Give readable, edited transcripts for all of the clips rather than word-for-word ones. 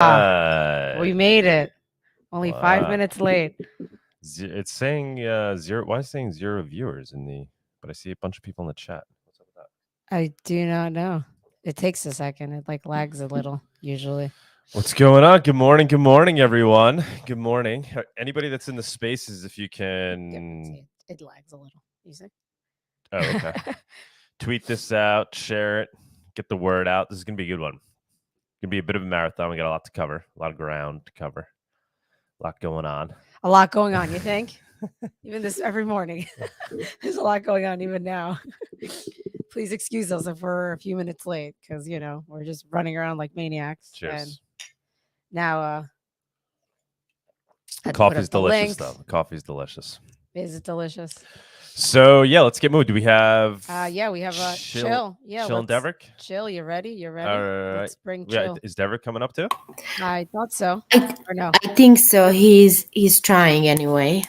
We made it. Only 5 minutes late. It's saying zero. Why is it saying 0 viewers in the? But I see a bunch of people in the chat. What's up with that? I do not know. It takes a second. It like lags a little usually. What's going on? Good morning, everyone. Good morning. Anybody that's in the spaces, if you can. It lags a little. You see? Oh, okay. Tweet this out, share it, get the word out. This is gonna be a good one. It's gonna be a bit of a marathon. We got a lot to cover, a lot of ground to cover, a lot going on. A lot going on, you think? Even this every morning. There's a lot going on even now. Please excuse us if we're a few minutes late because we're just running around like maniacs. Cheers. And now coffee's delicious though. The coffee's delicious. Is it delicious? So yeah, let's get moved. Do we have? Yeah, we have Chill. Yeah, Chill and Deverick. Chill, you ready? You're ready. All right. Let's bring Chill. Yeah, is Deverick coming up too? I thought so. Or no? I think so. He's trying anyway.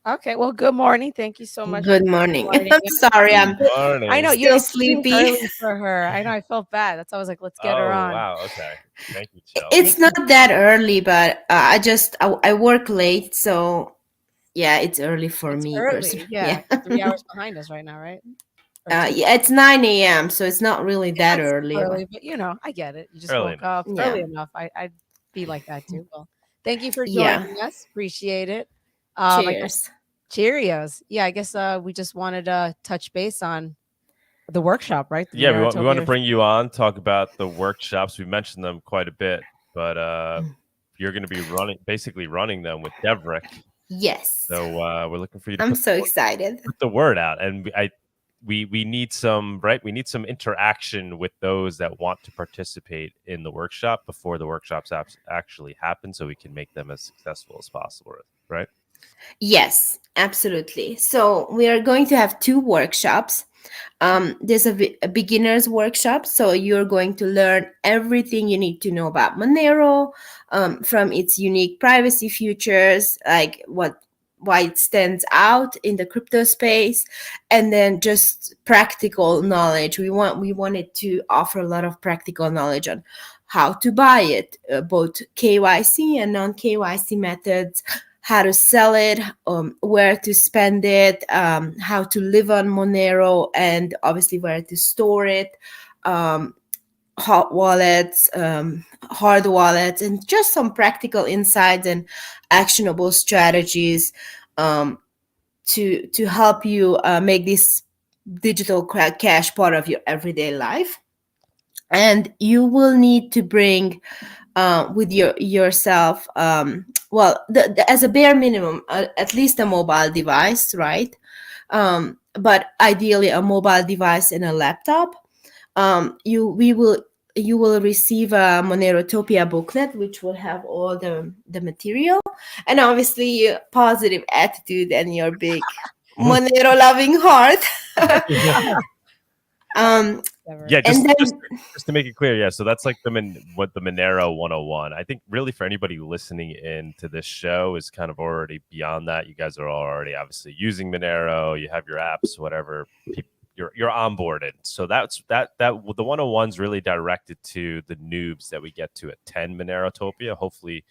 Okay. Well, good morning. Thank you so much. Good morning. I'm sorry. I know you're sleepy for her. I know. I felt bad. That's why I was like, let's get her on. Wow. Okay. Thank you, Chill. It's not that early, but I work late, so. Yeah, it's early for me. Early. Yeah. 3 hours behind us right now, right? Yeah, it's 9 a.m., so it's not really that early. But I get it. You just woke up early enough. I'd be like that too. Well, thank you for joining us. Appreciate it. Cheers. Cheerios. Yeah, I guess we just wanted to touch base on the workshop, right? We want to bring you on, talk about the workshops. We mentioned them quite a bit, but you're going to be basically running them with Deverick. Yes. So we're looking for you to I'm so excited. Put the word out. And we need some, right? We need some interaction with those that want to participate in the workshop before the workshops actually happen so we can make them as successful as possible, right? Yes, absolutely. So we are going to have 2 workshops. There's a beginner's workshop. So you're going to learn everything you need to know about Monero, from its unique privacy features, like why it stands out in the crypto space, and then just practical knowledge. We wanted to offer a lot of practical knowledge on how to buy it, both KYC and non-KYC methods, how to sell it, where to spend it, how to live on Monero, and obviously where to store it, hot wallets, hard wallets, and just some practical insights and actionable strategies to help you make this digital cash part of your everyday life. And you will need to bring with yourself, as a bare minimum, at least a mobile device, right? But ideally a mobile device and a laptop. You will receive a Monerotopia booklet, which will have all the material, and obviously a positive attitude and your big Monero loving heart. Just to make it clear, yeah. So that's like the Monero 101. I think really for anybody listening in to this show is kind of already beyond that. You guys are already obviously using Monero. You have your apps, whatever. You're onboarded. So the 101's really directed to the noobs that we get to attend Monerotopia, hopefully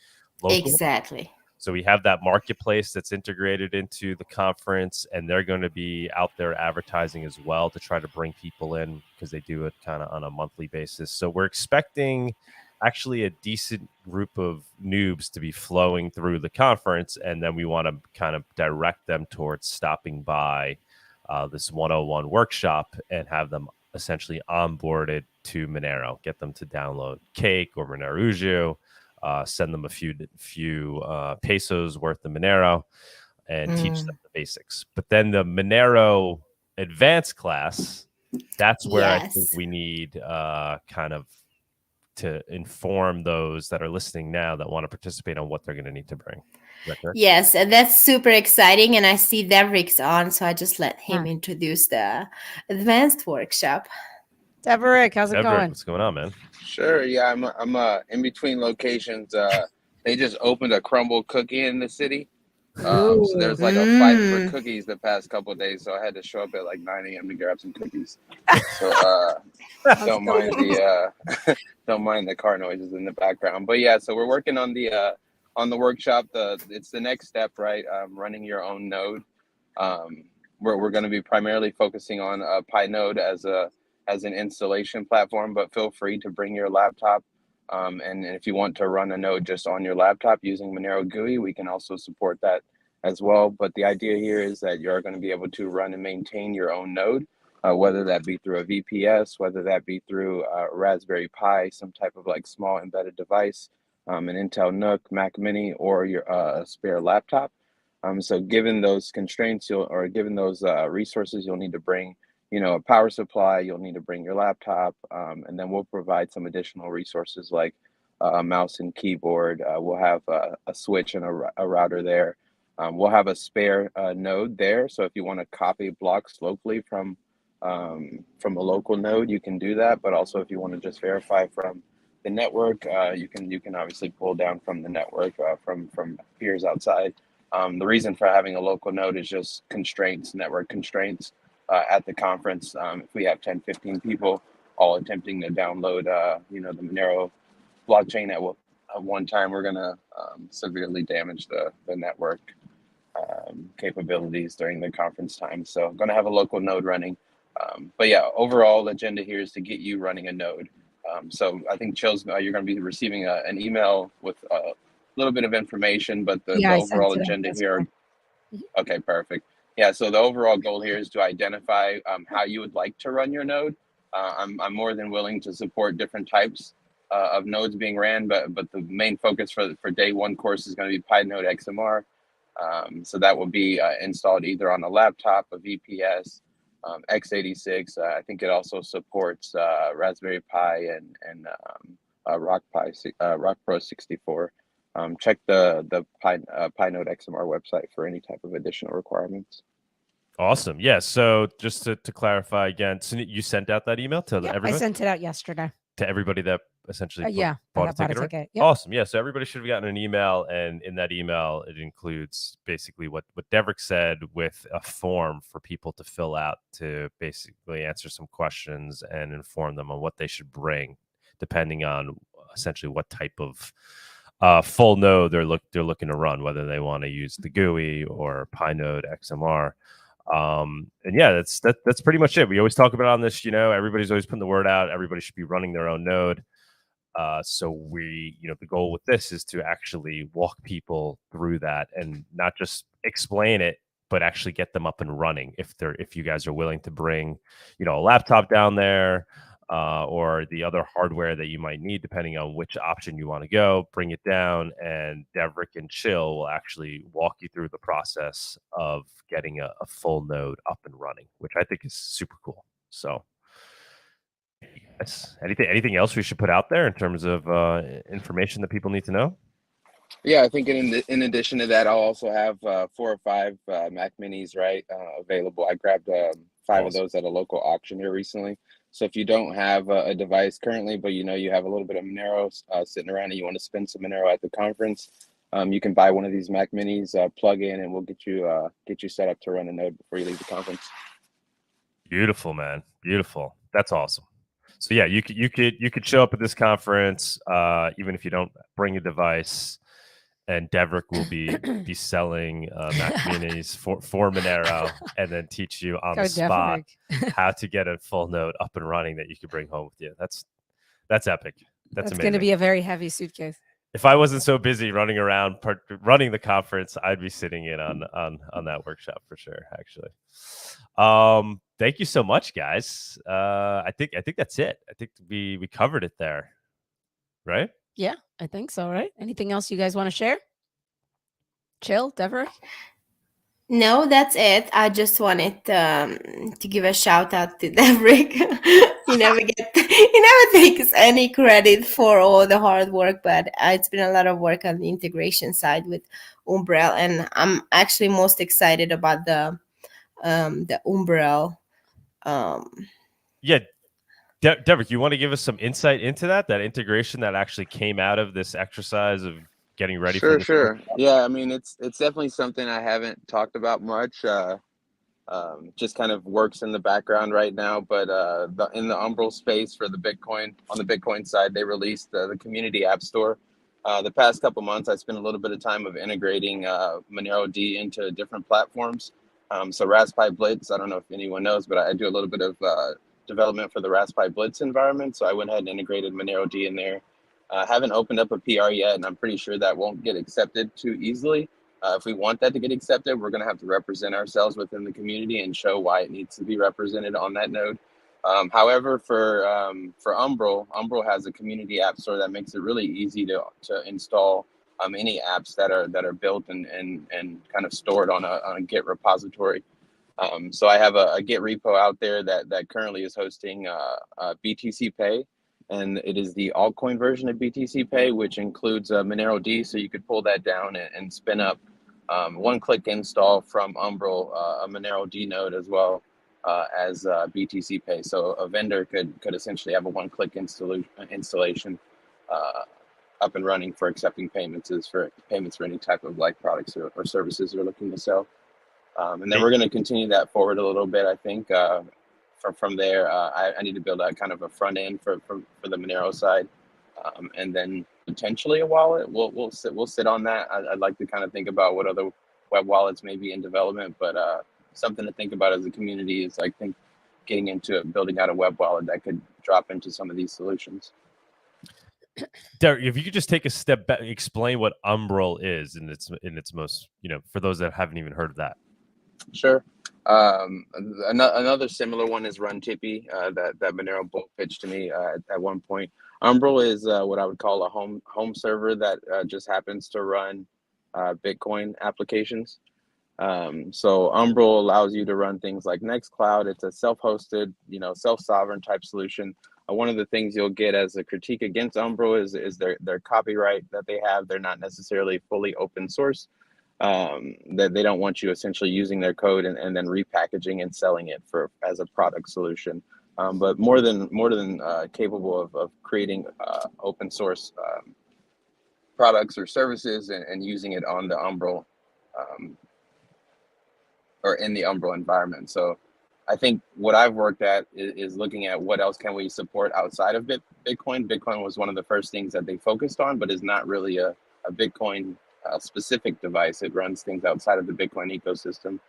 local. Exactly. So we have that marketplace that's integrated into the conference, and they're going to be out there advertising as well to try to bring people in because they do it kind of on a monthly basis. So we're expecting actually a decent group of noobs to be flowing through the conference, and then we want to kind of direct them towards stopping by this 101 workshop and have them essentially onboarded to Monero, get them to download Cake or Monerouju, send them a few pesos worth of Monero and teach them the basics. But then the Monero advanced class, that's where I think we need kind of to inform those that are listening now that want to participate on what they're going to need to bring. Yes, and that's super exciting. And I see Deverick's on, so I just let him introduce the advanced workshop. Deverick, how's it going? What's going on, man? Sure. Yeah, I'm in between locations. They just opened a crumble cookie in the city, Ooh. So there's like a fight for cookies the past couple of days, so I had to show up at like 9 a.m. to grab some cookies. So don't mind the don't mind the car noises in the background. But yeah, so we're working on the workshop. It's the next step, right? Running your own node. We're going to be primarily focusing on Pinode as an installation platform, but feel free to bring your laptop. And if you want to run a node just on your laptop using Monero GUI, we can also support that as well. But the idea here is that you're going to be able to run and maintain your own node, whether that be through a VPS, whether that be through a Raspberry Pi, some type of like small embedded device, an Intel NUC, Mac Mini, or your spare laptop. So given those constraints, given those resources, you'll need to bring a power supply, you'll need to bring your laptop, and then we'll provide some additional resources like a mouse and keyboard. We'll have a switch and a router there. We'll have a spare node there. So if you want to copy blocks locally from a local node, you can do that. But also if you want to just verify from the network, you can obviously pull down from the network from peers outside. The reason for having a local node is just network constraints. At the conference, if we have 10, 15 people all attempting to download, the Monero blockchain at one time, we're going to severely damage the network capabilities during the conference time. So I'm going to have a local node running. But yeah, overall agenda here is to get you running a node. So I think Chill's, you're going to be receiving an email with a little bit of information, but the overall agenda here. Okay, perfect. Yeah, so the overall goal here is to identify how you would like to run your node. I'm more than willing to support different types of nodes being ran, but the main focus for day one course is going to be node.xmr. So that will be installed either on a laptop, a VPS, x86. I think it also supports Raspberry Pi and Rock Pro 64. Check the node.xmr website for any type of additional requirements. Awesome. Yeah. So just to clarify again, so you sent out that email to everybody? I sent it out yesterday. To everybody that essentially bought a ticket. Yep. Awesome. Yeah. So everybody should have gotten an email, and in that email, it includes basically what Deverick said with a form for people to fill out to basically answer some questions and inform them on what they should bring, depending on essentially what type of full node they're looking to run, whether they want to use the GUI or node.xmr. And yeah, that's pretty much it. We always talk about on this, everybody's always putting the word out. Everybody should be running their own node. So the goal with this is to actually walk people through that and not just explain it, but actually get them up and running. If you guys are willing to bring, a laptop down there, or the other hardware that you might need, depending on which option you want to go, bring it down, and Deverick and Chill will actually walk you through the process of getting a full node up and running, which I think is super cool. So anything else we should put out there in terms of information that people need to know? Yeah, I think in addition to that, I'll also have 4 or 5 Mac Minis, right, available. I grabbed 5 of those at a local auction here recently. So if you don't have a device currently, but you have a little bit of Monero sitting around and you want to spend some Monero at the conference, you can buy one of these Mac Minis, plug in, and we'll get you set up to run a node before you leave the conference. Beautiful, man. Beautiful. That's awesome. So yeah, you could show up at this conference even if you don't bring a device, and Deverick will be selling Mac Minis for Monero, and then teach you on the spot how to get a full node up and running that you could bring home with you. That's epic. That's amazing. Going to be a very heavy suitcase. If I wasn't so busy running around running the conference, I'd be sitting in on that workshop for sure. Actually, thank you so much, guys. I think that's it. I think we covered it there, right? Yeah, I think so. Right. Anything else you guys want to share? Chill, Deverick? No, that's it. I just wanted to give a shout out to Deverick. He never takes any credit for all the hard work, but it's been a lot of work on the integration side with Umbrel, and I'm actually most excited about the Umbrel. Yeah, Deverick, you want to give us some insight into that integration that actually came out of this exercise of getting ready for Sure, this? sure. Yeah, I mean, it's definitely something I haven't talked about much. Just kind of works in the background right now. But in the Umbral space for the Bitcoin, on the Bitcoin side, they released the community app store. The past couple months, I spent a little bit of time of integrating Monero D into different platforms. So Raspberry Blitz, I don't know if anyone knows, but I do a little bit of development for the Raspberry Blitz environment. So I went ahead and integrated Monero D in there. Haven't opened up a PR yet, and I'm pretty sure that won't get accepted too easily. If we want that to get accepted, we're going to have to represent ourselves within the community and show why it needs to be represented on that node. However, for Umbral has a community app store that makes it really easy to install any apps that are built and kind of stored on a Git repository. So I have a Git repo out there that currently is hosting BTC Pay. And it is the altcoin version of BTC Pay, which includes Monero D. So you could pull that down and spin up one-click install from Umbral, a Monero D node as well as BTC Pay. So a vendor could essentially have a one-click installation up and running for accepting payments for any type of like products or services they're looking to sell. And then we're going to continue that forward a little bit, I think. From there, I need to build out kind of a front end for the Monero side, and then potentially a wallet. We'll sit on that. I'd like to kind of think about what other web wallets may be in development, but something to think about as a community is I think getting into building out a web wallet that could drop into some of these solutions. Derek, if you could just take a step back, explain what Umbral is in its most, for those that haven't even heard of that. Sure. Another similar one is Runtippy that Monero Bull pitched to me at one point. Umbral is what I would call a home server that just happens to run Bitcoin applications. So Umbral allows you to run things like Nextcloud. It's a self-hosted, self-sovereign type solution. One of the things you'll get as a critique against Umbral is their copyright that they have. They're not necessarily fully open source. That they don't want you essentially using their code and then repackaging and selling it as a product solution. But more than capable of creating open source products or services and using it on the Umbral or in the Umbral environment. So I think what I've worked at is looking at what else can we support outside of Bitcoin. Bitcoin was one of the first things that they focused on, but is not really a Bitcoin specific device. It runs things outside of the Bitcoin ecosystem.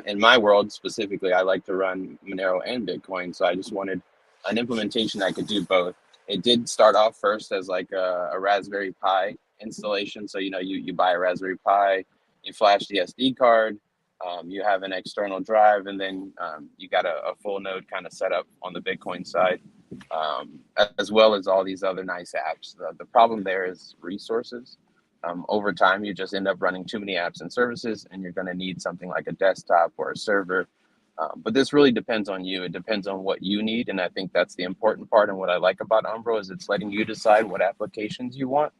In my world specifically, I like to run Monero and Bitcoin. So I just wanted an implementation that could do both. It did start off first as like a Raspberry Pi installation. So, you buy a Raspberry Pi, you flash the SD card, you have an external drive, and then you got a full node kind of set up on the Bitcoin side, as well as all these other nice apps. The problem there is resources. Over time, you just end up running too many apps and services, and you're going to need something like a desktop or a server. But this really depends on you. It depends on what you need, and I think that's the important part. And what I like about Umbral is it's letting you decide what applications you want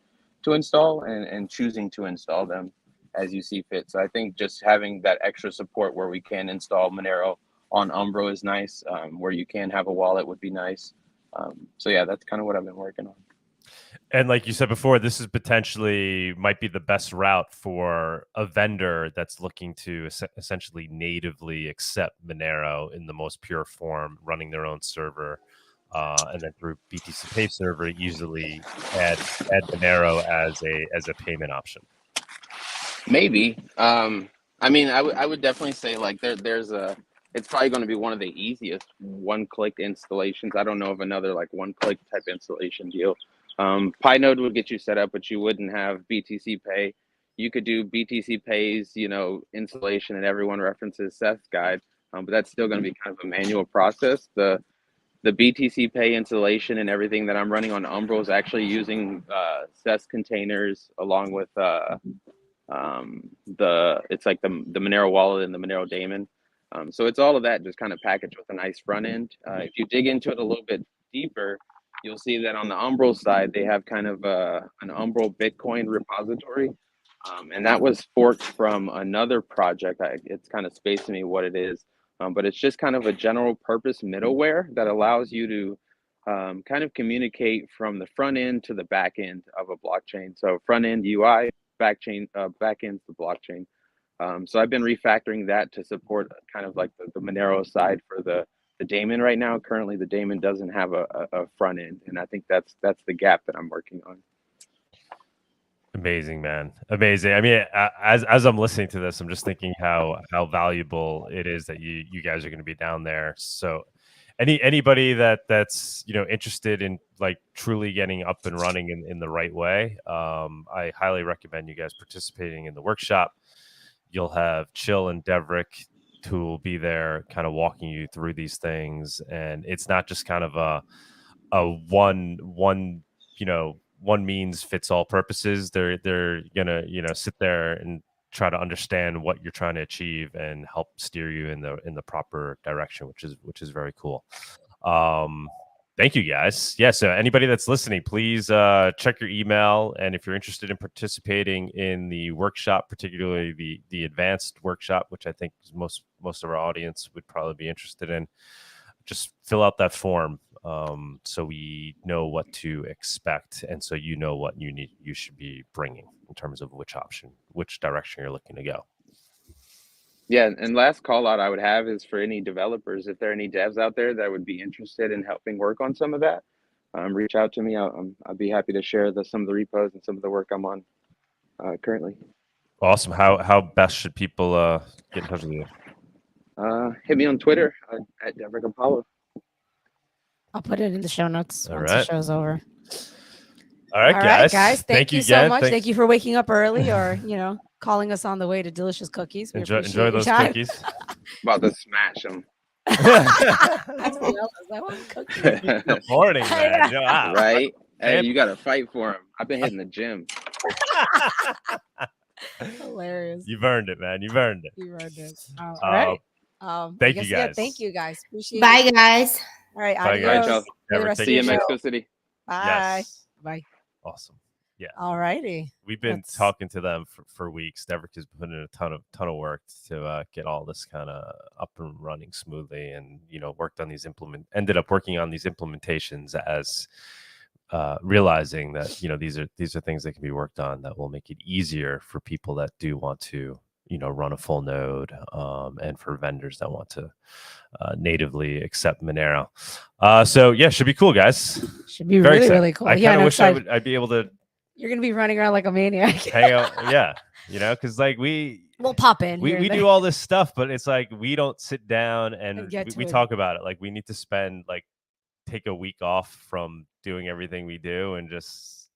to install and choosing to install them as you see fit. So I think just having that extra support where we can install Monero on Umbral is nice. Where you can have a wallet would be nice. So yeah, that's kind of what I've been working on. And like you said before, this is might be the best route for a vendor that's looking to essentially natively accept Monero in the most pure form, running their own server, and then through BTC Pay server easily add Monero as a payment option. Maybe. I mean, I would definitely say like it's probably going to be one of the easiest one-click installations. I don't know of another like one-click type installation deal. Pinode would get you set up, but you wouldn't have BTC Pay. You could do BTC Pay's, installation, and everyone references Seth's guide, but that's still going to be kind of a manual process. The BTC Pay installation and everything that I'm running on Umbral is actually using Seth's containers along with it's like the Monero wallet and the Monero daemon. So it's all of that just kind of packaged with a nice front end. If you dig into it a little bit deeper, you'll see that on the Umbral side, they have kind of an Umbral Bitcoin repository. And that was forked from another project. It's kind of spacing me what it is. But it's just kind of a general purpose middleware that allows you to kind of communicate from the front end to the back end of a blockchain. So front end UI, back end the blockchain. So I've been refactoring that to support kind of like the Monero side for the daemon right now. Currently, the daemon doesn't have a front end, and I think that's the gap that I'm working on. Amazing, man. Amazing. I mean, as I'm listening to this, I'm just thinking how valuable it is that you guys are going to be down there. So anybody that's interested in like truly getting up and running in the right way, I highly recommend you guys participating in the workshop. You'll have Csilla and Deverick who will be there kind of walking you through these things, and it's not just kind of a one means fits all purposes. They're gonna sit there and try to understand what you're trying to achieve and help steer you in the proper direction, which is very cool. Thank you guys. Yeah, so anybody that's listening, please check your email, and if you're interested in participating in the workshop, particularly the advanced workshop, which I think most of our audience would probably be interested in, just fill out that form. So we know what to expect, and so you know what you should be bringing in terms of which direction you're looking to go. Yeah, and last call out I would have is for any developers, if there are any devs out there that would be interested in helping work on some of that, reach out to me. I'd be happy to share some of the repos and some of the work I'm on currently. Awesome. How best should people get in touch with you? Hit me on Twitter at Deverick Apollo. I'll put it in the show notes All once right. the show's over. All right, guys. Thank you so again. much. Thank you for waking up early, or calling us on the way to delicious cookies. We Enjoy appreciate those your time. cookies. About to smash them. Good morning, man. Wow. Right? Hey, you got to fight for them. I've been hitting the gym. Hilarious. You've earned it, man. You've earned it. You wrote this. All right. Thank you, guys. Thank you, guys. Appreciate Bye, it. guys. All right. Bye, Adios. guys. All right, y'all. Enjoy the rest of See you in your Mexico show. City. Bye. Yes. Bye. Awesome. Yeah. All righty. We've been talking to them for weeks. Deverick has put in a ton of work to get all this kind of up and running smoothly, and worked on ended up working on these implementations as realizing that these are things that can be worked on that will make it easier for people that do want to run a full node, and for vendors that want to natively accept Monero. So yeah, should be cool, guys. Should be Very really, excited. really cool. I kind of wish I'd be able to. You're gonna be running around like a maniac. Hang out, yeah, because like we'll pop in. We do all this stuff, but it's like we don't sit down and we it. talk about it. Like we need to take a week off from doing everything we do and just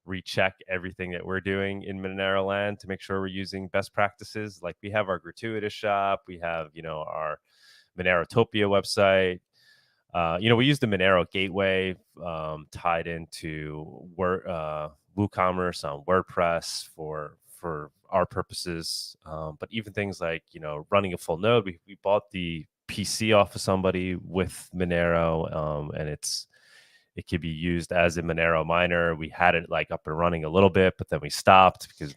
recheck everything that we're doing in Monero land to make sure we're using best practices. Like we have our gratuitous shop, we have our Monerotopia website. We use the Monero gateway tied into WooCommerce on WordPress for our purposes. But even things like, running a full node, we bought the PC off of somebody with Monero, and it could be used as a Monero miner. We had it like up and running a little bit, but then we stopped because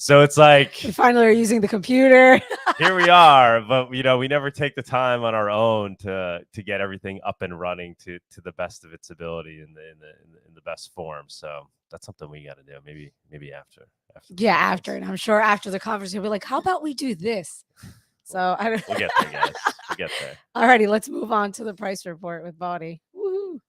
so it's like we finally are using the computer. Here we are, but we never take the time on our own to get everything up and running to the best of its ability in the best form. So that's something we got to do. Maybe after. Yeah, after, and I'm sure after the conference you'll be like, how about we do this? So we'll get there, guys. We'll get there. Alrighty, let's move on to the price report with Bawdy. Woohoo!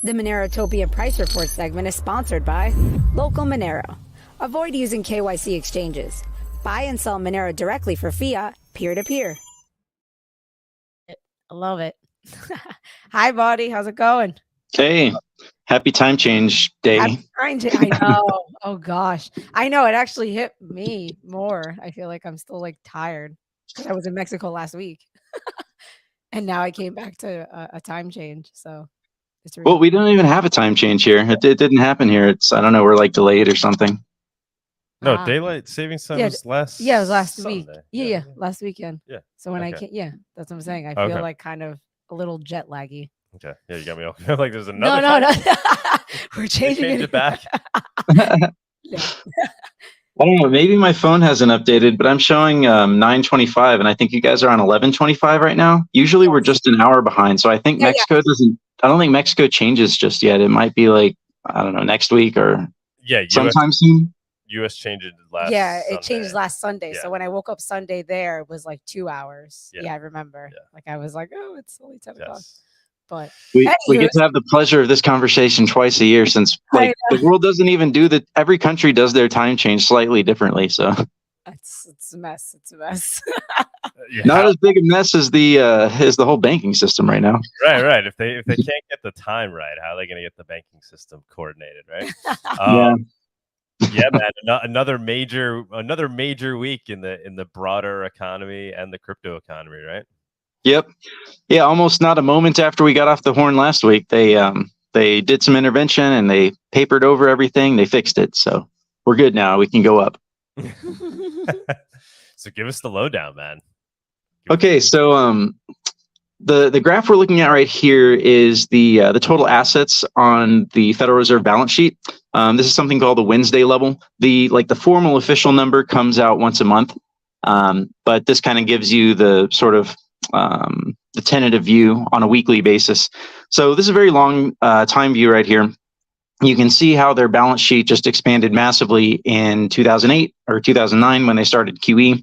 The Monerotopia Price Report segment is sponsored by Local Monero. Avoid using KYC exchanges. Buy and sell Monero directly for fiat, peer-to-peer. I love it. Hi, Bawdy. How's it going? Hey, happy time change day. I know. Oh, gosh. I know. It actually hit me more. I feel like I'm still tired because I was in Mexico last week. And now I came back to a time change. So. Well, we don't even have a time change here. It didn't happen here. I don't know, we're delayed or something. No, daylight savings time was last. Yeah, it was last Sunday. week. Yeah, last weekend. Yeah. So when I came, that's what I'm saying. I feel like kind of a little jet laggy. Okay. Yeah, you got me all like there's another. No. We're changing it back. I don't know. Maybe my phone hasn't updated, but I'm showing 9:25, and I think you guys are on 11:25 right now. Usually we're just an hour behind, so I think Yeah, Mexico doesn't. I don't think Mexico changes just yet. It might be like, I don't know, next week or sometime soon. US changed last. Yeah, it Sunday. changed last Sunday. Yeah. So when I woke up Sunday, there it was like 2 hours. Yeah. Yeah, I remember. Yeah. Like I was like, oh, it's only 10 o'clock. But we get to have the pleasure of this conversation twice a year, since like the world doesn't even do that. Every country does their time change slightly differently. So it's a mess. It's a mess. Not as big a mess as the whole banking system right now. Right. If they can't get the time right, how are they going to get the banking system coordinated, right? Yeah, man. Another major week in the broader economy and the crypto economy, right? Yep. Yeah, almost not a moment after we got off the horn last week, they did some intervention and they papered over everything. They fixed it, so we're good now. We can go up. So give us the lowdown, man. Okay, so the graph we're looking at right here is the total assets on the Federal Reserve balance sheet. This is something called the Wednesday level. The formal official number comes out once a month, but this kind of gives you the sort of the tentative view on a weekly basis. So this is a very long time view right here. You can see how their balance sheet just expanded massively in 2008 or 2009 when they started QE.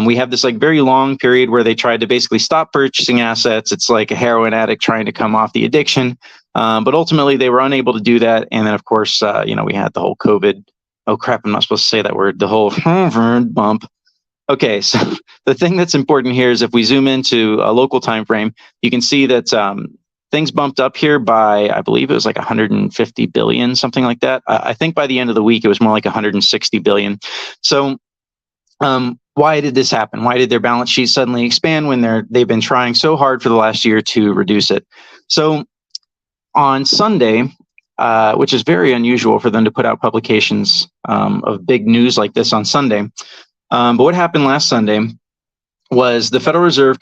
We have this like very long period where they tried to basically stop purchasing assets. It's like a heroin addict trying to come off the addiction. But ultimately they were unable to do that. And then of course, we had the whole COVID. Oh crap, I'm not supposed to say that word. The whole bump. Okay, so the thing that's important here is if we zoom into a local time frame, you can see that things bumped up here by, I believe it was like 150 billion, something like that. I think by the end of the week, it was more like 160 billion. So why did this happen? Why did their balance sheet suddenly expand when they've been trying so hard for the last year to reduce it? So on Sunday, which is very unusual for them to put out publications of big news like this on Sunday. But what happened last Sunday was the Federal Reserve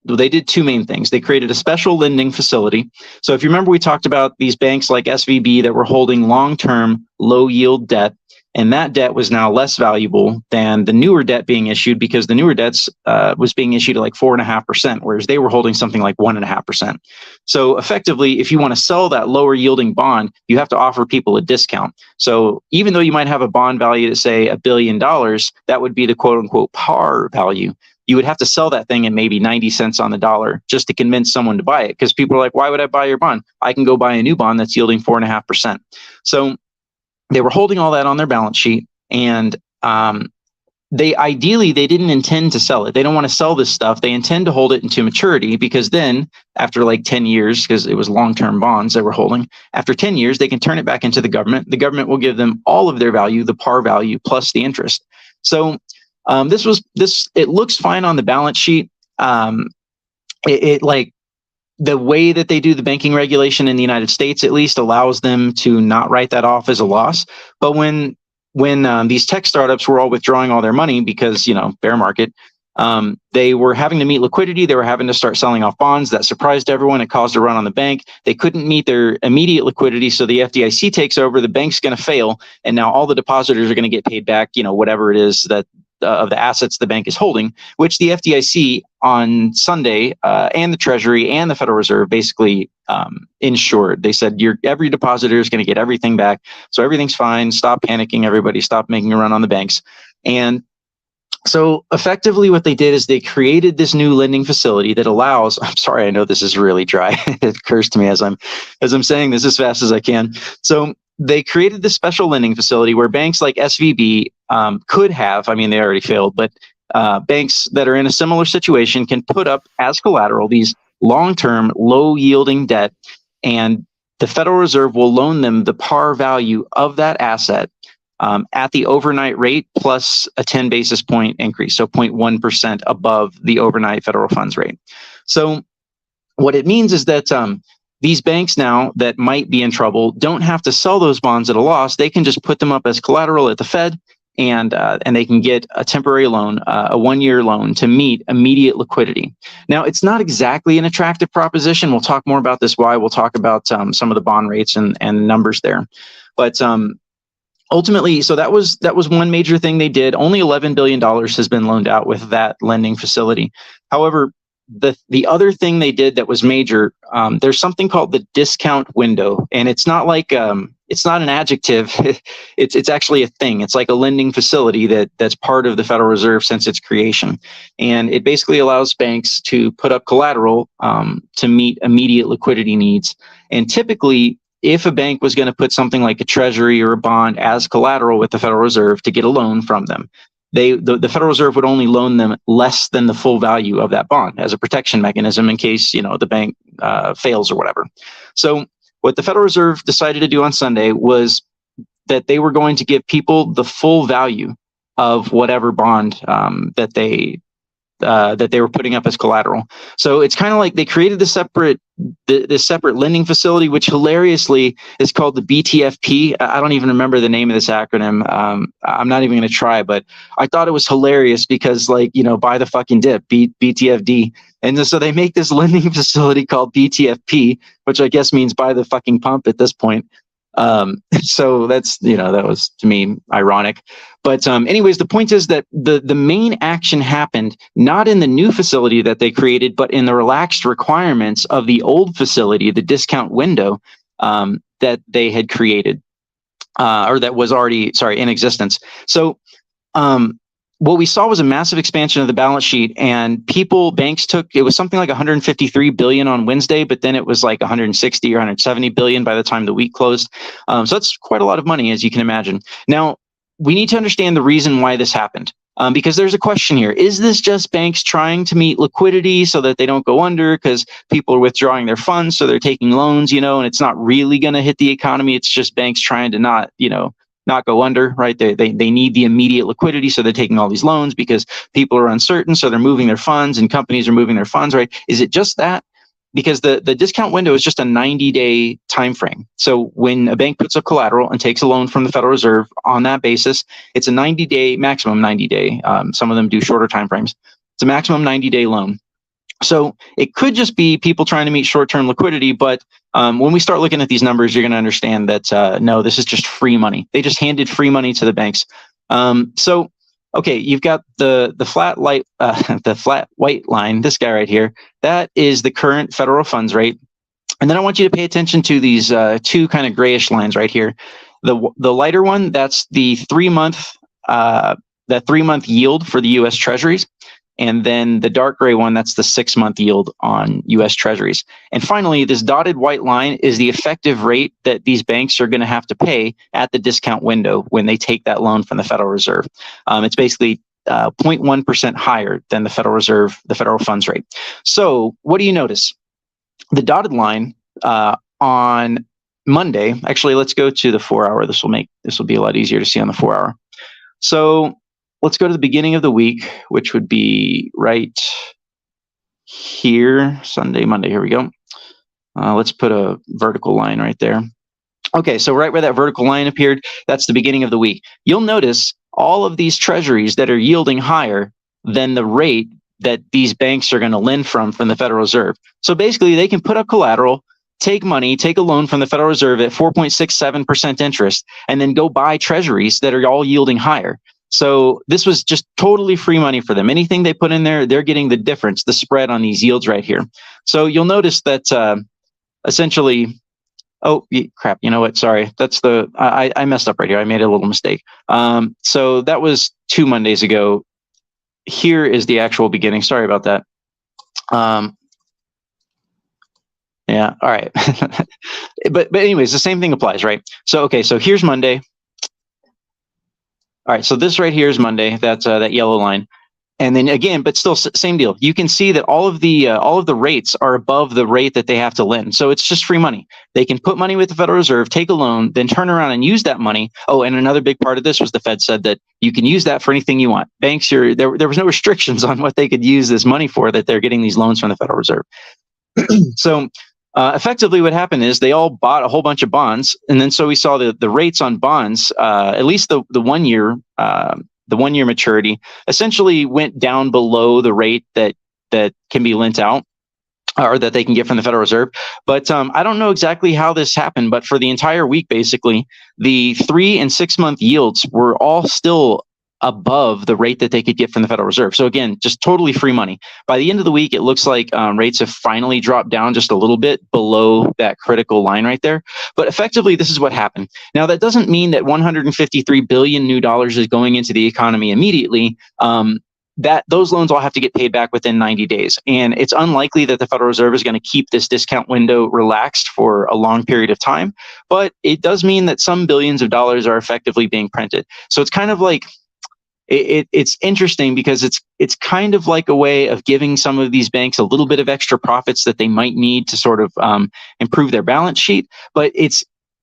they did two main things. They created a special lending facility. So if you remember, we talked about these banks like SVB that were holding long-term, low-yield debt, and that debt was now less valuable than the newer debt being issued because the newer debts was being issued at like 4.5%, whereas they were holding something like 1.5%. So effectively, if you want to sell that lower yielding bond, you have to offer people a discount. So even though you might have a bond value to say $1 billion, that would be the quote unquote par value. You would have to sell that thing at maybe 90 cents on the dollar just to convince someone to buy it. Because people are like, why would I buy your bond? I can go buy a new bond that's yielding 4.5%. So they were holding all that on their balance sheet, and they didn't intend to sell it. They don't want to sell this stuff. They intend to hold it into maturity because then after like 10 years, because it was long-term bonds they were holding, after 10 years, they can turn it back into the government. The government will give them all of their value, the par value plus the interest. So it looks fine on the balance sheet. The way that they do the banking regulation in the United States, at least, allows them to not write that off as a loss. But when these tech startups were all withdrawing all their money because, bear market, they were having to meet liquidity. They were having to start selling off bonds. That surprised everyone. It caused a run on the bank. They couldn't meet their immediate liquidity. So the FDIC takes over. The bank's going to fail. And now all the depositors are going to get paid back, whatever it is that of the assets the bank is holding, which the FDIC on Sunday and the Treasury and the Federal Reserve basically ensured. They said every depositor is going to get everything back. So everything's fine. Stop panicking, everybody. Stop making a run on the banks. And so effectively what they did is they created this new lending facility that allows, I'm sorry, I know this is really dry. It occurs to me as I'm saying this as fast as I can. So they created this special lending facility where banks like SVB could have, they already failed, but banks that are in a similar situation can put up as collateral these long-term, low-yielding debt, and the Federal Reserve will loan them the par value of that asset at the overnight rate plus a 10 basis point increase, so 0.1% above the overnight federal funds rate. So what it means is that these banks now that might be in trouble don't have to sell those bonds at a loss. They can just put them up as collateral at the Fed, and they can get a temporary loan, a one-year loan to meet immediate liquidity. Now, it's not exactly an attractive proposition. We'll talk more about this why. We'll talk about some of the bond rates and numbers there. But ultimately, so that was one major thing they did. Only $11 billion has been loaned out with that lending facility. However, the other thing they did that was major, there's something called the discount window, and it's not like it's not an adjective. It's actually a thing. It's like a lending facility that's part of the Federal Reserve since its creation, and it basically allows banks to put up collateral to meet immediate liquidity needs. And typically, if a bank was going to put something like a treasury or a bond as collateral with the Federal Reserve to get a loan from them, the Federal Reserve would only loan them less than the full value of that bond as a protection mechanism in case, the bank fails or whatever. So what the Federal Reserve decided to do on Sunday was that they were going to give people the full value of whatever bond that they were putting up as collateral. So it's kind of like they created this separate lending facility, which hilariously is called the BTFP. I don't even remember the name of this acronym. I'm not even going to try, but I thought it was hilarious because, buy the fucking dip, BTFD. And so they make this lending facility called BTFP, which I guess means buy the fucking pump at this point. So that's, that was to me ironic. But anyways, the point is that the main action happened not in the new facility that they created, but in the relaxed requirements of the old facility, the discount window that they had created, or that was already, in existence. So what we saw was a massive expansion of the balance sheet, and banks took, it was something like 153 billion on Wednesday, but then it was like 160 or 170 billion by the time the week closed. So that's quite a lot of money, as you can imagine. Now, we need to understand the reason why this happened, because there's a question here. Is this just banks trying to meet liquidity so that they don't go under because people are withdrawing their funds, so they're taking loans, and it's not really going to hit the economy? It's just banks trying to not go under, right? They need the immediate liquidity, so they're taking all these loans because people are uncertain, so they're moving their funds and companies are moving their funds, right? Is it just that? Because the discount window is just a 90-day time frame. So when a bank puts up collateral and takes a loan from the Federal Reserve on that basis, it's a 90-day, maximum 90-day. Some of them do shorter time frames. It's a maximum 90-day loan. So it could just be people trying to meet short-term liquidity, but when we start looking at these numbers, you're going to understand that no, this is just free money. They just handed free money to the banks. So okay, you've got the flat white line, this guy right here. That is the current federal funds rate, and then I want you to pay attention to these two kind of grayish lines right here. The lighter one, that's the 3-month yield for the U.S. Treasuries. And then the dark gray one, that's the 6-month yield on U.S. Treasuries. And finally, this dotted white line is the effective rate that these banks are going to have to pay at the discount window when they take that loan from the Federal Reserve. It's basically 0.1% higher than the Federal Reserve, the federal funds rate. So what do you notice? The dotted line on Monday, actually, let's go to the 4-hour. This will be a lot easier to see on the 4-hour. So let's go to the beginning of the week, which would be right here, Sunday, Monday. Here we go. Let's put a vertical line right there. Okay, so right where that vertical line appeared, that's the beginning of the week. You'll notice all of these treasuries that are yielding higher than the rate that these banks are going to lend from the Federal Reserve. So basically, they can put up collateral, take a loan from the Federal Reserve at 4.67% interest, and then go buy treasuries that are all yielding higher. So this was just totally free money for them. Anything they put in there, they're getting the difference, the spread on these yields right here. So you'll notice that essentially, oh crap, you know what? Sorry, that's I messed up right here. I made a little mistake. So that was 2 Mondays ago. Here is the actual beginning. Sorry about that. Yeah, all right. but anyways, the same thing applies, right? So okay, so here's Monday. All right, so this right here is Monday. That's that yellow line, and then again, but still same deal. You can see that all of the rates are above the rate that they have to lend. So it's just free money. They can put money with the Federal Reserve, take a loan, then turn around and use that money. Oh, and another big part of this was the Fed said that you can use that for anything you want. Banks, there was no restrictions on what they could use this money for. That they're getting these loans from the Federal Reserve. So. Effectively, what happened is they all bought a whole bunch of bonds, and then so we saw the rates on bonds, at least the 1 year, the 1 year maturity, essentially went down below the rate that can be lent out. or that they can get from the Federal Reserve. But I don't know exactly how this happened, but for the entire week, basically, the 3 and 6 month yields were all still above the rate that they could get from the Federal Reserve. So again, just totally free money. By the end of the week, it looks like rates have finally dropped down just a little bit below that critical line right there. But effectively, this is what happened. Now, that doesn't mean that $153 billion new dollars is going into the economy immediately. That those loans all have to get paid back within 90 days. And it's unlikely that the Federal Reserve is going to keep this discount window relaxed for a long period of time. But it does mean that some billions of dollars are effectively being printed. So it's kind of like, it's interesting because it's kind of like a way of giving some of these banks a little bit of extra profits that they might need to sort of improve their balance sheet. But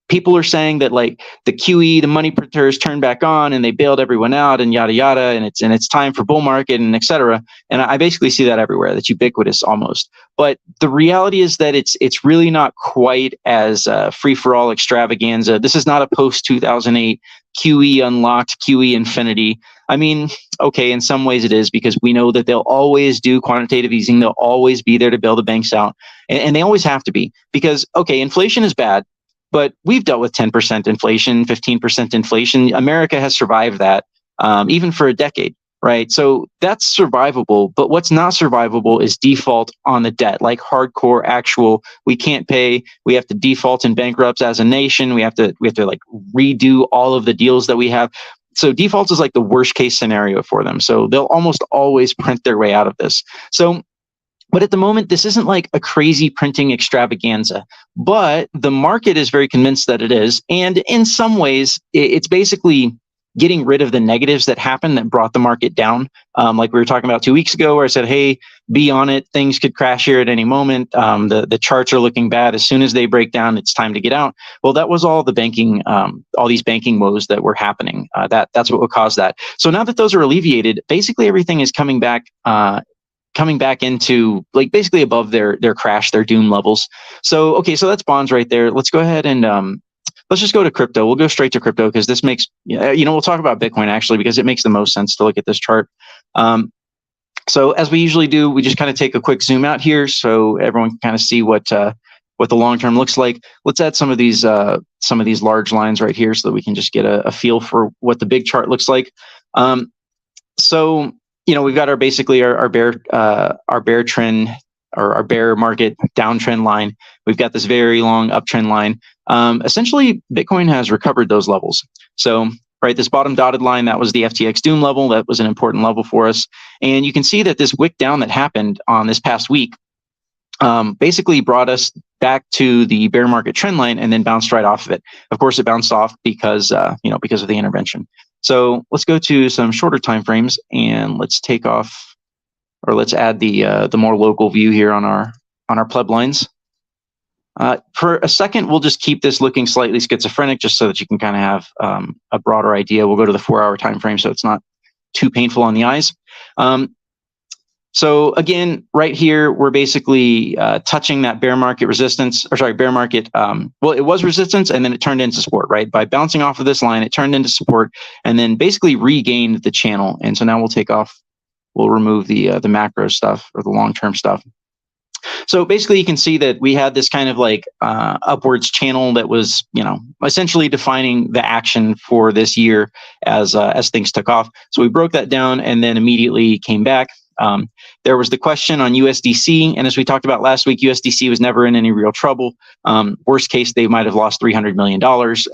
people are saying that like the QE, the money printers turned back on and they bailed everyone out and yada yada, and it's time for bull market and et cetera. And I basically see that everywhere. That's ubiquitous almost. But the reality is that it's really not quite as free for all extravaganza. This is not a post 2008 QE unlocked, QE infinity. I mean, okay, in some ways it is, because we know that they'll always do quantitative easing. They'll always be there to bail the banks out. And they always have to be, because, okay, inflation is bad, but we've dealt with 10% inflation, 15% inflation. America has survived that, even for a decade, right? So that's survivable. But what's not survivable is default on the debt, like hardcore actual, we can't pay, we have to default and bankrupt as a nation. We have to like redo all of the deals that we have. So default is like the worst case scenario for them. So they'll almost always print their way out of this. So, but at the moment, this isn't like a crazy printing extravaganza, but the market is very convinced that it is. And in some ways, it's basically getting rid of the negatives that happened that brought the market down. Like we were talking about 2 weeks ago, where I said, hey, be on it. Things could crash here at any moment. The charts are looking bad. As soon as they break down, it's time to get out. Well, that was all the banking, all these banking woes that were happening. That's what would cause that. So now that those are alleviated, basically everything is coming back into like basically above their crash, their doom levels. So, okay, so that's bonds right there. Let's go ahead and let's just go to crypto. We'll go straight to crypto because this makes, we'll talk about Bitcoin actually, because it makes the most sense to look at this chart. So as we usually do, we just kind of take a quick zoom out here so everyone can kind of see what the long term looks like. Let's add some of these large lines right here so that we can just get a feel for what the big chart looks like. So we've got our bear trend, or our bear market downtrend line. We've got this very long uptrend line. Essentially, Bitcoin has recovered those levels. So, right, this bottom dotted line, that was the FTX doom level. That was an important level for us. And you can see that this wick down that happened on this past week basically brought us back to the bear market trend line and then bounced right off of it. Of course, it bounced off because of the intervention. So let's go to some shorter time frames and let's take off, or let's add the more local view here on our pleb lines. For a second, we'll just keep this looking slightly schizophrenic just so that you can kind of have a broader idea. We'll go to the 4-hour time frame so it's not too painful on the eyes. So again, right here, we're basically touching that bear market resistance, bear market. Well, it was resistance and then it turned into support, right? By bouncing off of this line, it turned into support and then basically regained the channel. And so now we'll take off, we'll remove the macro stuff or the long-term stuff. So basically you can see that we had this kind of like upwards channel that was, essentially defining the action for this year as things took off. So we broke that down and then immediately came back. There was the question on USDC. And as we talked about last week, USDC was never in any real trouble. Worst case, they might have lost $300 million.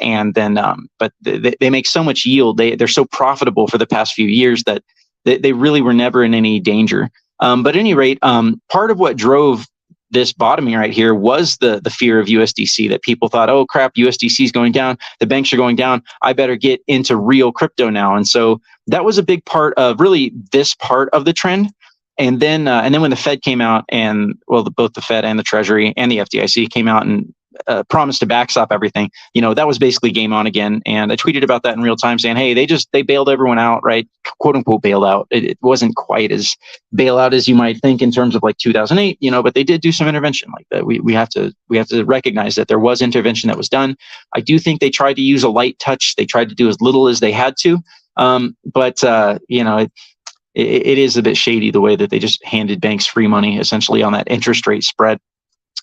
And then, but they make so much yield. They're so profitable for the past few years that they really were never in any danger. But at any rate, part of what drove this bottoming right here was the fear of USDC, that people thought, oh crap, USDC is going down, the banks are going down, I better get into real crypto now. And so that was a big part of really this part of the trend. And then when the Fed came out and, well, both the Fed and the Treasury and the FDIC came out and promised to backstop everything, that was basically game on again. And I tweeted about that in real time saying, hey, they bailed everyone out, right? Quote unquote bailed out. It wasn't quite as bailout as you might think in terms of like 2008, but they did do some intervention like that. We have to recognize that there was intervention that was done. I do think they tried to use a light touch. They tried to do as little as they had to. it is a bit shady the way that they just handed banks free money essentially on that interest rate spread.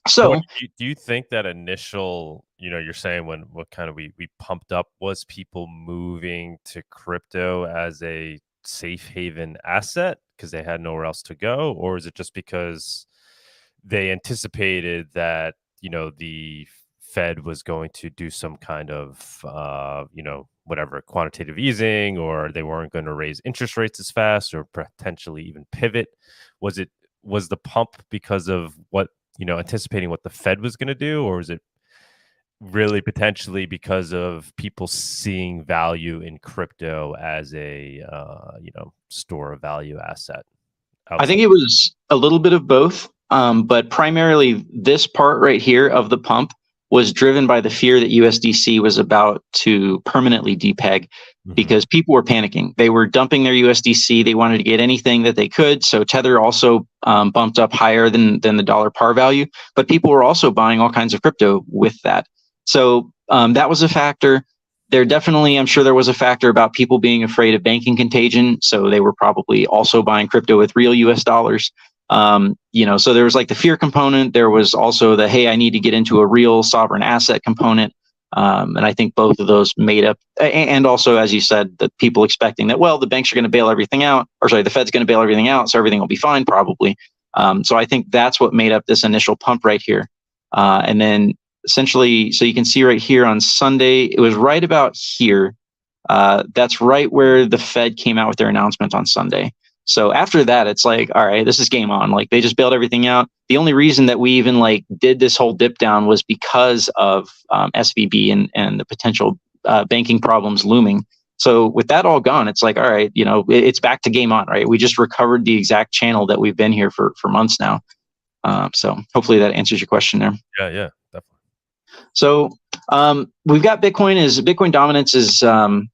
So do you think that initial, you're saying what kind of we pumped up was people moving to crypto as a safe haven asset because they had nowhere else to go, or is it just because they anticipated that the Fed was going to do some kind of whatever quantitative easing, or they weren't going to raise interest rates as fast, or potentially even pivot? Was the pump because of what anticipating what the Fed was going to do, or is it really potentially because of people seeing value in crypto as a store of value asset? I think it was a little bit of both, but primarily this part right here of the pump was driven by the fear that USDC was about to permanently depeg, because people were panicking. They were dumping their USDC. They wanted to get anything that they could. So Tether also bumped up higher than the dollar par value, but people were also buying all kinds of crypto with that. So that was a factor. I'm sure there was a factor about people being afraid of banking contagion. So they were probably also buying crypto with real US dollars. So there was like the fear component. There was also the, hey, I need to get into a real sovereign asset component. And I think both of those made up. And also, as you said, that people expecting that, well, the banks are going to bail everything out, the Fed's going to bail everything out. So everything will be fine, probably. So I think that's what made up this initial pump right here. And then essentially, so you can see right here on Sunday, it was right about here. That's right where the Fed came out with their announcement on Sunday. So after that, it's like, all right, this is game on. Like, they just bailed everything out. The only reason that we even did this whole dip down was because of SVB and the potential banking problems looming. So with that all gone, it's like, all right, it's back to game on, right? We just recovered the exact channel that we've been here for months now. So hopefully that answers your question there. Yeah, definitely. So we've got Bitcoin dominance is,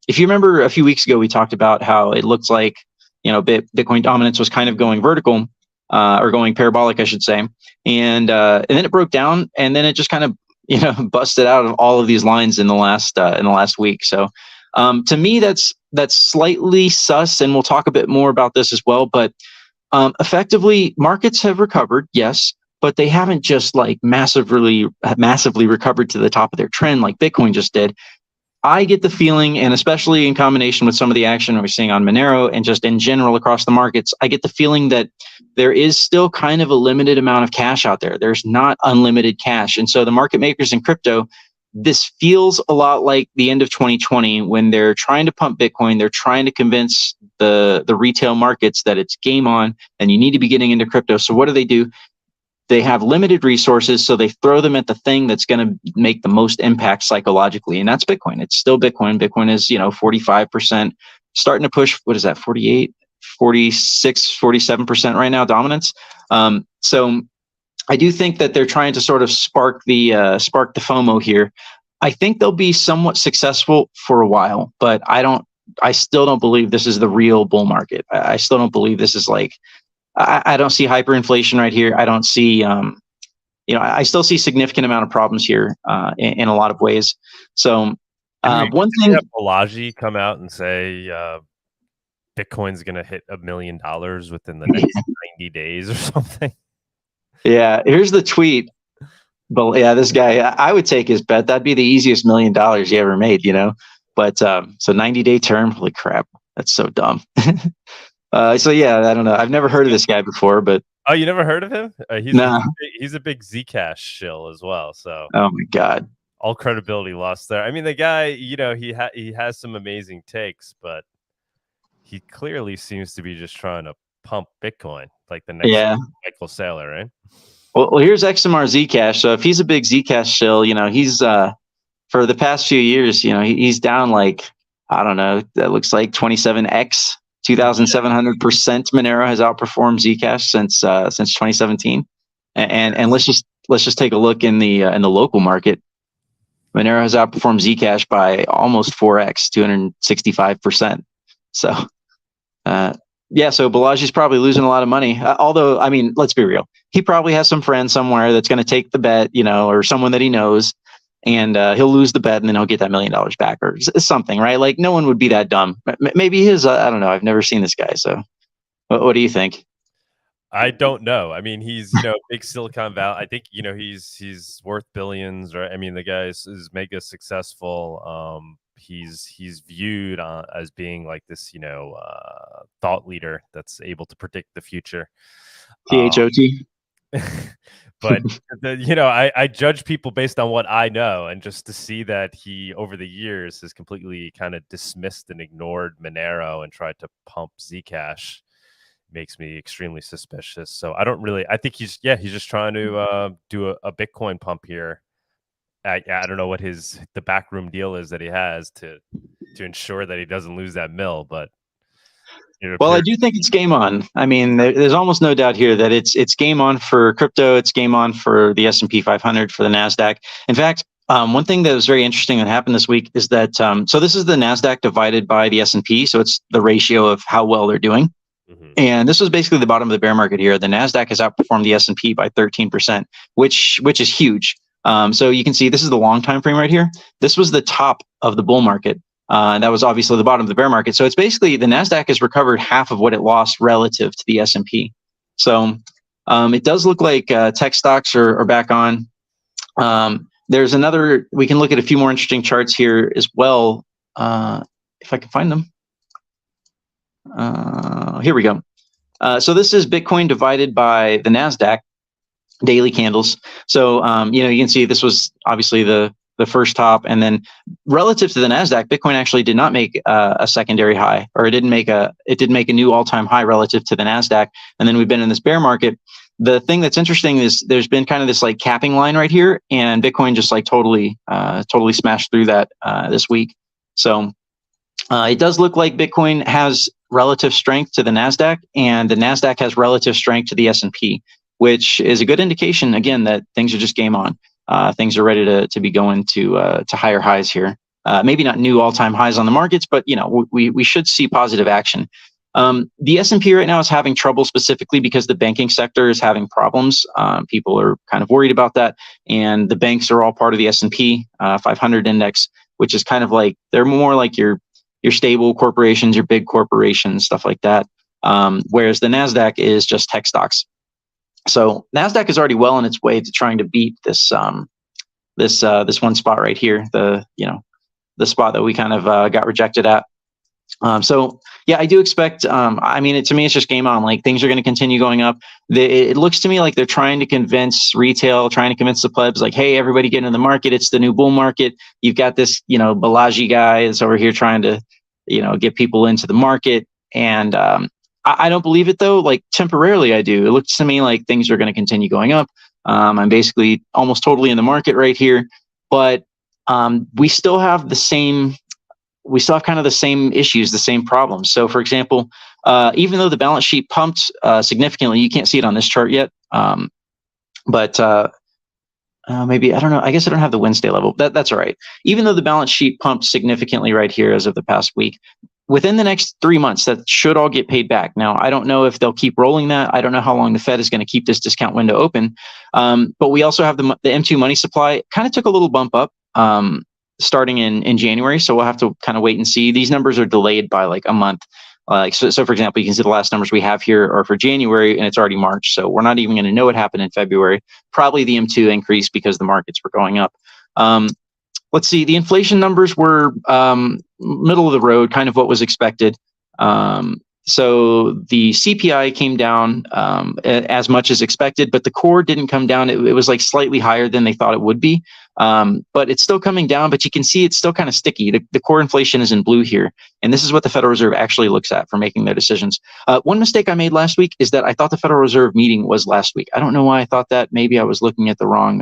if you remember a few weeks ago, we talked about how it looks like, Bitcoin dominance was kind of going vertical, or going parabolic, I should say. And then it broke down, and then it just kind of, busted out of all of these lines in the last week. So to me, that's slightly sus, and we'll talk a bit more about this as well. But effectively, markets have recovered, yes, but they haven't just massively recovered to the top of their trend like Bitcoin just did. I get the feeling, and especially in combination with some of the action we're seeing on Monero and just in general across the markets, I get the feeling that there is still kind of a limited amount of cash out there. There's not unlimited cash. And so the market makers in crypto, this feels a lot like the end of 2020 when they're trying to pump Bitcoin. They're trying to convince the retail markets that it's game on and you need to be getting into crypto. So what do? They have limited resources, so they throw them at the thing that's going to make the most impact psychologically, and that's Bitcoin. It's still Bitcoin. Bitcoin is, 45%, starting to push, what is that, 48, 46, 47% right now, dominance. So I do think that they're trying to sort of spark the FOMO here. I think they'll be somewhat successful for a while, but I still don't believe this is the real bull market. I still don't believe this is I don't see hyperinflation right here. I don't see, I still see significant amount of problems here in a lot of ways. So one thing, have Bawdy come out and say Bitcoin's going to hit $1 million within the next 90 days or something. Yeah, here's the tweet. But yeah, this guy, I would take his bet. That'd be the easiest $1 million you ever made, But so 90-day term, holy crap, that's so dumb. So yeah, I don't know. I've never heard of this guy before, but oh, you never heard of him? He's a big Zcash shill as well. So oh my god, all credibility lost there. I mean, the guy, he has some amazing takes, but he clearly seems to be just trying to pump Bitcoin like the next Michael Saylor, right? Well, here's XMR Zcash. So if he's a big Zcash shill, he's for the past few years, he's down I don't know. That looks like 27x. 2,700% Monero has outperformed Zcash since 2017, and let's just take a look in the local market. Monero has outperformed Zcash by almost 4x, 265%. So, so Balaji's probably losing a lot of money. Although, I mean, let's be real, he probably has some friend somewhere that's going to take the bet, or someone that he knows. And he'll lose the bet, and then he'll get that $1 million back, or something, right? No one would be that dumb. Maybe he is. I don't know. I've never seen this guy, so What do you think? I don't know. I mean, he's big Silicon Valley. I think he's worth billions, right? I mean, the guy is mega successful. He's viewed as being like this, thought leader that's able to predict the future. THOT. But I judge people based on what I know, and just to see that he over the years has completely kind of dismissed and ignored Monero and tried to pump Zcash makes me extremely suspicious. So I think he's just trying to do a Bitcoin pump here. I don't know what the backroom deal is that he has to ensure that he doesn't lose that mill, but well, I do think it's game on. I mean, there's almost no doubt here that it's game on for crypto. It's game on for the S&P 500, for the NASDAQ. In fact, one thing that was very interesting that happened this week is that, so this is the NASDAQ divided by the S&P. So it's the ratio of how well they're doing. Mm-hmm. And this was basically the bottom of the bear market here. The NASDAQ has outperformed the S&P by 13%, which is huge. So you can see this is the long time frame right here. This was the top of the bull market. And that was obviously the bottom of the bear market. So it's basically the NASDAQ has recovered half of what it lost relative to the S&P. So it does look like tech stocks are back on. There's we can look at a few more interesting charts here as well, if I can find them. Here we go. So this is Bitcoin divided by the NASDAQ daily candles. So, you can see this was obviously the first top, and then relative to the NASDAQ, Bitcoin actually did not make a secondary high, or it didn't make a new all-time high relative to the NASDAQ. And then we've been in this bear market. The thing that's interesting is there's been kind of this like capping line right here, and Bitcoin just like totally smashed through that this week. So it does look like Bitcoin has relative strength to the NASDAQ, and the NASDAQ has relative strength to the S&P, which is a good indication, again, that things are just game on. Things are ready to be going to higher highs here. Maybe not new all-time highs on the markets, but we should see positive action. The S&P right now is having trouble specifically because the banking sector is having problems. People are kind of worried about that, and the banks are all part of the S&P 500 index, which is kind of like they're more like your stable corporations, your big corporations, stuff like that. Whereas the NASDAQ is just tech stocks. So NASDAQ is already well on its way to trying to beat this one spot right here, the spot that we kind of got rejected at. So yeah, I do expect. To me, it's just game on. Like things are going to continue going up. It looks to me like they're trying to convince retail, trying to convince the plebs, like, hey, everybody get into the market. It's the new bull market. You've got this, Balaji guy that's over here trying to, get people into the market. And I don't believe it though. Like temporarily, I do. It looks to me like things are going to continue going up. I'm basically almost totally in the market right here, but we still have kind of the same issues, the same problems. So for example, even though the balance sheet pumped significantly, you can't see it on this chart yet. But maybe, I don't know. I guess I don't have the Wednesday level. That's all right. Even though the balance sheet pumped significantly right here as of the past week, within the next 3 months, that should all get paid back. Now, I don't know if they'll keep rolling that. I don't know how long the Fed is going to keep this discount window open. But we also have the M2 money supply kind of took a little bump up starting in January. So we'll have to kind of wait and see. These numbers are delayed by like a month. So for example, you can see the last numbers we have here are for January, and it's already March. So we're not even going to know what happened in February. Probably the M2 increased because the markets were going up. Let's see, the inflation numbers were middle of the road, kind of what was expected. So the CPI came down as much as expected, but the core didn't come down. It was like slightly higher than they thought it would be. But it's still coming down, but you can see it's still kind of sticky. The core inflation is in blue here. And this is what the Federal Reserve actually looks at for making their decisions. One mistake I made last week is that I thought the Federal Reserve meeting was last week. I don't know why I thought that. Maybe I was looking at the wrong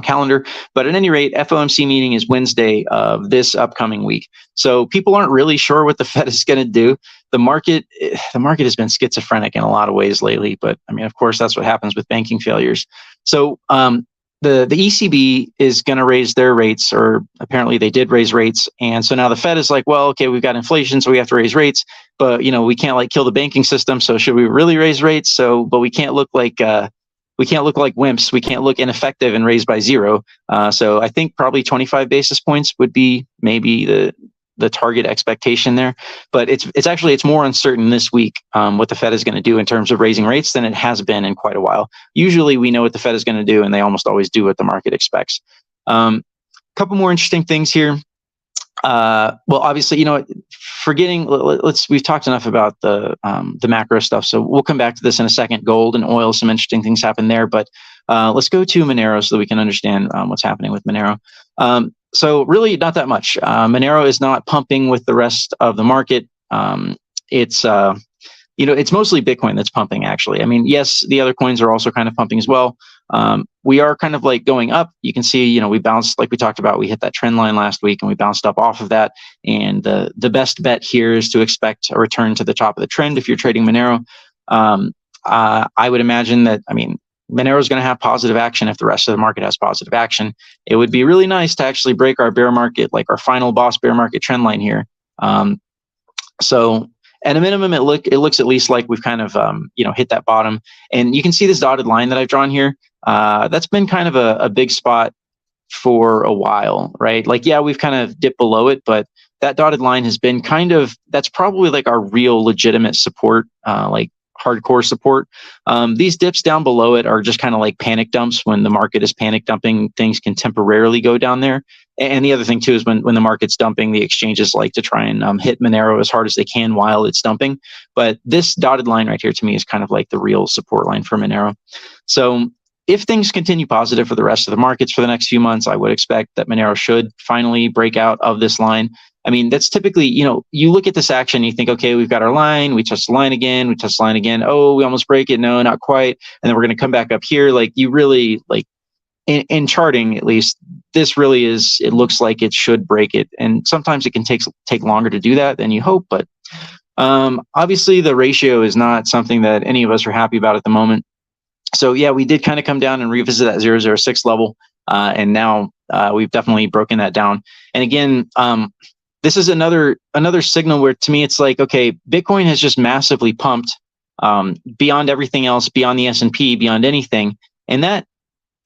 calendar, but at any rate, FOMC meeting is Wednesday of this upcoming week. So people aren't really sure what the Fed is going to do. The market has been schizophrenic in a lot of ways lately, but I mean, of course, that's what happens with banking failures. So the ECB is going to raise their rates, or apparently they did raise rates, and so now the Fed is like, well, okay, we've got inflation, so we have to raise rates, but we can't like kill the banking system. So should we really raise rates? But we can't look like wimps. We can't look ineffective and raise by zero. So I think probably 25 basis points would be maybe the target expectation there. But it's more uncertain this week what the Fed is going to do in terms of raising rates than it has been in quite a while. Usually we know what the Fed is going to do, and they almost always do what the market expects. Couple more interesting things here. Well, obviously, we've talked enough about the macro stuff, so we'll come back to this in a second. Gold and oil, some interesting things happen there, but let's go to Monero so that we can understand what's happening with Monero. So really not that much. Monero is not pumping with the rest of the market. It's mostly Bitcoin that's pumping, actually. I mean, yes, the other coins are also kind of pumping as well. We are kind of like going up. You can see, we bounced, like we talked about, we hit that trend line last week and we bounced up off of that. And the best bet here is to expect a return to the top of the trend if you're trading Monero. I would imagine that, Monero is going to have positive action if the rest of the market has positive action. It would be really nice to actually break our bear market, like our final boss bear market trend line here. So at a minimum, it looks at least like we've kind of hit that bottom. And you can see this dotted line that I've drawn here. That's been kind of a big spot for a while, right? Like, yeah, we've kind of dipped below it, but that dotted line has been that's probably like our real legitimate support, like hardcore support. These dips down below it are just kind of like panic dumps. When the market is panic dumping, things can temporarily go down there. And the other thing too is when the market's dumping, the exchanges like to try and hit Monero as hard as they can while it's dumping. But this dotted line right here to me is kind of like the real support line for Monero. So if things continue positive for the rest of the markets for the next few months, I would expect that Monero should finally break out of this line. That's typically, you look at this action, you think, okay, we've got our line, we touch the line again, we touch the line again. Oh, we almost break it. No, not quite. And then we're going to come back up here. Like, you really, like, in charting, at least, this really is, it looks like it should break it. And sometimes it can take longer to do that than you hope. But obviously the ratio is not something that any of us are happy about at the moment. So yeah, we did kind of come down and revisit that 0.006 level. And now we've definitely broken that down. And again, this is another signal where, to me, it's like, okay, Bitcoin has just massively pumped beyond everything else, beyond the S&P, beyond anything. And that,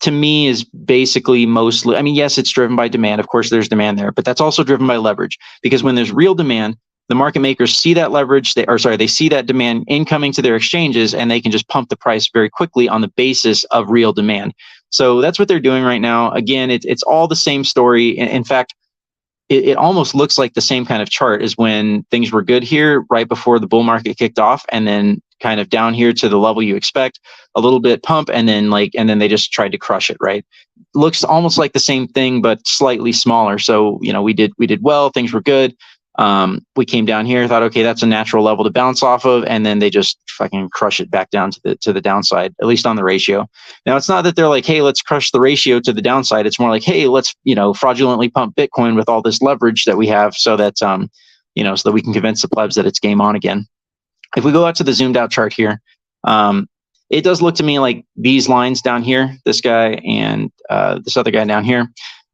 to me, is basically mostly, yes, it's driven by demand. Of course, there's demand there, but that's also driven by leverage, because when there's real demand, the market makers see that leverage, they see that demand incoming to their exchanges, and they can just pump the price very quickly on the basis of real demand. So that's what they're doing right now. Again, it's all the same story. In fact, it almost looks like the same kind of chart as when things were good here right before the bull market kicked off, and then kind of down here to the level you expect, a little bit pump, and then they just tried to crush it, right? Looks almost like the same thing, but slightly smaller. So, we did well, things were good. We came down here, thought, okay, that's a natural level to bounce off of, and then they just fucking crush it back down to the downside, at least on the ratio. Now, it's not that they're like, hey, let's crush the ratio to the downside. It's more like, hey, let's fraudulently pump Bitcoin with all this leverage that we have, so that so that we can convince the plebs that it's game on again. If we go out to the zoomed out chart here, it does look to me like these lines down here, this guy and this other guy down here,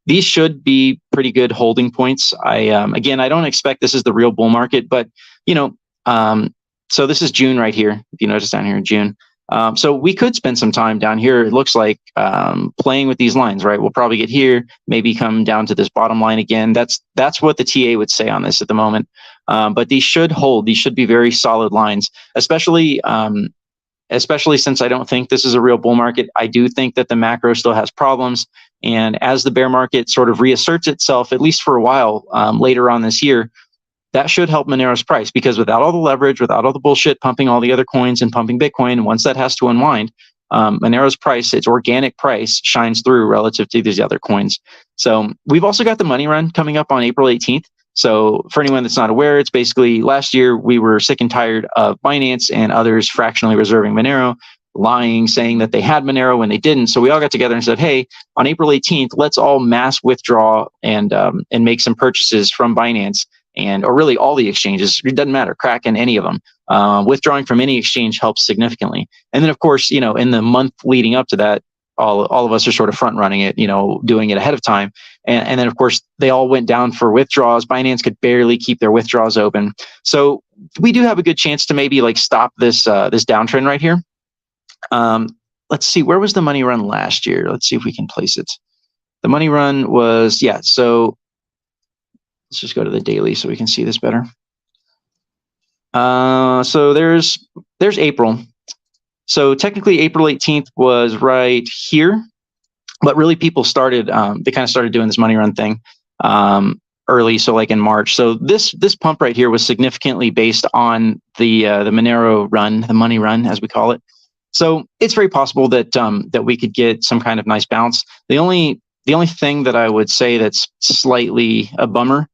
these should be pretty good holding points. I don't expect this is the real bull market, but so this is June right here. If you notice down here in June, so we could spend some time down here. It looks like playing with these lines, right? We'll probably get here, maybe come down to this bottom line again. That's what the TA would say on this at the moment. But these should hold. These should be very solid lines, especially since I don't think this is a real bull market. I do think that the macro still has problems. And as the bear market sort of reasserts itself, at least for a while later on this year, that should help Monero's price, because without all the leverage, without all the bullshit pumping all the other coins and pumping Bitcoin, once that has to unwind, Monero's price, its organic price, shines through relative to these other coins. So we've also got the money run coming up on April 18th. So for anyone that's not aware, it's basically last year we were sick and tired of Binance and others fractionally reserving Monero, lying, saying that they had Monero when they didn't. So we all got together and said, hey, on April 18th, let's all mass withdraw and make some purchases from Binance or really all the exchanges. It doesn't matter, Kraken, any of them. Withdrawing from any exchange helps significantly. And then, of course, in the month leading up to that, all of us are sort of front running it, doing it ahead of time. And then, of course, they all went down for withdrawals. Binance could barely keep their withdrawals open. So we do have a good chance to maybe stop this downtrend right here. Let's see, where was the money run last year? Let's see if we can place it. The money run was, so let's just go to the daily so we can see this better. So there's April. So technically April 18th was right here, but really people started, they kind of started doing this money run thing early, so like in March. So this pump right here was significantly based on the Monero run, the money run as we call it. So it's very possible that that we could get some kind of nice bounce. The only thing that I would say that's slightly a bummer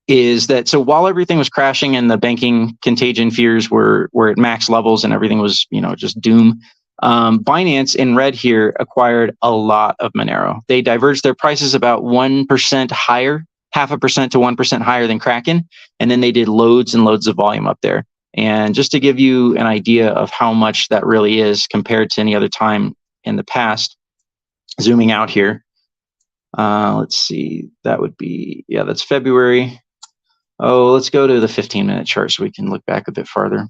is that, so while everything was crashing and the banking contagion fears were at max levels and everything was, you know, just doom, Binance in red here acquired a lot of Monero. They diverged their prices about 1% higher, 0.5% to 1% higher than Kraken, and then they did loads and loads of volume up there. And just to give you an idea of how much that really is compared to any other time in the past, zooming out here, let's see, that would be, yeah, that's February. Oh, let's go to the 15-minute chart so we can look back a bit farther.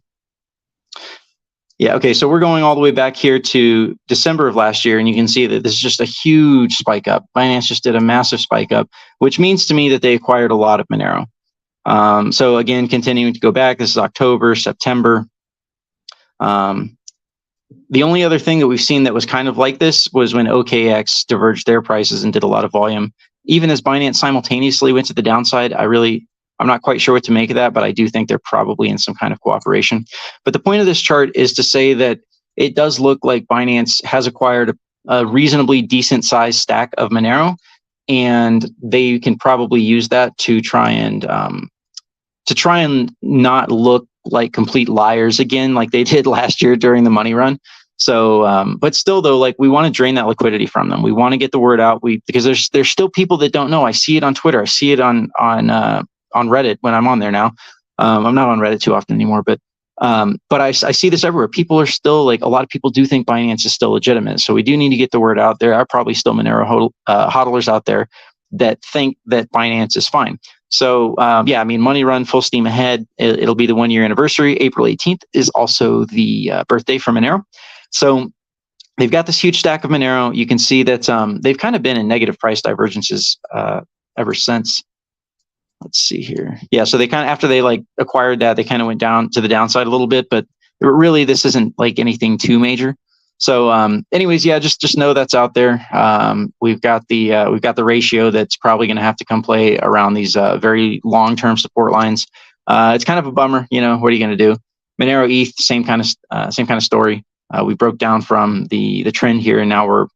Yeah, okay, so we're going all the way back here to December of last year, and you can see that this is just a huge spike up. Binance just did a massive spike up, which means to me that they acquired a lot of Monero. So again, continuing to go back, this is October, September. The only other thing that we've seen that was kind of like this was when OKX diverged their prices and did a lot of volume. Even as Binance simultaneously went to the downside, I'm not quite sure what to make of that, but I do think they're probably in some kind of cooperation. But the point of this chart is to say that it does look like Binance has acquired a reasonably decent sized stack of Monero, and they can probably use that to try and not look like complete liars again, like they did last year during the money run. So, but still though, like we want to drain that liquidity from them. We want to get the word out. Because there's still people that don't know. I see it on Twitter. I see it on Reddit when I'm on there now. I'm not on Reddit too often anymore, but I see this everywhere. People are still like, a lot of people do think Binance is still legitimate. So we do need to get the word out. There are probably still Monero hodlers out there that think that Binance is fine. So yeah, I mean, money run full steam ahead. It'll be the 1 year anniversary. April 18th is also the birthday for Monero. So they've got this huge stack of Monero. You can see that they've kind of been in negative price divergences ever since. Let's see here. Yeah, so they kind of, after they like acquired that, they kind of went down to the downside a little bit, but really this isn't like anything too major. So anyways, yeah, just know that's out there. We've got the ratio that's probably going to have to come play around these very long-term support lines. It's kind of a bummer, you know. What are you going to do? Monero ETH, same kind of story. We broke down from the trend here, and now we're,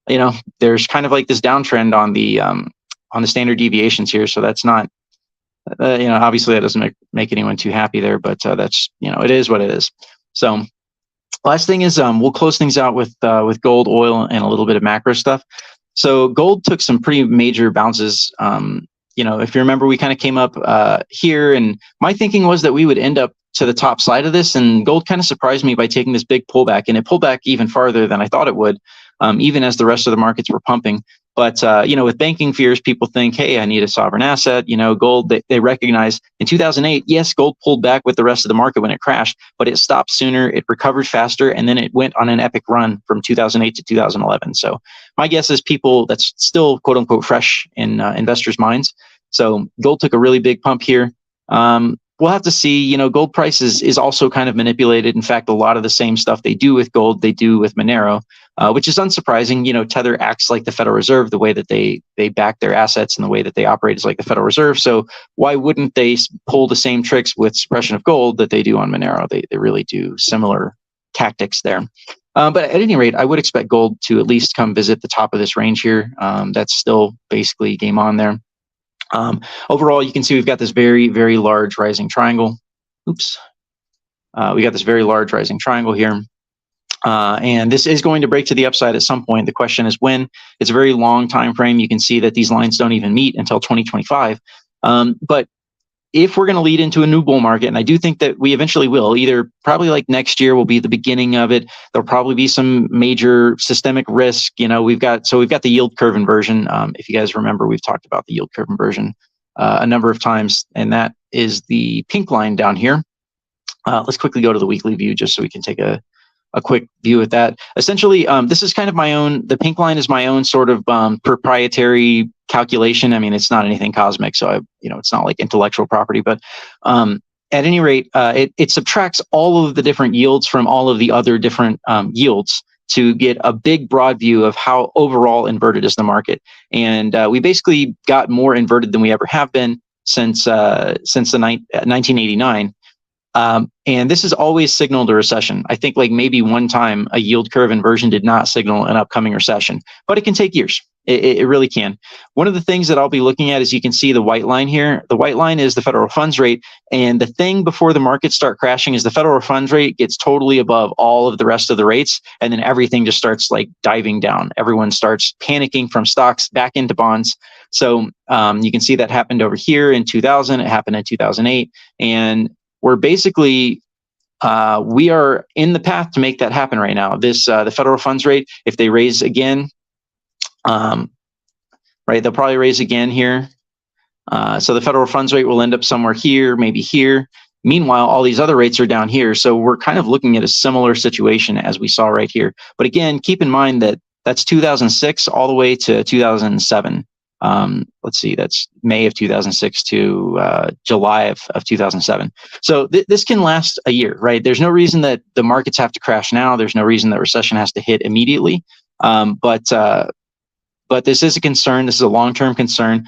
you know, there's kind of like this downtrend on the standard deviations here. So that's not, you know, obviously that doesn't make anyone too happy there, but that's, you know, it is what it is. So last thing is we'll close things out with gold, oil, and a little bit of macro stuff. So gold took some pretty major bounces. You know, if you remember, we kind of came up here, and my thinking was that we would end up to the top side of this, and gold kind of surprised me by taking this big pullback, and it pulled back even farther than I thought it would, even as the rest of the markets were pumping. But, you know, with banking fears, people think, hey, I need a sovereign asset. You know, gold, they recognize in 2008, yes, gold pulled back with the rest of the market when it crashed, but it stopped sooner, it recovered faster, and then it went on an epic run from 2008 to 2011. So my guess is people, that's still, quote unquote, fresh in investors' minds. So gold took a really big pump here. We'll have to see. You know, gold price is also kind of manipulated. In fact, a lot of the same stuff they do with gold, they do with Monero, which is unsurprising. You know, Tether acts like the Federal Reserve. The way that they back their assets and the way that they operate is like the Federal Reserve. So why wouldn't they pull the same tricks with suppression of gold that they do on Monero? They really do similar tactics there. But at any rate, I would expect gold to at least come visit the top of this range here. That's still basically game on there. Overall, you can see we've got this very, very large rising triangle. Oops. We got this very large rising triangle here. And this is going to break to the upside at some point. The question is when. It's a very long time frame. You can see that these lines don't even meet until 2025. But if we're going to lead into a new bull market, and I do think that we eventually will, either probably like next year will be the beginning of it. There'll probably be some major systemic risk. You know, we've got the yield curve inversion. If you guys remember, we've talked about the yield curve inversion a number of times, and that is the pink line down here. Let's quickly go to the weekly view just so we can take a quick view at that. Essentially, this is kind of my own, the pink line is my own sort of proprietary calculation. I mean, it's not anything cosmic, so it's not like intellectual property, but at any rate, it subtracts all of the different yields from all of the other different yields to get a big, broad view of how overall inverted is the market. And we basically got more inverted than we ever have been since the 1989. And this has always signaled a recession. I think like maybe one time a yield curve inversion did not signal an upcoming recession, but it can take years. It really can. One of the things that I'll be looking at is you can see the white line here. The white line is the federal funds rate. And the thing before the markets start crashing is the federal funds rate gets totally above all of the rest of the rates. And then everything just starts like diving down. Everyone starts panicking from stocks back into bonds. So you can see that happened over here in 2000. It happened in 2008. And we're basically, we are in the path to make that happen right now. This, the federal funds rate, if they raise again, right, they'll probably raise again here. So the federal funds rate will end up somewhere here, maybe here. Meanwhile, all these other rates are down here. So we're kind of looking at a similar situation as we saw right here. But again, keep in mind that that's 2006 all the way to 2007. Let's see, that's May of 2006 to July of 2007. So this can last a year, right? There's no reason that the markets have to crash now. There's no reason that recession has to hit immediately. But this is a concern. This is a long-term concern.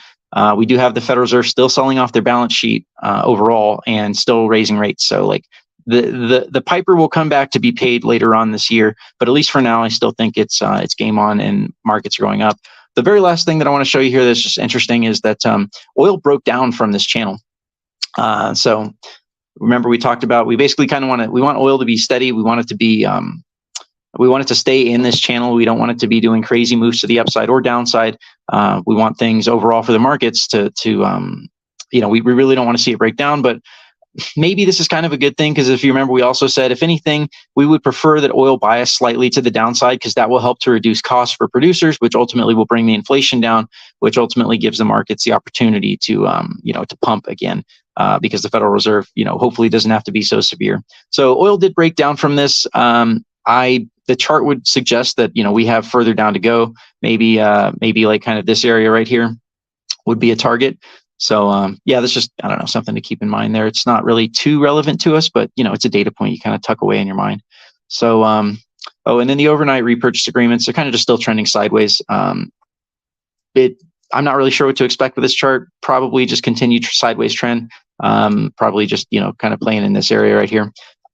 We do have the Federal Reserve still selling off their balance sheet overall and still raising rates. So like the piper will come back to be paid later on this year. But at least for now, I still think it's game on and markets are going up. The very last thing that I want to show you here that's just interesting is that oil broke down from this channel. So remember we talked about, we basically kind of we want oil to be steady. We want it to be, we want it to stay in this channel. We don't want it to be doing crazy moves to the upside or downside. We want things overall for the markets to we really don't want to see it break down, but maybe this is kind of a good thing, because if you remember, we also said, if anything, we would prefer that oil bias slightly to the downside, because that will help to reduce costs for producers, which ultimately will bring the inflation down, which ultimately gives the markets the opportunity to, to pump again, because the Federal Reserve, hopefully doesn't have to be so severe. So oil did break down from this. The chart would suggest that, we have further down to go. Maybe like kind of this area right here would be a target. So yeah, that's just, I don't know, something to keep in mind there. It's not really too relevant to us, but it's a data point you kind of tuck away in your mind. So and then the overnight repurchase agreements are kind of just still trending sideways. I'm not really sure what to expect with this chart. Probably just continued sideways trend. Probably just kind of playing in this area right here.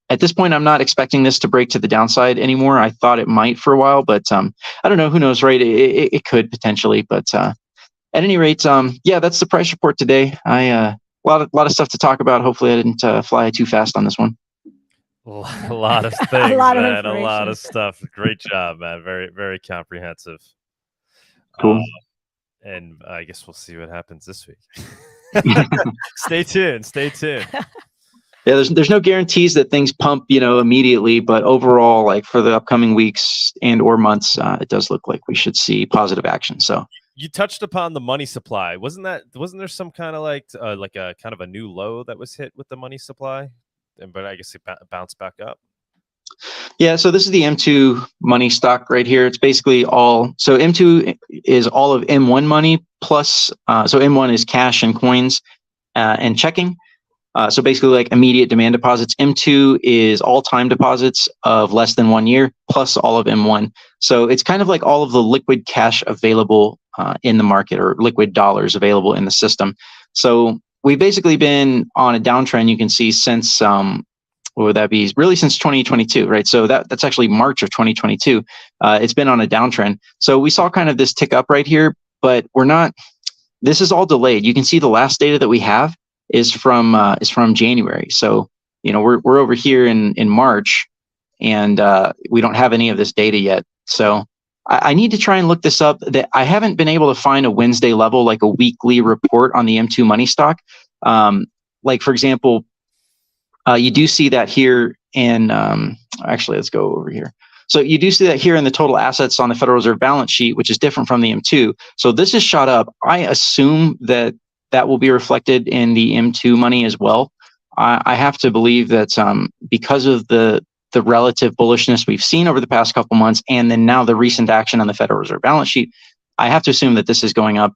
At this point, I'm not expecting this to break to the downside anymore. I thought it might for a while, but I don't know. Who knows, right? It could potentially, but at any rate, yeah, that's the price report today. A lot of stuff to talk about. Hopefully, I didn't fly too fast on this one. A lot of things, man. A lot of stuff. Great job, man. Very, very comprehensive. Cool. And I guess we'll see what happens this week. Stay tuned. Yeah, there's no guarantees that things pump, immediately, but overall, like for the upcoming weeks and or months, it does look like we should see positive action. So you touched upon the money supply. Wasn't there some kind of like a kind of a new low that was hit with the money supply? But I guess it bounced back up. Yeah, so this is the M2 money stock right here. It's basically all, so M2 is all of M1 money plus, so M1 is cash and coins and checking. So basically like immediate demand deposits. M2 is all time deposits of less than 1 year plus all of M1. So it's kind of like all of the liquid cash available in the market, or liquid dollars available in the system. So we've basically been on a downtrend, you can see, since, what would that be? Really since 2022, right? So that's actually March of 2022. It's been on a downtrend. So we saw kind of this tick up right here, but this is all delayed. You can see the last data that we have is from January. So, we're over here in March, and we don't have any of this data yet. So I need to try and look this up. That I haven't been able to find a Wednesday level, like a weekly report on the M2 money stock. Like for example, you do see that here in, actually, let's go over here. So you do see that here in the total assets on the Federal Reserve balance sheet, which is different from the M2. So this is shot up. I assume that will be reflected in the M2 money as well. I have to believe that because of the relative bullishness we've seen over the past couple months, and then now the recent action on the Federal Reserve balance sheet, I have to assume that this is going up.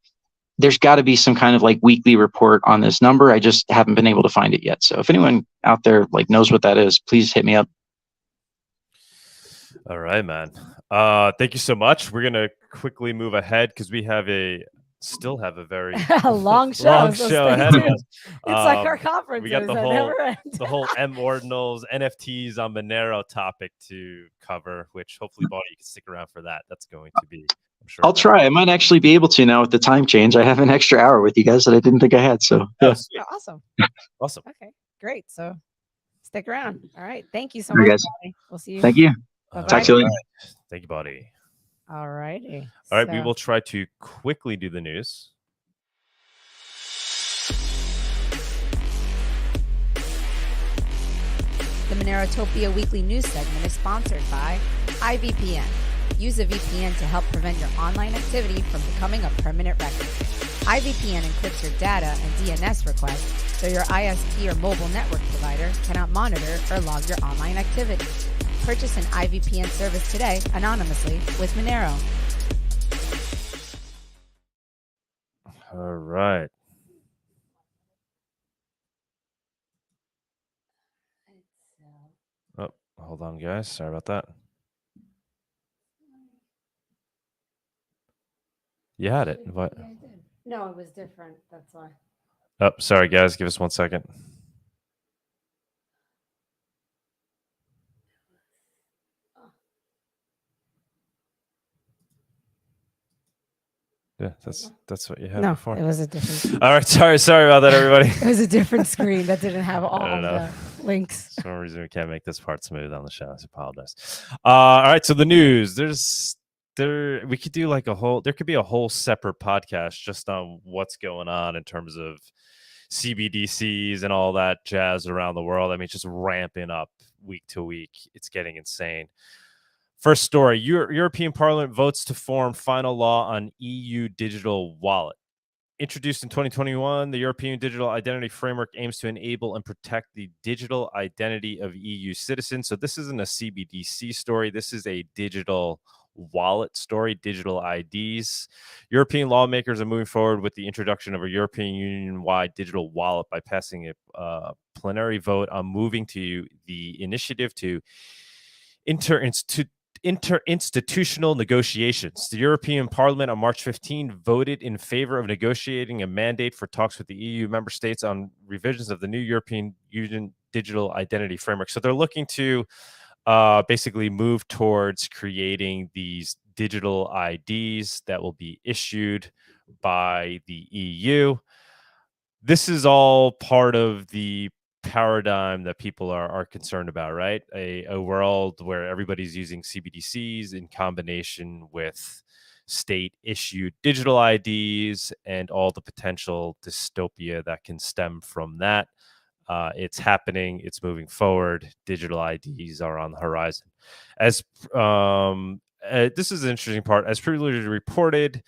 there's got to be some kind of like weekly report on this number. I just haven't been able to find it yet. So if anyone out there like knows what that is, please hit me up. All right, man. Thank you so much. We're gonna quickly move ahead because we still have a very long show, ahead of us. It's like our conferences. We got the whole mOrdinals NFTs on Monero topic to cover, which hopefully Bawdy, you can stick around for that. That's going to be, I'm sure. I'll try. I might actually be able to now with the time change. I have an extra hour with you guys that I didn't think I had. So yeah. Awesome. Awesome. Okay, great. So stick around. All right. Thank you so much, guys. Bawdy. We'll see you. Thank you. Bye-bye. Talk to you later. Thank you, Bawdy. All righty. All right, we will try to quickly do the news. The Monerotopia Weekly News segment is sponsored by iVPN. Use a VPN to help prevent your online activity from becoming a permanent record. iVPN encrypts your data and DNS requests so your ISP or mobile network provider cannot monitor or log your online activity. Purchase an iVPN service today anonymously with Monero. All right. Oh, hold on, guys. Sorry about that. You had it. What? Yeah, I did. No, it was different. That's why. Oh, sorry, guys. Give us 1 second. Yeah, that's what you had before. It was a different. All right, sorry about that, everybody. It was a different screen that didn't have all of the links. For some reason, we can't make this part smooth on the show. I apologize. All right, so the news. We could do like there could be a whole separate podcast just on what's going on in terms of CBDCs and all that jazz around the world. I mean, it's just ramping up week to week. It's getting insane. First story, European Parliament votes to form final law on EU digital wallet. Introduced in 2021, the European Digital Identity Framework aims to enable and protect the digital identity of EU citizens. So this isn't a CBDC story. This is a digital wallet story, digital IDs. European lawmakers are moving forward with the introduction of a European Union-wide digital wallet by passing a plenary vote on moving to the initiative to interinstitutional negotiations. The European Parliament on March 15 voted in favor of negotiating a mandate for talks with the EU member states on revisions of the new European Union Digital Identity Framework. So they're looking to basically move towards creating these digital IDs that will be issued by the EU. This is all part of the paradigm that people are concerned about, right? A world where everybody's using CBDCs in combination with state-issued digital IDs and all the potential dystopia that can stem from that. It's happening. It's moving forward. Digital IDs are on the horizon. As this is an interesting part. As previously reported,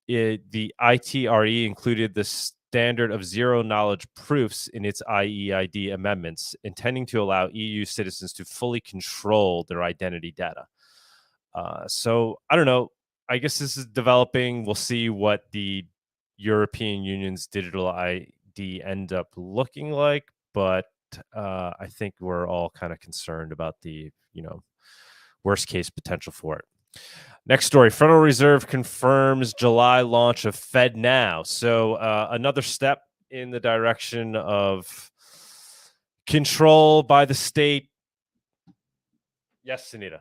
the ITRE included the standard of zero knowledge proofs in its IEID amendments, intending to allow EU citizens to fully control their identity data. So I don't know. I guess this is developing. We'll see what the European Union's digital ID end up looking like. But I think we're all kind of concerned about the, worst case potential for it. Next story, Federal Reserve confirms July launch of FedNow. So another step in the direction of control by the state. Yes, Sunita.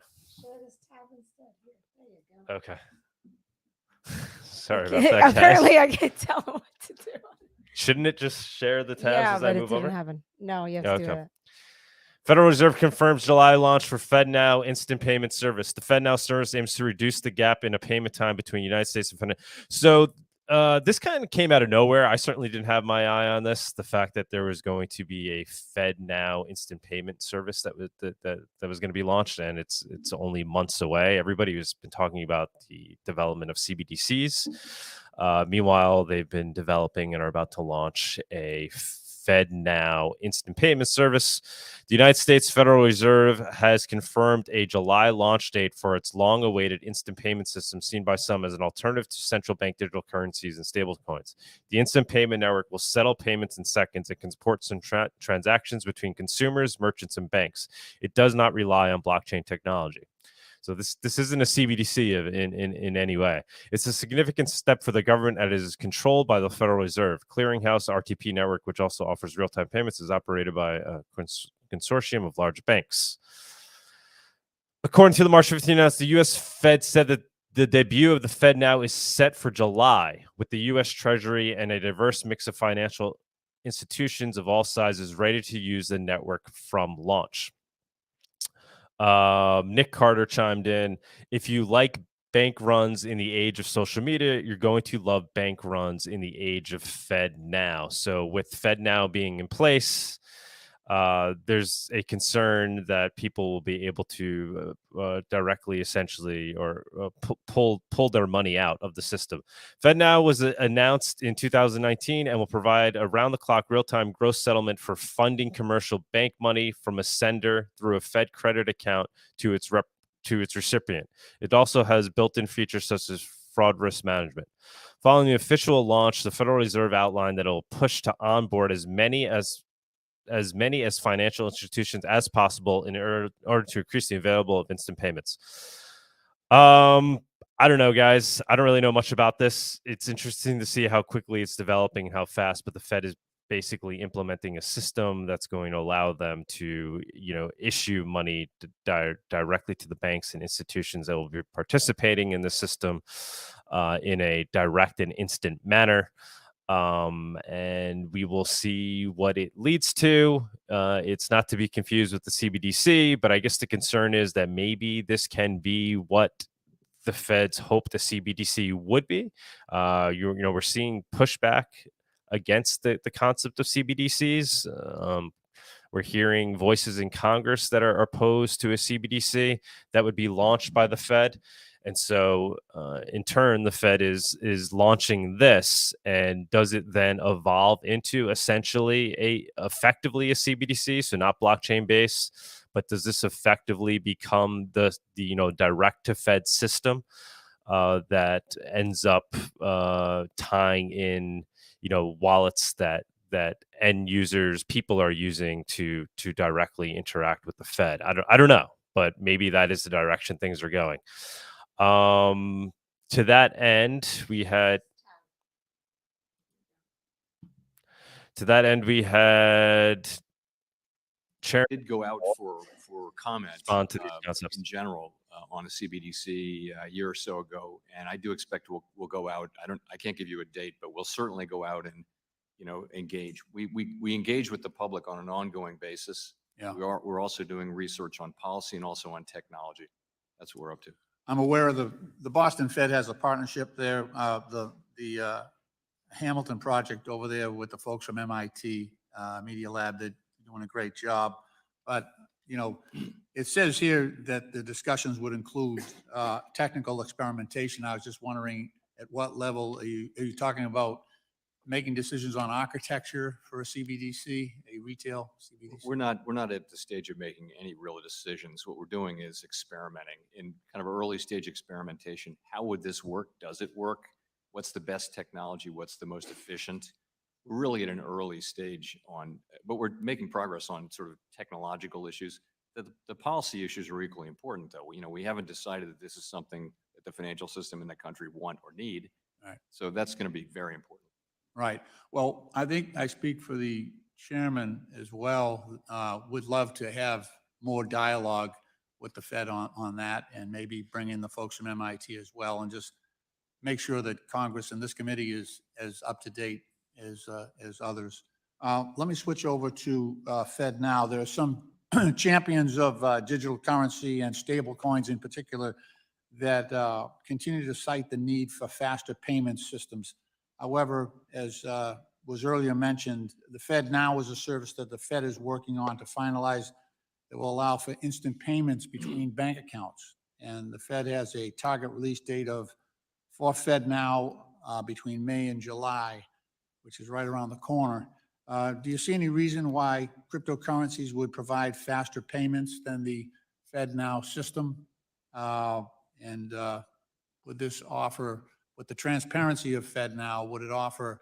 Okay. Sorry about that, guys. Apparently, I can't tell them what to do. Shouldn't it just share the tabs as I move over? Yeah, but it didn't happen. No, you have to do it. Federal Reserve confirms July launch for FedNow instant payment service. The FedNow service aims to reduce the gap in a payment time between United States and FedNow. So this kind of came out of nowhere. I certainly didn't have my eye on this. The fact that there was going to be a FedNow instant payment service that was going to be launched, and it's only months away. Everybody has been talking about the development of CBDCs. Meanwhile, they've been developing and are about to launch a FedNow instant payment service. The United States Federal Reserve has confirmed a July launch date for its long-awaited instant payment system, seen by some as an alternative to central bank digital currencies and stablecoins. The instant payment network will settle payments in seconds and can support some transactions between consumers, merchants, and banks. It does not rely on blockchain technology. So this isn't a CBDC in any way. It's a significant step for the government that is controlled by the Federal Reserve. Clearinghouse RTP network, which also offers real-time payments, is operated by a consortium of large banks. According to the March 15th announcement, the U.S. Fed said that the debut of the FedNow is set for July, with the U.S. Treasury and a diverse mix of financial institutions of all sizes ready to use the network from launch. Nick Carter chimed in, if you like bank runs in the age of social media, you're going to love bank runs in the age of FedNow. So with FedNow being in place, there's a concern that people will be able to directly, essentially, or pull their money out of the system. FedNow was announced in 2019 and will provide around-the-clock real-time gross settlement for funding commercial bank money from a sender through a Fed credit account to its recipient. It also has built-in features such as fraud risk management. Following the official launch, the Federal Reserve outlined that it will push to onboard as many as financial institutions as possible in order to increase the available of instant payments. I don't know, guys. I don't really know much about this. It's interesting to see how quickly it's developing and how fast, but the Fed is basically implementing a system that's going to allow them to, issue money directly to the banks and institutions that will be participating in the system in a direct and instant manner. And we will see what it leads to. It's not to be confused with the CBDC, but I guess the concern is that maybe this can be what the Feds hope the CBDC would be. We're seeing pushback against the concept of CBDCs. We're hearing voices in Congress that are opposed to a CBDC that would be launched by the Fed. And so, in turn, the Fed is launching this, and does it then evolve into essentially effectively a CBDC, so not blockchain based, but does this effectively become the direct to Fed system that ends up tying in wallets that end users, people are using to directly interact with the Fed? I don't know, but maybe that is the direction things are going. To that end, we had Chair did go out for comment on to these concepts in general on a CBDC a year or so ago, and I do expect we'll go out. I can't give you a date, but we'll certainly go out and engage. We engage with the public on an ongoing basis. Yeah. We're also doing research on policy and also on technology. That's what we're up to. I'm aware of the Boston Fed has a partnership there. The Hamilton project over there with the folks from MIT Media Lab, they're doing a great job. But it says here that the discussions would include technical experimentation. I was just wondering, at what level are you talking about making decisions on architecture for a CBDC, a retail CBDC? We're not at the stage of making any real decisions. What we're doing is experimenting in kind of early stage experimentation. How would this work? Does it work? What's the best technology? What's the most efficient? We're really at an early stage but we're making progress on sort of technological issues. The policy issues are equally important, though. We haven't decided that this is something that the financial system in the country want or need. Right. So that's going to be very important. Right. Well, I think I speak for the chairman as well. Would love to have more dialogue with the Fed on that, and maybe bring in the folks from MIT as well, and just make sure that Congress and this committee is as up to date as others. Let me switch over to FedNow. There are some champions of digital currency and stable coins in particular that continue to cite the need for faster payment systems. However, as was earlier mentioned, the FedNow is a service that the Fed is working on to finalize that will allow for instant payments between bank accounts. And the Fed has a target release date for FedNow between May and July, which is right around the corner. Do you see any reason why cryptocurrencies would provide faster payments than the FedNow system? And would this offer, with the transparency of FedNow, would it offer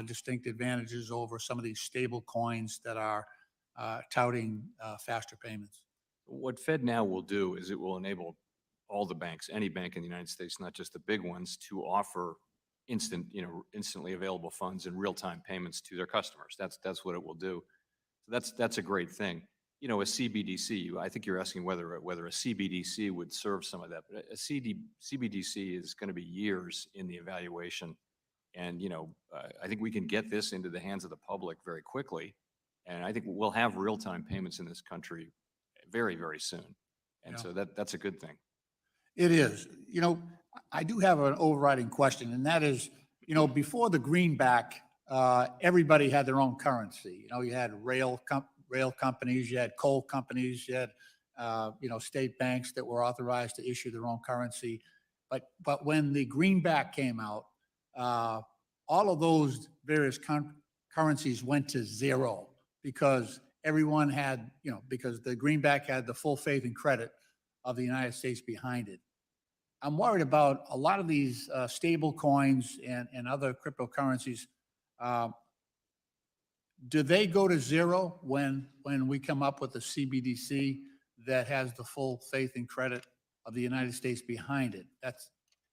distinct advantages over some of these stable coins that are touting faster payments? What FedNow will do is it will enable all the banks, any bank in the United States, not just the big ones, to offer instantly available funds and real-time payments to their customers. That's what it will do. So that's a great thing. A CBDC, I think you're asking whether a CBDC would serve some of that, but a CBDC is going to be years in the evaluation. And, I think we can get this into the hands of the public very quickly. And I think we'll have real-time payments in this country very, very soon. And so that's a good thing. It is. I do have an overriding question, and that is, before the greenback, everybody had their own currency. You had rail companies, you had coal companies, you had, state banks that were authorized to issue their own currency. But when the greenback came out, all of those various currencies went to zero because everyone had, because the greenback had the full faith and credit of the United States behind it. I'm worried about a lot of these stable coins and other cryptocurrencies. Do they go to zero when we come up with a CBDC that has the full faith and credit of the United States behind it?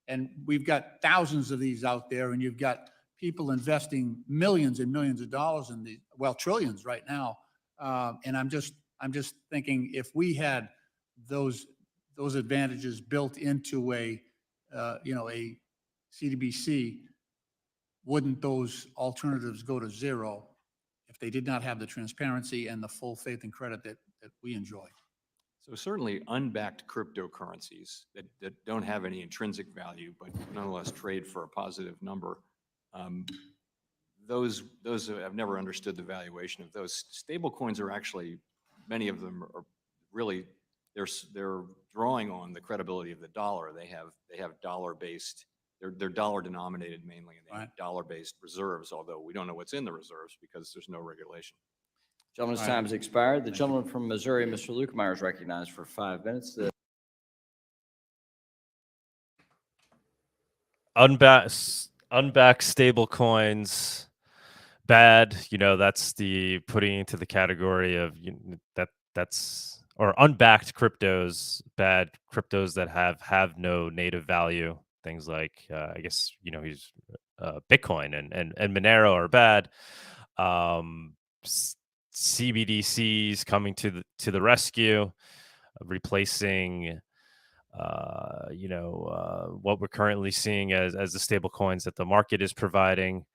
And we've got thousands of these out there, and you've got people investing millions and millions of dollars in these, well, trillions right now. And I'm just thinking, if we had those advantages built into a CBDC, wouldn't those alternatives go to zero if they did not have the transparency and the full faith and credit that we enjoy? So certainly unbacked cryptocurrencies that don't have any intrinsic value, but nonetheless trade for a positive number, those I've never understood the valuation of those. Stable coins are actually, many of them are really, they're drawing on the credibility of the dollar. They have dollar-based, they're dollar denominated mainly, and they have dollar-based reserves, although we don't know what's in the reserves because there's no regulation. Gentleman's time has expired. The gentleman from Missouri, Mr. Lukemeyer, is recognized for 5 minutes. Unbacked stable coins, bad. That's the putting into the category of that's or unbacked cryptos, bad. Cryptos that have no native value. Things like I guess Bitcoin and Monero are bad. CBDCs coming to the rescue, replacing what we're currently seeing as the stable coins that the market is providing.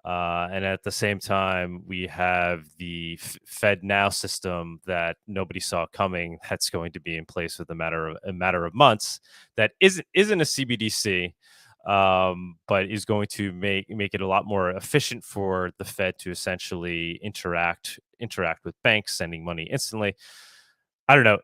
And at the same time, we have the FedNow system that nobody saw coming. That's going to be in place with a matter of months. That isn't a CBDC, but is going to make it a lot more efficient for the Fed to essentially interact with banks, sending money instantly. I don't know.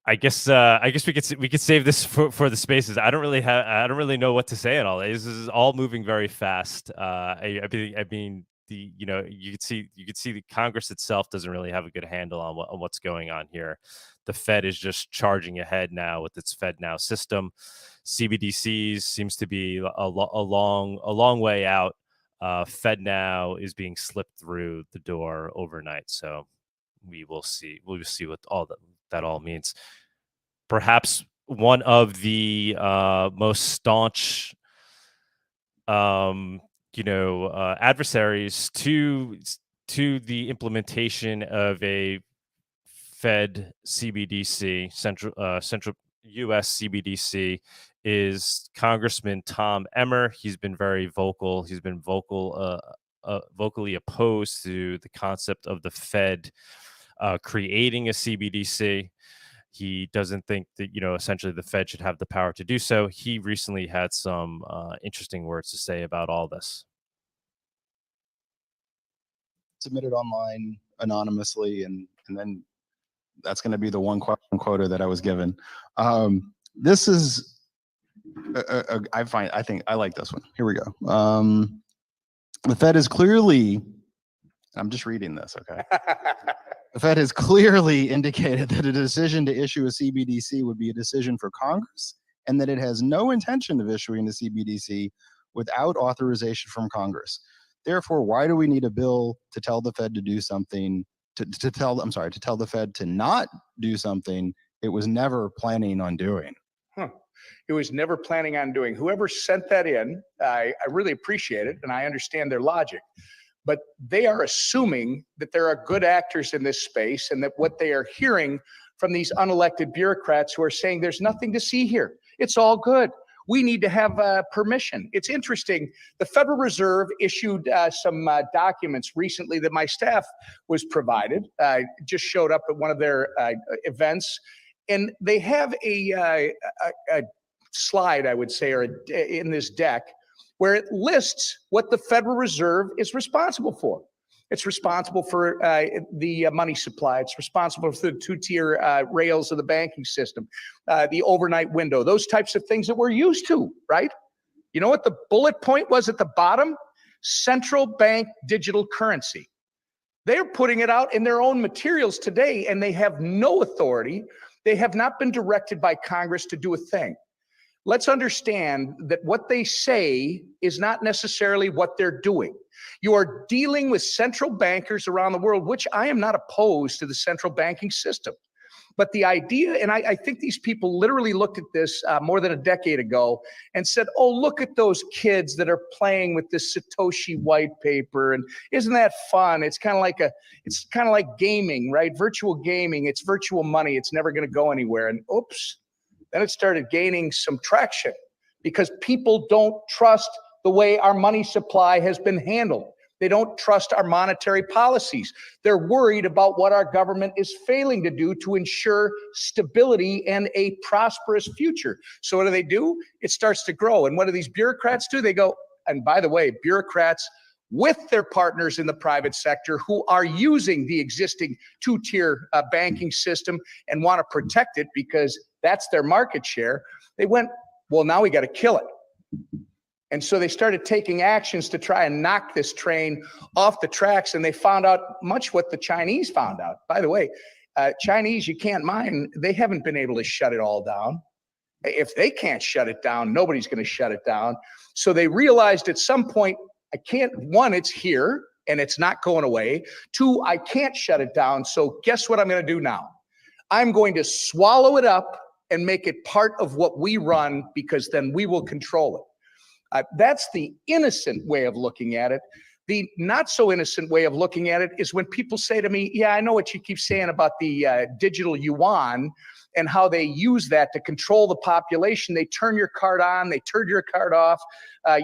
I guess we could save this for the spaces. I don't really know what to say at all. This is all moving very fast. I mean you could see the Congress itself doesn't really have a good handle on what's going on here. The Fed is just charging ahead now with its FedNow system. CBDCs seems to be a long way out. FedNow is being slipped through the door overnight. So we will see. We'll see what all that all means. Perhaps one of the most staunch, adversaries to the implementation of a Fed CBDC, central U.S. CBDC, is Congressman Tom Emmer. He's been very vocal. He's been vocally opposed to the concept of the Fed creating a CBDC. He doesn't think that, essentially the Fed should have the power to do so. He recently had some interesting words to say about all this. Submitted online anonymously, and then that's going to be the one question quota that I was given. This is, I think I like this one. Here we go. The Fed is clearly, I'm just reading this, okay? The Fed has clearly indicated that a decision to issue a CBDC would be a decision for Congress, and that it has no intention of issuing a CBDC without authorization from Congress. Therefore, why do we need a bill to tell the Fed to do something, to tell the Fed to not do something it was never planning on doing? It was never planning on doing. Whoever sent that in, I really appreciate it, and I understand their logic. But they are assuming that there are good actors in this space, and that what they are hearing from these unelected bureaucrats who are saying there's nothing to see here. It's all good. We need to have permission. It's interesting. The Federal Reserve issued some documents recently that my staff was provided. Just showed up at one of their events, and they have a slide, I would say, or in this deck, where it lists what the Federal Reserve is responsible for. It's responsible for the money supply. It's responsible for the two-tier rails of the banking system, the overnight window, those types of things that we're used to, right? You know what the bullet point was at the bottom? Central bank digital currency. They're putting it out in their own materials today, and they have no authority. They have not been directed by Congress to do a thing. Let's understand that what they say is not necessarily what they're doing. You are dealing with central bankers around the world, which I am not opposed to the central banking system. But the idea, and I think these people literally looked at this more than a decade ago and said, oh, look at those kids that are playing with this Satoshi white paper. And isn't that fun? It's kind of like gaming, right? Virtual gaming. It's virtual money. It's never going to go anywhere. And oops. Then it started gaining some traction because people don't trust the way our money supply has been handled. They don't trust our monetary policies. They're worried about what our government is failing to do to ensure stability and a prosperous future. So what do? It starts to grow. And what do these bureaucrats do? They go, and by the way, bureaucrats with their partners in the private sector who are using the existing two-tier banking system and want to protect it because that's their market share. They went, well, now we got to kill it. And so they started taking actions to try and knock this train off the tracks. And they found out much what the Chinese found out. By the way, Chinese, you can't mine. They haven't been able to shut it all down. If they can't shut it down, nobody's going to shut it down. So they realized at some point, one, it's here and it's not going away. Two, I can't shut it down. So guess what I'm going to do now? I'm going to swallow it up and make it part of what we run, because then we will control it. That's the innocent way of looking at it. The not so innocent way of looking at it is when people say to me, yeah, I know what you keep saying about the digital yuan and how they use that to control the population. They turn your card on, they turn your card off.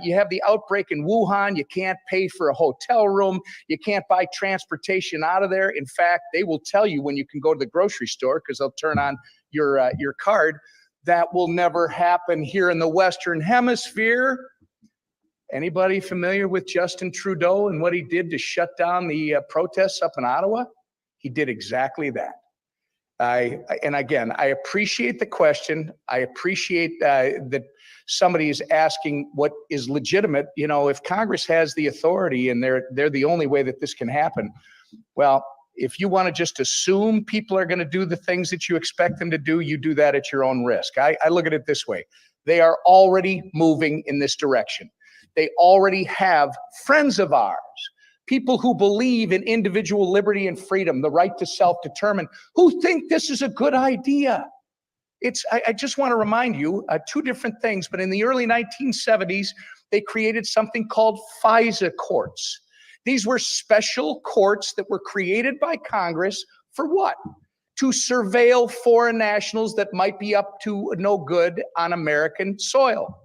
You have the outbreak in Wuhan, you can't pay for a hotel room, you can't buy transportation out of there. In fact, they will tell you when you can go to the grocery store because they'll turn on your card. That will never happen here in the Western Hemisphere. Anybody familiar with Justin Trudeau and what he did to shut down the protests up in Ottawa? He did exactly that. And again, I appreciate the question. I appreciate that somebody is asking what is legitimate. You know, if Congress has the authority and they're the only way that this can happen, well, if you want to just assume people are going to do the things that you expect them to do, you do that at your own risk. I look at it this way. They are already moving in this direction. They already have friends of ours, people who believe in individual liberty and freedom, the right to self-determine, who think this is a good idea. I just want to remind you two different things, but in the early 1970s, they created something called FISA courts. These were special courts that were created by Congress for what? To surveil foreign nationals that might be up to no good on American soil.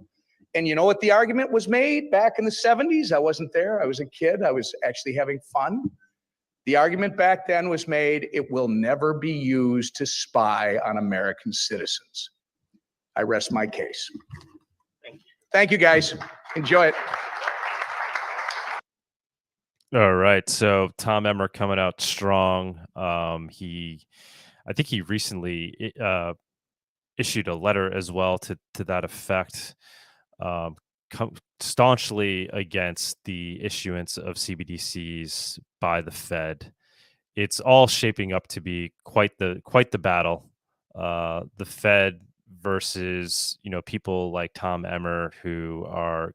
And you know what the argument was made back in the 70s? I wasn't there. I was a kid. I was actually having fun. The argument back then was made, it will never be used to spy on American citizens. I rest my case. Thank you. Thank you, guys. Enjoy it. All right. So Tom Emmer coming out strong. I think he recently issued a letter as well to that effect. staunchly against the issuance of CBDCs by the Fed. It's all shaping up to be quite the battle. The Fed versus people like Tom Emmer, who are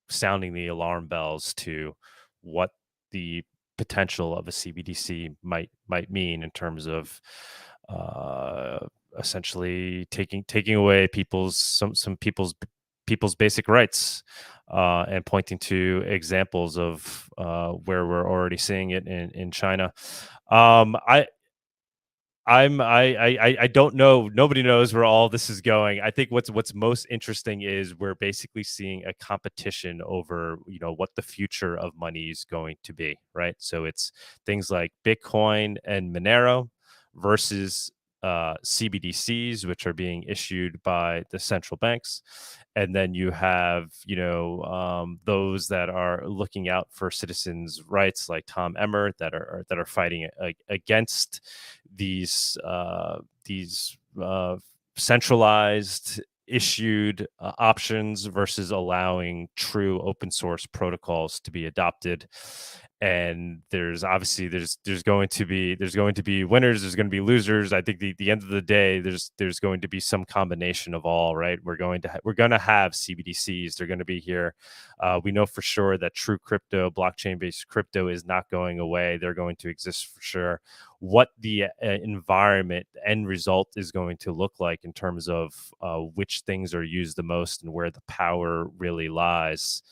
sounding the alarm bells to what the potential of a CBDC might mean in terms of essentially taking away some people's basic rights, and pointing to examples of where we're already seeing it in China. I don't know. Nobody knows where all this is going. I think what's most interesting is we're basically seeing a competition over, what the future of money is going to be, right? So it's things like Bitcoin and Monero versus CBDCs, which are being issued by the central banks. And then you have, those that are looking out for citizens' rights, like Tom Emmer, that are fighting against these centralized issued options versus allowing true open source protocols to be adopted. And there's obviously going to be winners, there's going to be losers. I think the end of the day, there's going to be some combination of all, right? We're going to have CBDCs. They're going to be here. We know for sure that true crypto, blockchain based crypto, is not going away. They're going to exist for sure. What the environment, the end result, is going to look like in terms of which things are used the most and where the power really lies,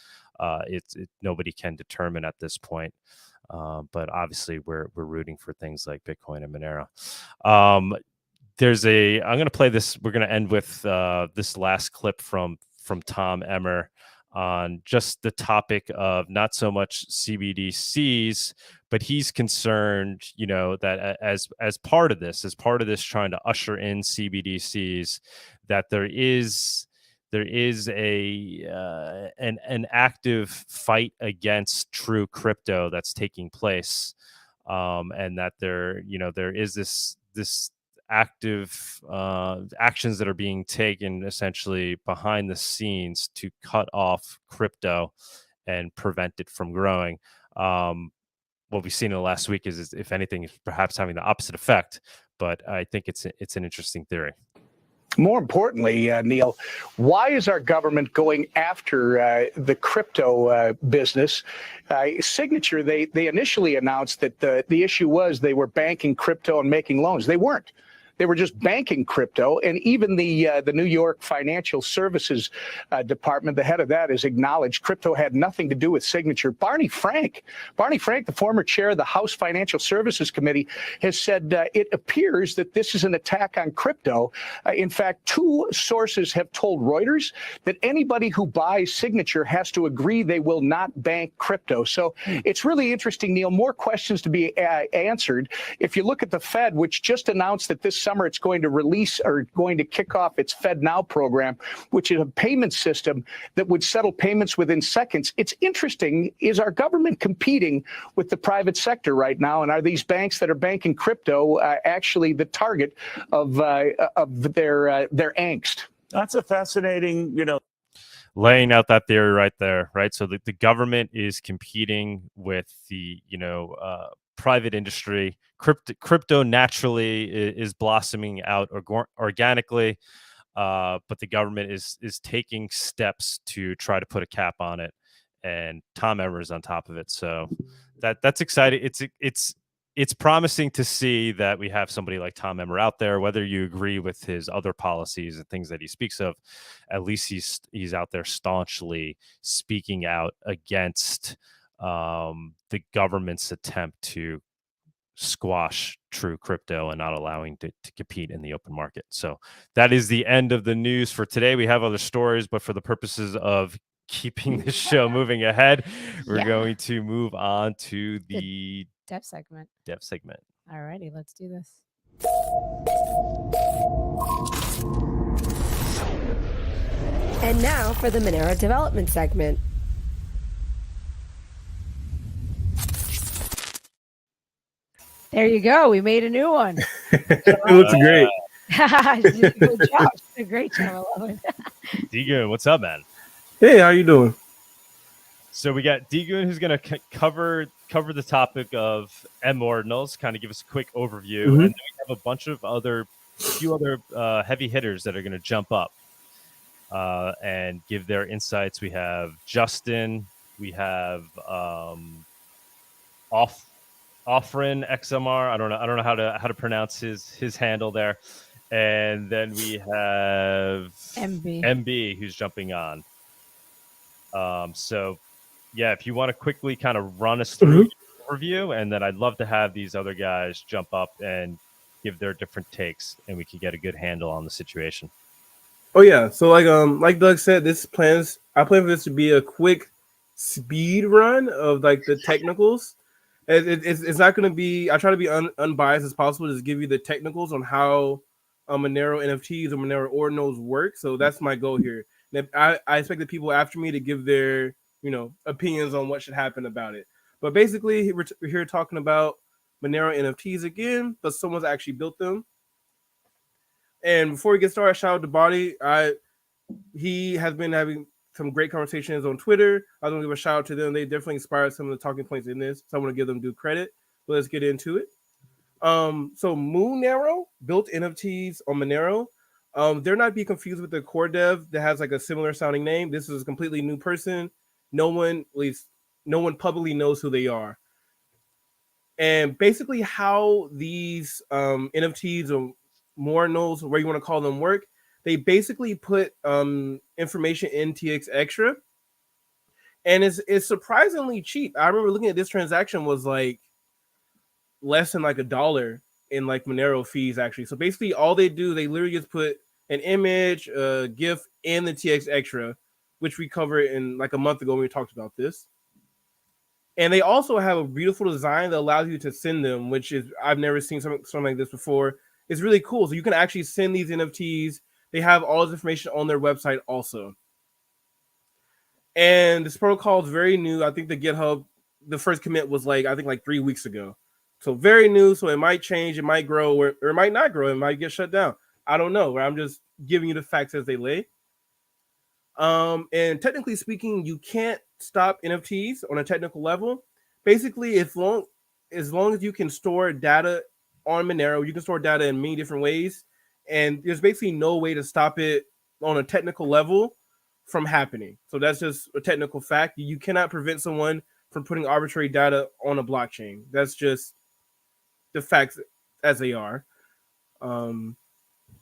nobody can determine at this point. But obviously we're rooting for things like Bitcoin and Monero. I'm going to play this. We're going to end with this last clip from Tom Emmer on just the topic of not so much CBDCs, but he's concerned, that as part of this trying to usher in CBDCs, that there is an active fight against true crypto that's taking place, and that there is this active actions that are being taken essentially behind the scenes to cut off crypto and prevent it from growing. What we've seen in the last week is if anything, is perhaps having the opposite effect. But I think it's an interesting theory. More importantly, Neil, why is our government going after the crypto business? Signature, they initially announced that the issue was they were banking crypto and making loans. They weren't. They were just banking crypto, and even the New York Financial Services Department, the head of that, has acknowledged crypto had nothing to do with Signature. Barney Frank, the former chair of the House Financial Services Committee, has said it appears that this is an attack on crypto. In fact, two sources have told Reuters that anybody who buys Signature has to agree they will not bank crypto. So it's really interesting, Neil. More questions to be answered. If you look at the Fed, which just announced that this summer it's going to release or going to kick off its FedNow program, which is a payment system that would settle payments within seconds. It's interesting, is our government competing with the private sector right now? And are these banks that are banking crypto actually the target of their angst? That's a fascinating, laying out that theory right there, right? So the government is competing with the, private industry. Crypto naturally is blossoming out organically, but the government is taking steps to try to put a cap on it, and Tom Emmer is on top of it. So that's exciting. It's promising to see that we have somebody like Tom Emmer out there. Whether you agree with his other policies and things that he speaks of, at least he's out there staunchly speaking out against the government's attempt to squash true crypto and not allowing to compete in the open market. So that is the end of the news for today. We have other stories, but for the purposes of keeping the show moving ahead, we're going to move on to the dev segment. All righty, let's do this. And now for the Monero development segment. There you go. We made a new one. It looks great. Good job. A great job. I love it. DGoon, what's up, man? Hey, how you doing? So we got DGoon, who's going to cover the topic of mOrdinals, kind of give us a quick overview, and then we have a bunch of few other heavy hitters that are going to jump up and give their insights. We have Justin, we have XMR. I don't know how to pronounce his handle there, and then we have MB who's jumping on. So yeah, if you want to quickly kind of run us through your overview, and then I'd love to have these other guys jump up and give their different takes, and we can get a good handle on the situation. Oh yeah, so like Doug said, I plan for this to be a quick speed run of like the technicals. It's not going to be. I try to be unbiased as possible, just give you the technicals on how Monero NFTs or Monero Ordinals work. So that's my goal here. And I expect the people after me to give their opinions on what should happen about it. But basically, we're here talking about Monero NFTs again, but someone's actually built them. And before we get started, shout out to Bawdy. He has been having some great conversations on Twitter. I want to give a shout out to them. They definitely inspired some of the talking points in this, so I want to give them due credit. But let's get into it. So Monero built NFTs on Monero. They're not be confused with the core dev that has like a similar sounding name. This is a completely new person. No one publicly knows who they are. And basically how these NFTs or Monerotopia, where you want to call them, work, they basically put information in TX Extra, and it's surprisingly cheap. I remember looking at this transaction was like less than like $1 in like Monero fees actually. So basically all they do, they literally just put an image, a GIF in the TX Extra, which we covered in like a month ago when we talked about this. And they also have a beautiful design that allows you to send them, which is I've never seen something like this before. It's really cool. So you can actually send these NFTs. They have all this information on their website also. And this protocol is very new. I think the GitHub, the first commit was like 3 weeks ago. So very new. So it might change, it might grow, or it might not grow. It might get shut down. I don't know. I'm just giving you the facts as they lay. And technically speaking, you can't stop NFTs on a technical level. Basically, as long as you can store data on Monero, you can store data in many different ways, and there's basically no way to stop it on a technical level from happening. So that's just a technical fact. You cannot prevent someone from putting arbitrary data on a blockchain. That's just the facts as they are.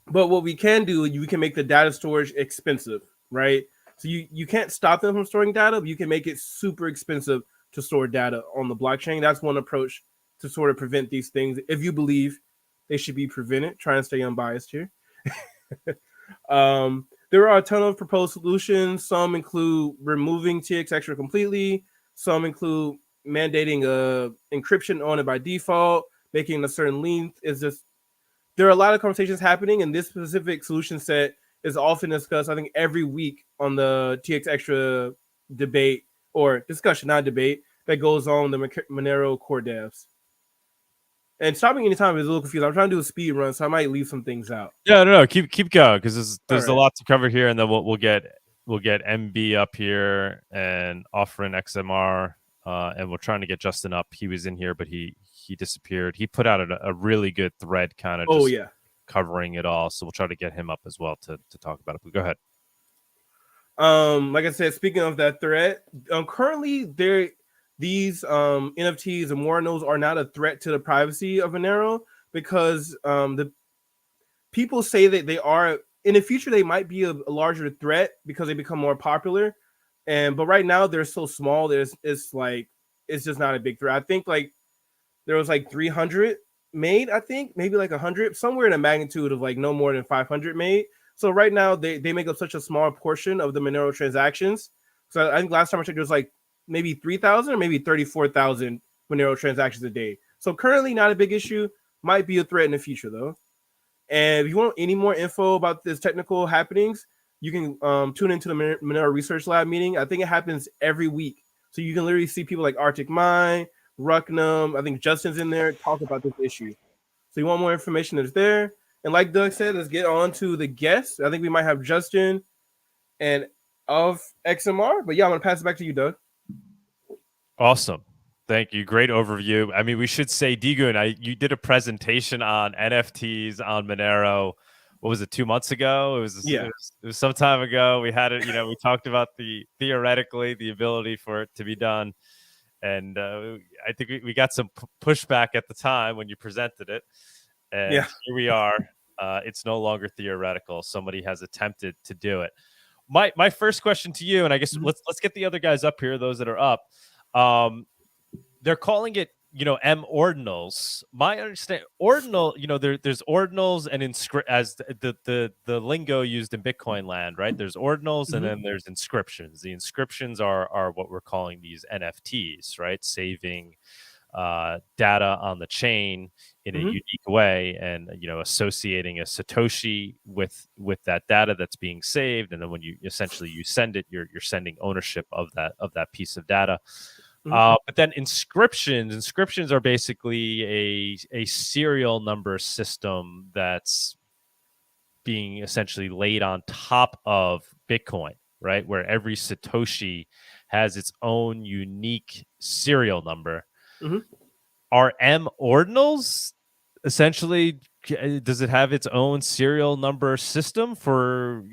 But what we can do, we can make the data storage expensive, right? So you can't stop them from storing data, but you can make it super expensive to store data on the blockchain. That's one approach to sort of prevent these things, if you believe they should be prevented. Trying to stay unbiased here. There are a ton of proposed solutions. Some include removing TX Extra completely. Some include mandating encryption on it by default, making a certain length. There are a lot of conversations happening, and this specific solution set is often discussed, I think, every week on the TX Extra debate or discussion, not debate, that goes on the Monero core devs. And stop me anytime is a little confused. I'm trying to do a speed run, so I might leave some things out. Yeah, no, keep going, because there's a lot to cover here, and then we'll get MB up here and XMR, and we're trying to get Justin up. He was in here, but he disappeared. He put out a really good thread, kind of covering it all. So we'll try to get him up as well to talk about it. But go ahead. Like I said, speaking of that thread, currently these NFTs and Monerotopia are not a threat to the privacy of Monero, because the people say that they are. In the future, they might be a larger threat because they become more popular. But right now they're so small. It's just not a big threat. I think like there was like 300 made. I think maybe like 100, somewhere in a magnitude of like no more than 500 made. So right now they make up such a small portion of the Monero transactions. So I think last time I checked, there was like maybe 3,000 or maybe 34,000 Monero transactions a day. So currently not a big issue. Might be a threat in the future though. And if you want any more info about this technical happenings, you can tune into the Monero Research Lab meeting. I think it happens every week. So you can literally see people like Arctic Mind, Rucknum, I think Justin's in there, talk about this issue. So you want more information, that's there. And like Doug said, let's get on to the guests. I think we might have Justin and of XMR. But yeah, I'm gonna pass it back to you, Doug. Awesome. Thank you. Great overview. I mean, we should say, DGoon, you did a presentation on NFTs on Monero. What was it, 2 months ago? It was some time ago. We had it, we talked about theoretically the ability for it to be done. And I think we got some pushback at the time when you presented it. And here we are. It's no longer theoretical. Somebody has attempted to do it. My first question to you, and I guess let's get the other guys up here, those that are up. They're calling it, mOrdinals. My understanding, ordinal, there's ordinals and as the lingo used in Bitcoin land, right? There's ordinals and then there's inscriptions. The inscriptions are what we're calling these NFTs, right? Saving data on the chain in a unique way, and associating a Satoshi with that data that's being saved, and then when you send it, you're sending ownership of that piece of data. But then inscriptions are basically a serial number system that's being essentially laid on top of Bitcoin, right? Where every Satoshi has its own unique serial number. Are mOrdinals essentially, does it have its own serial number system for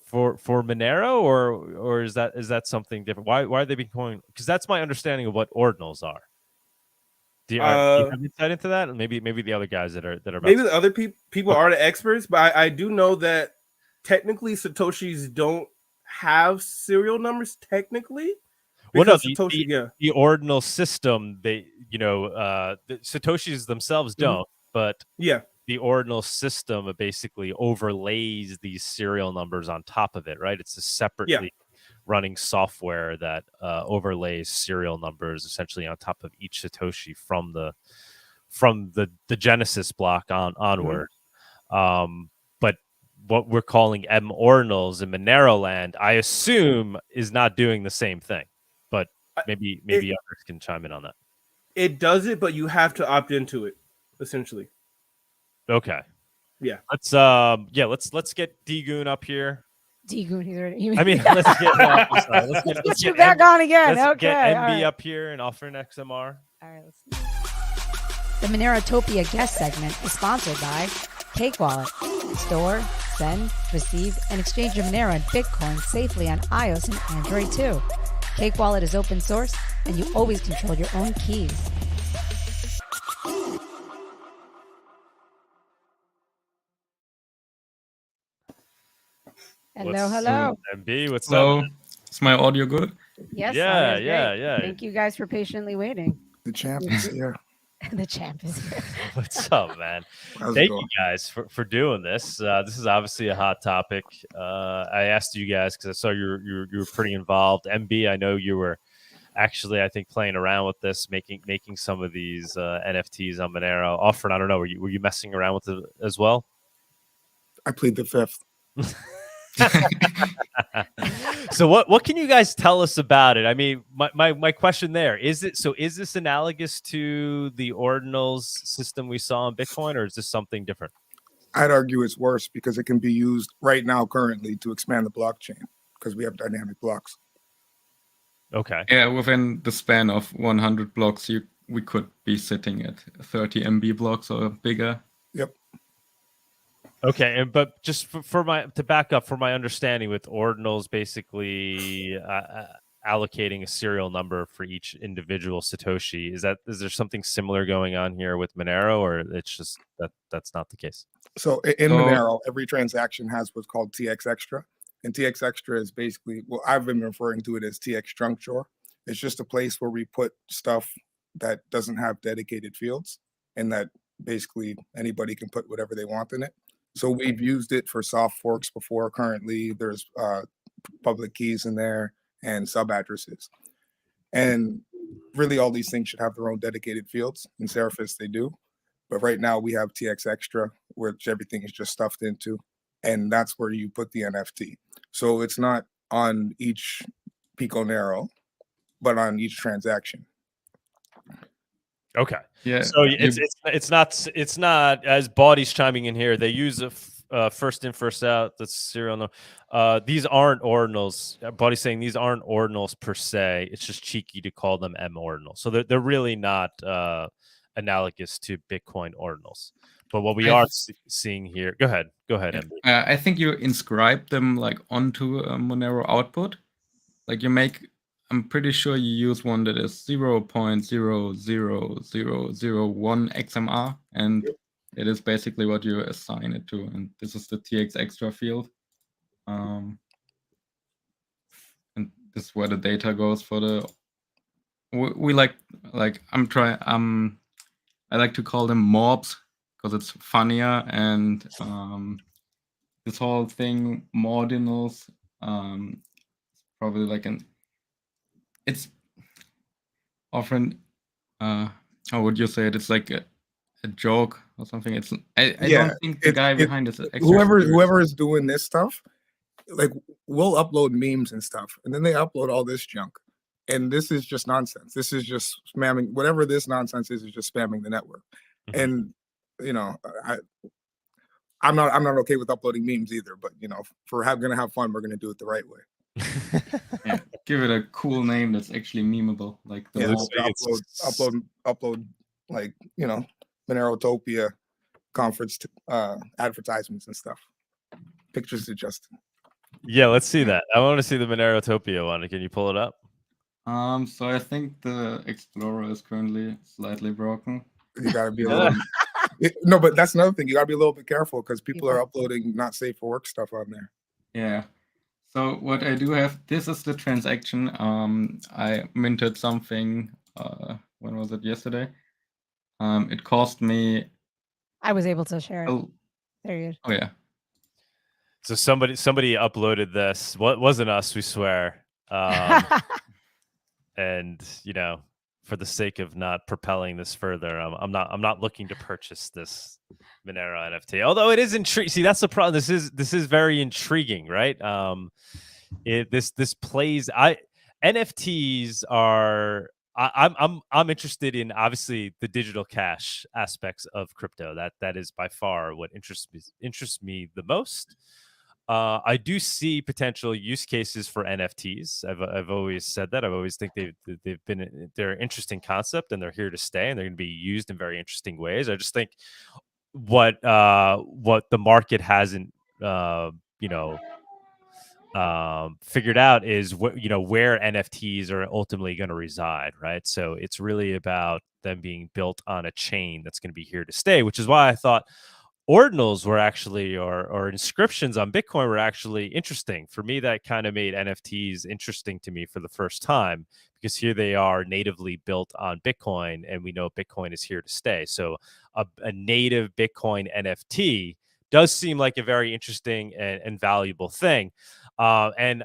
for Monero, or is that something different? Why are they being coined? Because that's my understanding of what ordinals are. Do you have insight into that? Maybe the other guys that are maybe the other people are the experts, but I do know that technically Satoshis don't have serial numbers technically. Well, no, the ordinal system, the Satoshis themselves don't, but the ordinal system basically overlays these serial numbers on top of it, right? It's a separately running software that overlays serial numbers essentially on top of each Satoshi from the Genesis block onward. But what we're calling mOrdinals in Monero land, I assume, is not doing the same thing. But maybe others can chime in on that. It does it, but you have to opt into it, essentially. Okay. Yeah. Let's get DGoon up here. DGoon, he's already. Let's get you back on again. Let's Okay. get MB up here and offer an XMR. All right. The Monerotopia Guest Segment is sponsored by Cake Wallet. Store, send, receive, and exchange your Monero and Bitcoin safely on iOS and Android too. Cake Wallet is open source, and you always control your own keys. Hello. MB, what's up? Is my audio good? Yes. Yeah. Thank you guys for patiently waiting. The champ is here. The champ is here. What's up, man? Thank you guys for doing this. This is obviously a hot topic. I asked you guys because I saw you were pretty involved. MB, I know you were actually, I think, playing around with this, making some of these NFTs on Monero. Offering, I don't know, were you messing around with it as well? I plead the fifth. So what can you guys tell us about it? I mean, my question there is this analogous to the ordinals system we saw in Bitcoin, or is this something different? I'd argue it's worse because it can be used right now currently to expand the blockchain because we have dynamic blocks. Okay. Yeah, within the span of 100 blocks, we could be sitting at 30 MB blocks or bigger. Yep. Okay, but just to back up, for my understanding, with ordinals basically allocating a serial number for each individual Satoshi, is there something similar going on here with Monero, or it's just that's not the case? So in Monero, every transaction has what's called TX Extra, and TX Extra is basically, well, I've been referring to it as TX Trunk Drawer. It's just a place where we put stuff that doesn't have dedicated fields, and that basically anybody can put whatever they want in it. So we've used it for soft forks before. Currently, there's public keys in there and sub addresses. And really all these things should have their own dedicated fields. In Seraphis, they do. But right now we have TX Extra, which everything is just stuffed into. And that's where you put the NFT. So it's not on each Pico Nero, but on each transaction. Okay. Yeah. So it's not as Bawdy's chiming in here. They use a first in, first out. That's serial number. These aren't ordinals. Bawdy's saying these aren't ordinals per se. It's just cheeky to call them mOrdinals. So they're really not analogous to Bitcoin ordinals. But what we are seeing here, go ahead, MB. I think you inscribe them like onto a Monero output. Like you make, I'm pretty sure you use one that is 0.00001 XMR, and it is basically what you assign it to. And this is the TX extra field. And this is where the data goes for the. We like I'm trying. I like to call them mobs because it's funnier, and this whole thing mOrdinals probably like it's often how would you say it? It's like a joke or something. It's I don't think the guy behind this whoever is doing this stuff, like, we'll upload memes and stuff, and then they upload all this junk, and this is just nonsense. This is just spamming. Whatever this nonsense is just spamming the network. And you know, I'm not okay with uploading memes either, but you know, if we're gonna have fun, we're gonna do it the right way. Yeah, give it a cool name that's actually memeable, like the upload like, you know, Monerotopia conference advertisements and stuff. Pictures to Justin. Yeah, let's see that. I want to see the Monerotopia one. Can you pull it up? So I think the Explorer is currently slightly broken. You gotta be a little. No, but that's another thing. You gotta be a little bit careful because people are uploading not safe for work stuff on there. Yeah. So what I do have, this is the transaction. I minted something. When was it? Yesterday. It cost me. I was able to share it. Oh, there you go. Oh yeah. So somebody uploaded this. What wasn't us? We swear. And you know, for the sake of not propelling this further, I'm not looking to purchase this Monero NFT. Although it is intriguing. See, that's the problem. This is very intriguing, right? This plays. NFTs are. I'm interested in obviously the digital cash aspects of crypto. That is by far what interests me the most. I do see potential use cases for NFTs. I've always said that. I've always think they're an interesting concept, and they're here to stay, and they're going to be used in very interesting ways. I just think what the market hasn't figured out is where NFTs are ultimately going to reside, right? So it's really about them being built on a chain that's going to be here to stay, which is why I thought ordinals were actually, or inscriptions on Bitcoin were actually interesting. For me, that kind of made NFTs interesting to me for the first time, because here they are natively built on Bitcoin, and we know Bitcoin is here to stay. So a native Bitcoin NFT does seem like a very interesting and valuable thing. And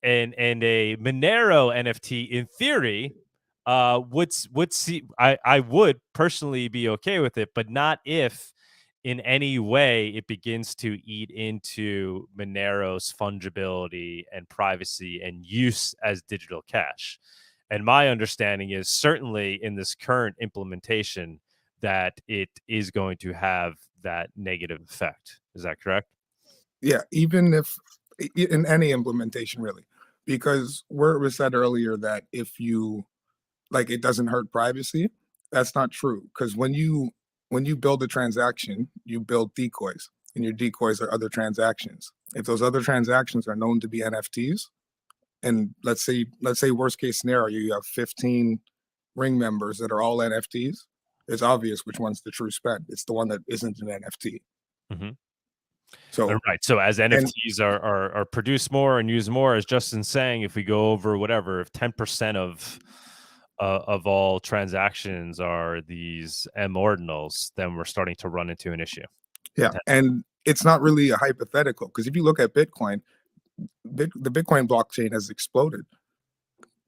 a Monero NFT, in theory, would see I would personally be okay with it, but not if in any way it begins to eat into Monero's fungibility and privacy and use as digital cash. And my understanding is certainly in this current implementation that it is going to have that negative effect. Is that correct? Yeah, even if in any implementation, really, because where it was said earlier that if you like, it doesn't hurt privacy, that's not true. Because when you build a transaction, you build decoys, and your decoys are other transactions. If those other transactions are known to be NFTs, and let's say worst case scenario, you have 15 ring members that are all NFTs, it's obvious which one's the true spend. It's the one that isn't an NFT. Mm-hmm. So right. So as NFTs are produced more and used more, as Justin's saying, if we go over whatever, if 10% of all transactions are these mOrdinals, then we're starting to run into an issue. Yeah, and it's not really a hypothetical, because if you look at Bitcoin, the Bitcoin blockchain has exploded.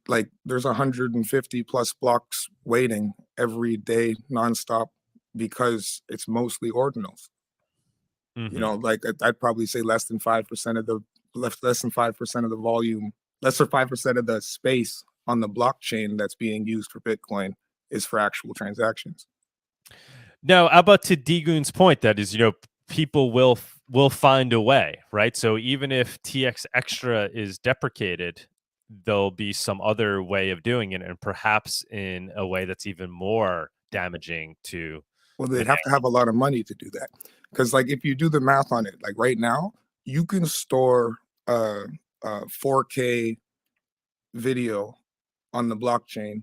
Like, there's 150 plus blocks waiting every day nonstop, because it's mostly ordinals. Mm-hmm. You know, like I'd probably say less than 5% of the volume, less than 5% of the space on the blockchain that's being used for Bitcoin is for actual transactions. Now, how about to DGoon's point, that is, people will find a way, right? So even if TX Extra is deprecated, there'll be some other way of doing it, and perhaps in a way that's even more damaging to. Well, they'd have to have a lot of money to do that, because like if you do the math on it, like right now, you can store a 4K video on the blockchain.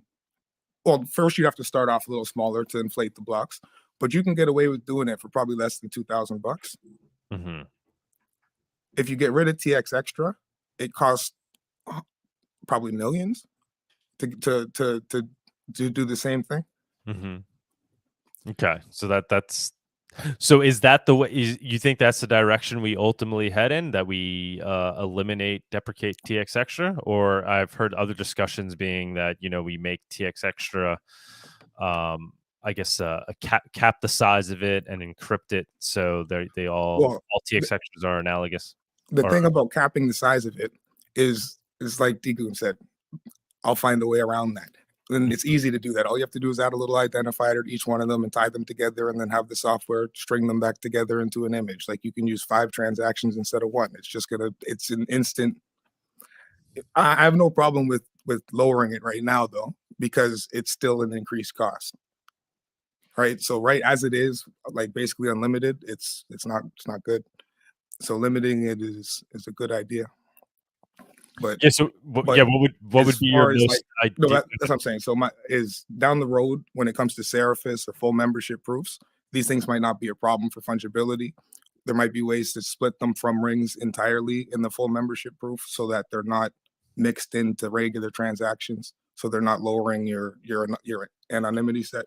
Well, first you have to start off a little smaller to inflate the blocks, but you can get away with doing it for probably less than $2,000. Mm-hmm. If you get rid of TX Extra, it costs probably millions to do the same thing. Mm-hmm. Okay, so that's so is that the way you think that's the direction we ultimately head in, that we eliminate, deprecate TX Extra? Or I've heard other discussions being that, you know, we make TX Extra, I guess, cap the size of it and encrypt it so they all TX Extras are analogous. The thing about capping the size of it is like DGoon said, I'll find a way around that. And it's easy to do that. All you have to do is add a little identifier to each one of them and tie them together, and then have the software string them back together into an image. Like you can use 5 transactions instead of 1. It's an instant. I have no problem with lowering it right now though, because it's still an increased cost. Right. So right as it is, like basically unlimited, it's not good. So limiting it is a good idea. But yeah, so what would be your most no, that's what I'm saying. So is down the road when it comes to Seraphis or full membership proofs, these things might not be a problem for fungibility. There might be ways to split them from rings entirely in the full membership proof so that they're not mixed into regular transactions. So they're not lowering your anonymity set.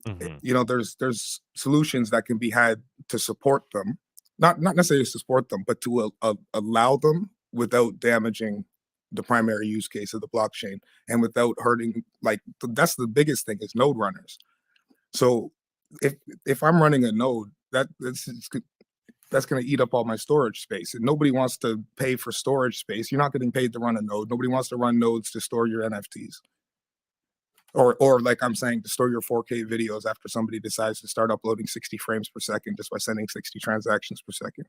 Mm-hmm. You know, there's solutions that can be had to support them, not necessarily to support them, but to allow them without damaging the primary use case of the blockchain and without hurting. Like that's the biggest thing is node runners. So if I'm running a node, that's going to eat up all my storage space, and nobody wants to pay for storage space. You're not getting paid to run a node. Nobody wants to run nodes to store your NFTs. Or like I'm saying, to store your 4K videos after somebody decides to start uploading 60 frames per second just by sending 60 transactions per second.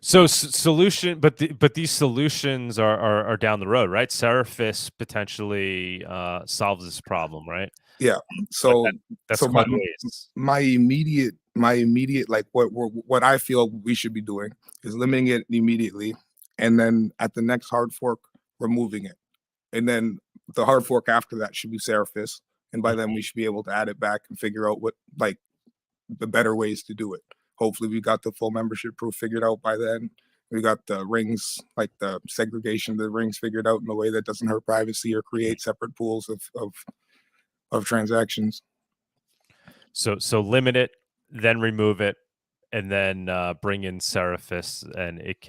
So solution, but these solutions are down the road, right? Seraphis potentially solves this problem, right? Yeah. So that's so quite a ways. My immediate like what I feel we should be doing is limiting it immediately, and then at the next hard fork removing it, and then the hard fork after that should be Seraphis, and by then we should be able to add it back and figure out what like the better ways to do it. Hopefully we got the full membership proof figured out by then. We got the rings, like the segregation of the rings figured out in a way that doesn't hurt privacy or create separate pools of transactions. So limit it, then remove it, and then bring in Seraphis, and it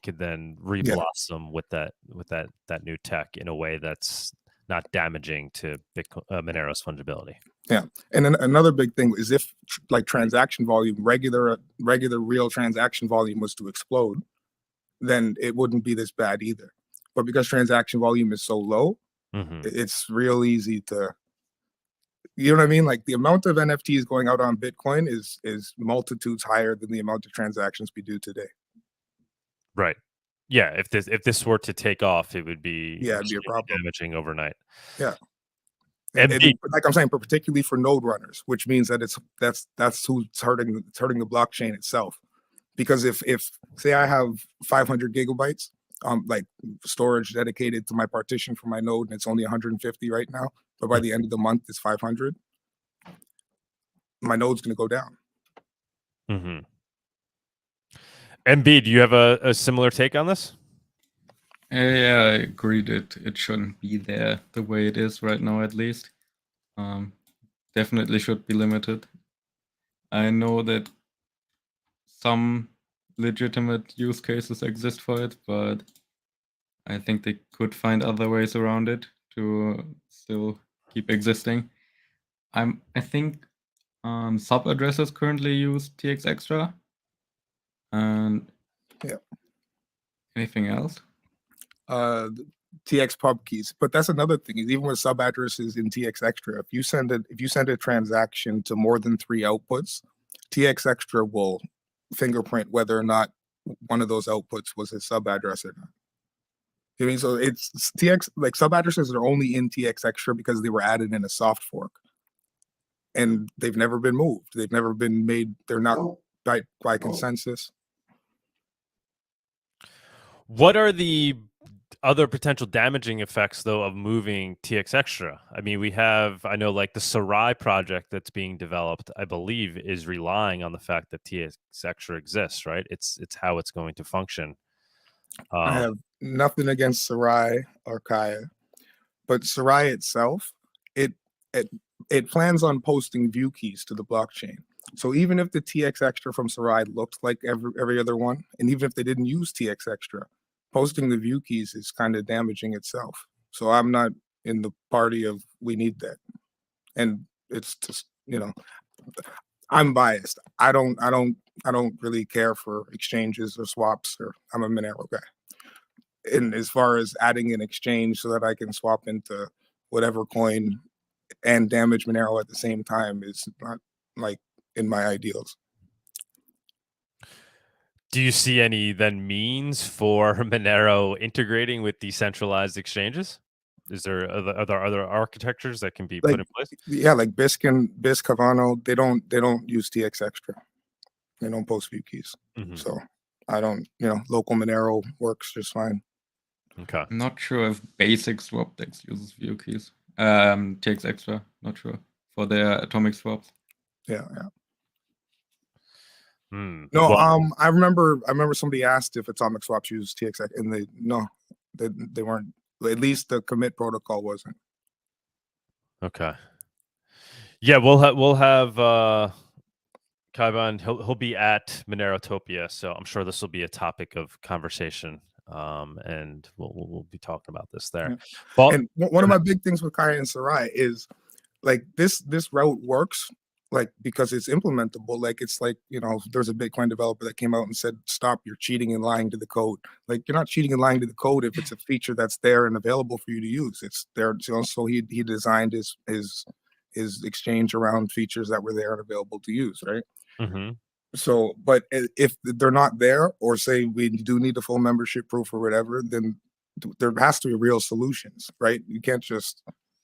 could then reblossom with that new tech in a way that's not damaging to Bitcoin, Monero's fungibility. Yeah, and then another big thing is if like transaction volume, regular real transaction volume was to explode, then it wouldn't be this bad either. But because transaction volume is so low, it's real easy to, you know what I mean? Like the amount of NFTs going out on Bitcoin is multitudes higher than the amount of transactions we do today. Right. Yeah. If this were to take off, it would be it'd be a problem. Damaging overnight. Yeah. And like I'm saying, but particularly for node runners, which means that that's who's hurting the blockchain itself. Because if say I have 500 gigabytes, like storage dedicated to my partition for my node, and it's only 150 right now, but by the end of the month it's 500, my node's going to go down. Mm-hmm. MB, do you have a similar take on this? Yeah, I agree that it shouldn't be there the way it is right now, at least. Definitely should be limited. I know that some legitimate use cases exist for it, but I think they could find other ways around it to still keep existing. I think sub addresses currently use TX Extra. And yeah, anything else? TX pub keys, but that's another thing. Is even with sub addresses in TX Extra, if you send a transaction to more than 3 outputs, TX Extra will fingerprint whether or not one of those outputs was his sub address or not. I mean, so it's TX, like sub addresses are only in TX Extra because they were added in a soft fork, and they've never been moved. They've never been made. They're not by consensus. What are the other potential damaging effects, though, of moving TX Extra? I mean, I know like the Sarai project that's being developed, I believe, is relying on the fact that TX Extra exists, right? It's how it's going to function. I have nothing against Sarai or Kaya, but Sarai itself, it plans on posting view keys to the blockchain. So even if the TX Extra from Sarai looked like every other one, and even if they didn't use TX Extra, posting the view keys is kind of damaging itself. So I'm not in the party of we need that. And it's just, I'm biased. I don't really care for exchanges or swaps, or I'm a Monero guy. And as far as adding an exchange so that I can swap into whatever coin and damage Monero at the same time is not like in my ideals. Do you see any then means for Monero integrating with decentralized exchanges? Are there other architectures that can be put in place? Yeah, like BISC Havano, they don't use TX Extra. They don't post view keys. So I don't, local Monero works just fine. Okay. I'm not sure if basic swapdex uses view keys. TX Extra, not sure for their atomic swaps. Yeah. No, I remember somebody asked if atomic swaps use TX, and they weren't. At least the commit protocol wasn't. Okay. Yeah, we'll have Kaiban. He'll be at Monerotopia, so I'm sure this will be a topic of conversation. And we'll be talking about this there. Yeah. And one of my big things with Kaya and Sarai is like this route works like because it's implementable. Like it's like, there's a Bitcoin developer that came out and said, stop, you're cheating and lying to the code. Like you're not cheating and lying to the code if it's a feature that's there and available for you to use. It's there. So he designed his exchange around features that were there and available to use, right? So, but if they're not there, or say we do need a full membership proof or whatever, then there has to be real solutions, right? You can't just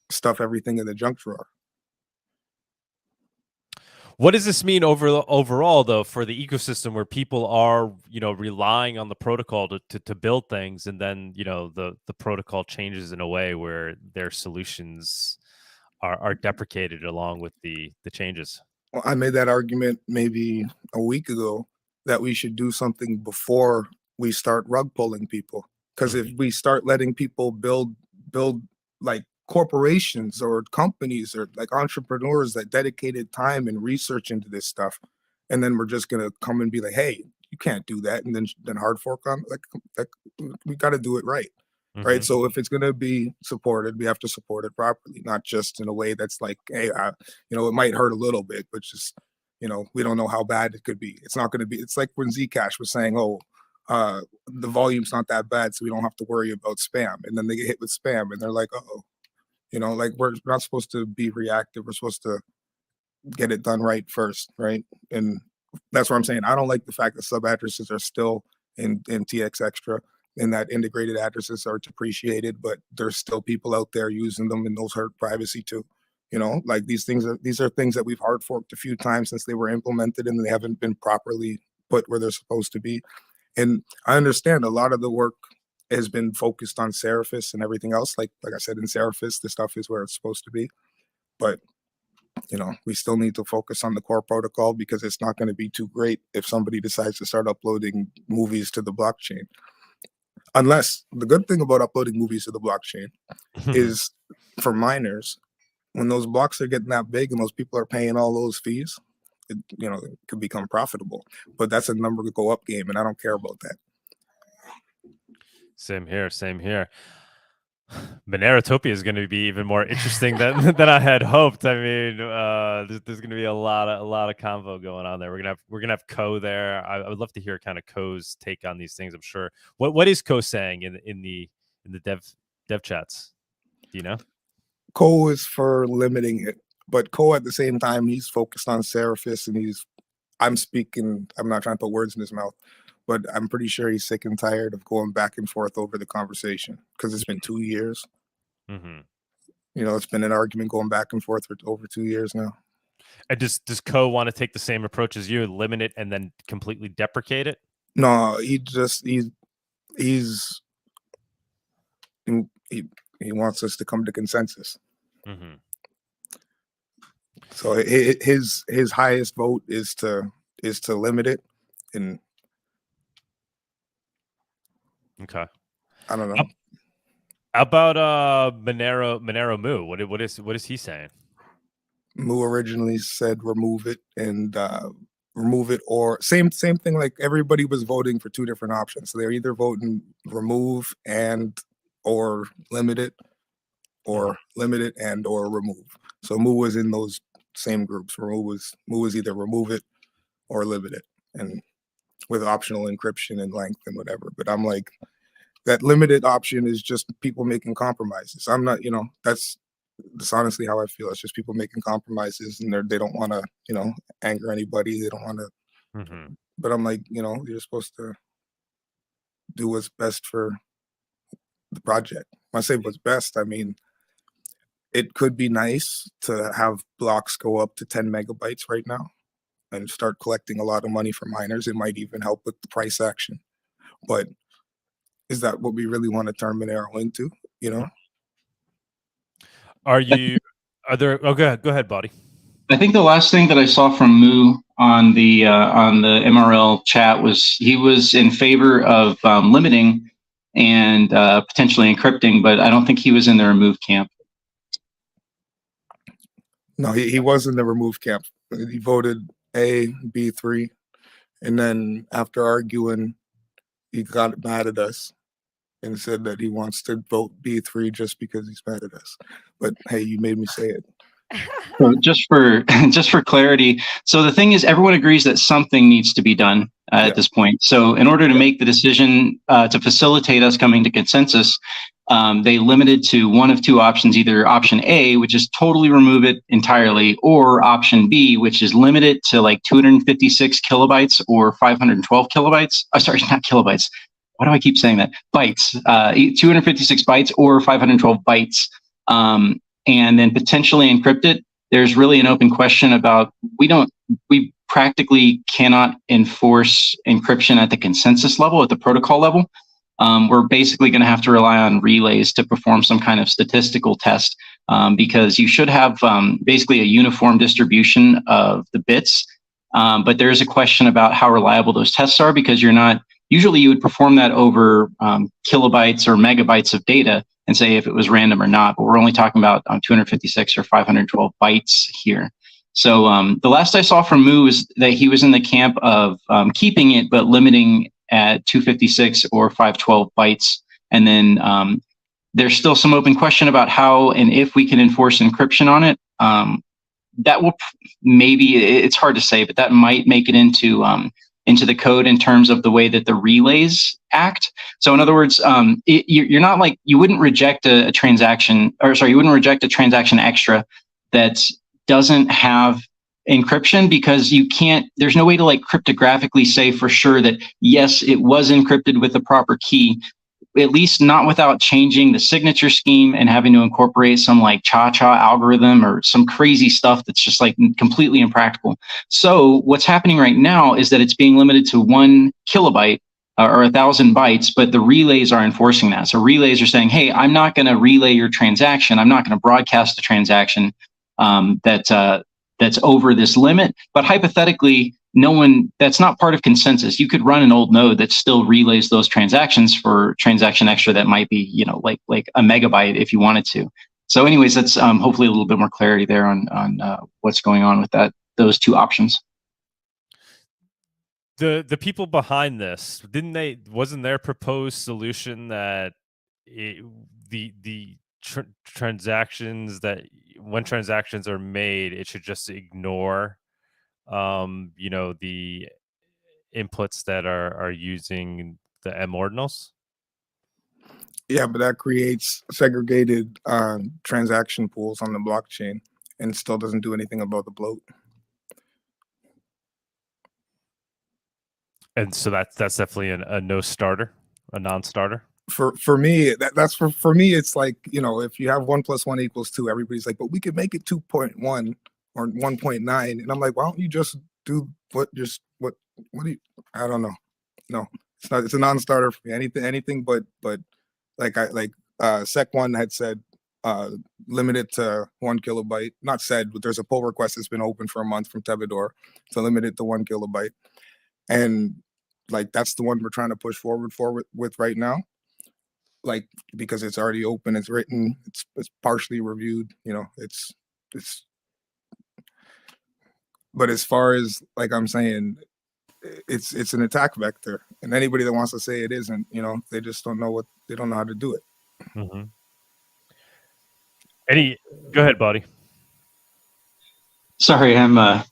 stuff everything in the junk drawer. What does this mean overall, though, for the ecosystem where people are, relying on the protocol to build things, and then, the protocol changes in a way where their solutions are deprecated along with the changes? Well, I made that argument maybe a week ago that we should do something before we start rug pulling people. Because if we start letting people build like corporations or companies or like entrepreneurs that dedicated time and research into this stuff, and then we're just gonna come and be like, hey, you can't do that, and then hard fork on like we got to do it right. Right. So if it's going to be supported, we have to support it properly, not just in a way that's like, hey, it might hurt a little bit, but just, we don't know how bad it could be. It's not going to be. It's like when Zcash was saying, oh, the volume's not that bad, so we don't have to worry about spam. And then they get hit with spam and they're like, uh-oh, like we're not supposed to be reactive. We're supposed to get it done right first. Right. And that's what I'm saying. I don't like the fact that sub addresses are still in TX Extra, and that integrated addresses are depreciated, but there's still people out there using them, and those hurt privacy too. Like these are things that we've hard forked a few times since they were implemented, and they haven't been properly put where they're supposed to be. And I understand a lot of the work has been focused on Seraphis and everything else. Like I said, in Seraphis, the stuff is where it's supposed to be. But we still need to focus on the core protocol, because it's not going to be too great if somebody decides to start uploading movies to the blockchain. Unless the good thing about uploading movies to the blockchain is for miners, when those blocks are getting that big and those people are paying all those fees, it could become profitable. But that's a number to go up game, and I don't care about that. Same here. Monerotopia is going to be even more interesting than I had hoped. I mean, there's going to be a lot of convo going on there. We're gonna have Ko there. I would love to hear kind of Ko's take on these things. I'm sure. What is Ko saying in the dev chats? Do you know? Ko is for limiting it, but Ko at the same time, he's focused on Seraphis, and he's I'm speaking, I'm not trying to put words in his mouth, but I'm pretty sure he's sick and tired of going back and forth over the conversation because it's been 2 years. Mm-hmm. You know, it's been an argument going back and forth for over 2 years now. And does Co want to take the same approach as you, limit it and then completely deprecate it? No, he wants us to come to consensus. Mm-hmm. So his highest vote is to limit it, and okay, I don't know. How about Monero Moo? What is he saying? Moo originally said remove it and remove it, or same thing. Like everybody was voting for two different options. So they're either voting remove and or limit it, or limit it and or remove. So Moo was in those same groups. Moo was either remove it or limit it, and with optional encryption and length and whatever. But I'm like, that limited option is just people making compromises. I'm not, that's honestly how I feel. It's just people making compromises, and they don't want to, anger anybody. They don't want to. Mm-hmm. But I'm like, you're supposed to do what's best for the project. When I say what's best, I mean, it could be nice to have blocks go up to 10 megabytes right now and start collecting a lot of money from miners. It might even help with the price action. But is that what we really want to turn Monero into? Are there? Oh, go ahead, Bawdy. I think the last thing that I saw from Moo on the MRL chat was he was in favor of limiting and potentially encrypting, but I don't think he was in the remove camp. No, he was in the remove camp. He voted A, B3, and then after arguing, he got mad at us and said that he wants to vote B3 just because he's mad at us. But hey, you made me say it. So just for clarity, so the thing is, everyone agrees that something needs to be done at this point. So in order to make the decision to facilitate us coming to consensus, they limited to one of two options: either option A, which is totally remove it entirely, or option B, which is limit it to like 256 kilobytes or 512 kilobytes. Sorry, not kilobytes. Why do I keep saying that? Bytes, 256 bytes or 512 bytes, and then potentially encrypt it. There's really an open question about, we practically cannot enforce encryption at the consensus level, at the protocol level. We're basically going to have to rely on relays to perform some kind of statistical test, because you should have basically a uniform distribution of the bits. But there is a question about how reliable those tests are, because usually you would perform that over kilobytes or megabytes of data and say if it was random or not, but we're only talking about 256 or 512 bytes here. So the last I saw from Moo is that he was in the camp of keeping it, but limiting at 256 or 512 bytes. And then there's still some open question about how and if we can enforce encryption on it. That will it's hard to say, but that might make it into the code in terms of the way that the relays act. So in other words, you're not like, you wouldn't reject a transaction, you wouldn't reject a transaction extra that doesn't have encryption, because there's no way to like cryptographically say for sure that yes, it was encrypted with the proper key, at least not without changing the signature scheme and having to incorporate some like cha-cha algorithm or some crazy stuff that's just like completely impractical. So what's happening right now is that it's being limited to 1 kilobyte or 1,000 bytes, but the relays are enforcing that. So relays are saying, hey, I'm not going to relay your transaction. I'm not going to broadcast the transaction that's over this limit. But hypothetically, that's not part of consensus. You could run an old node that still relays those transactions for transaction extra that might be, like a megabyte if you wanted to. So anyways, that's hopefully a little bit more clarity there on what's going on with those two options. The people behind this, wasn't their proposed solution that transactions, that when transactions are made, it should just ignore the inputs that are using the mOrdinals? Yeah, but that creates segregated transaction pools on the blockchain and still doesn't do anything about the bloat. And so that's definitely a no starter, a non-starter. For me, that's for me, it's like, if you have 1 + 1 = 2, everybody's like, but we could make it 2.1 or 1.9. And I'm like, why don't you just do what do you, I don't know. No, it's a non-starter for me. Anything but Sec 1 had said, limited to 1 kilobyte. Not said, but there's a pull request that's been open for a month from Tevador to limit it to 1 kilobyte. And like, that's the one we're trying to push forward with right now. Like, because it's already open, it's written, it's partially reviewed, it's but as far as, like I'm saying, it's an attack vector, and anybody that wants to say it isn't, they just don't know how to do it. Mm-hmm. Go ahead, Bawdy. Sorry, I'm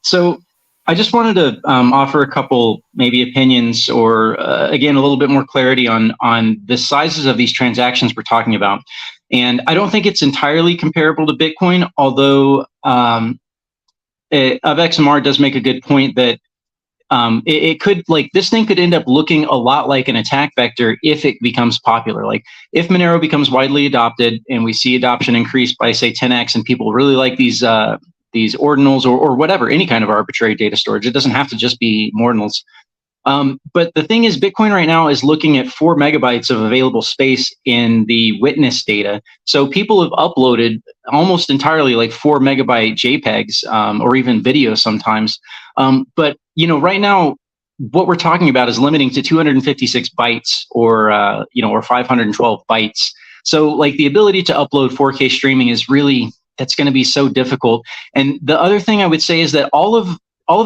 so I just wanted to offer a couple maybe opinions or again a little bit more clarity on the sizes of these transactions we're talking about. And I don't think it's entirely comparable to Bitcoin, although XMR does make a good point that it could, like, this thing could end up looking a lot like an attack vector if it becomes popular. Like, if Monero becomes widely adopted and we see adoption increase by, say, 10x, and people really like these ordinals or whatever, any kind of arbitrary data storage. It doesn't have to just be mOrdinals. But the thing is, Bitcoin right now is looking at 4 megabytes of available space in the witness data. So people have uploaded almost entirely like 4 megabyte JPEGs or even video sometimes. But right now, what we're talking about is limiting to 256 bytes or 512 bytes. So like the ability to upload 4K streaming is really, that's going to be so difficult. And the other thing I would say is that all of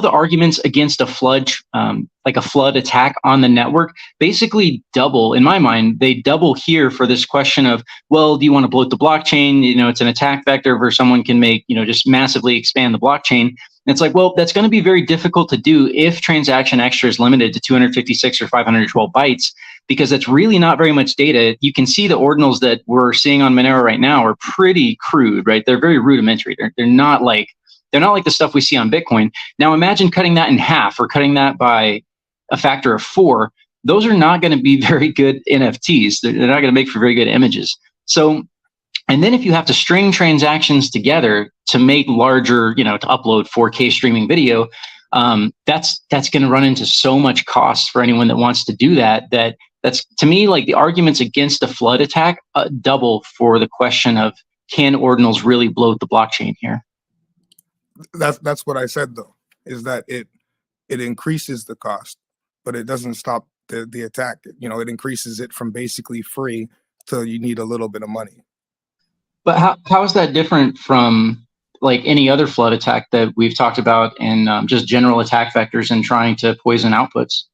the arguments against a flood, like a flood attack on the network, basically double, in my mind, they double here for this question of, well, do you want to bloat the blockchain? It's an attack vector where someone can make, just massively expand the blockchain. And it's like, well, that's going to be very difficult to do if transaction extra is limited to 256 or 512 bytes, because that's really not very much data. You can see the ordinals that we're seeing on Monero right now are pretty crude, right? They're very rudimentary. They're not like the stuff we see on Bitcoin. Now imagine cutting that in half or cutting that by a factor of 4. Those are not going to be very good NFTs. They're not going to make for very good images. So, and then if you have to string transactions together to make larger, to upload 4K streaming video, that's going to run into so much cost for anyone that wants to do that. That's, to me, like the arguments against a flood attack double for the question of, can ordinals really bloat the blockchain here? That's what I said, though, is that it increases the cost, but it doesn't stop the attack. It increases it from basically free to you need a little bit of money. But how is that different from like any other flood attack that we've talked about and just general attack vectors and trying to poison outputs?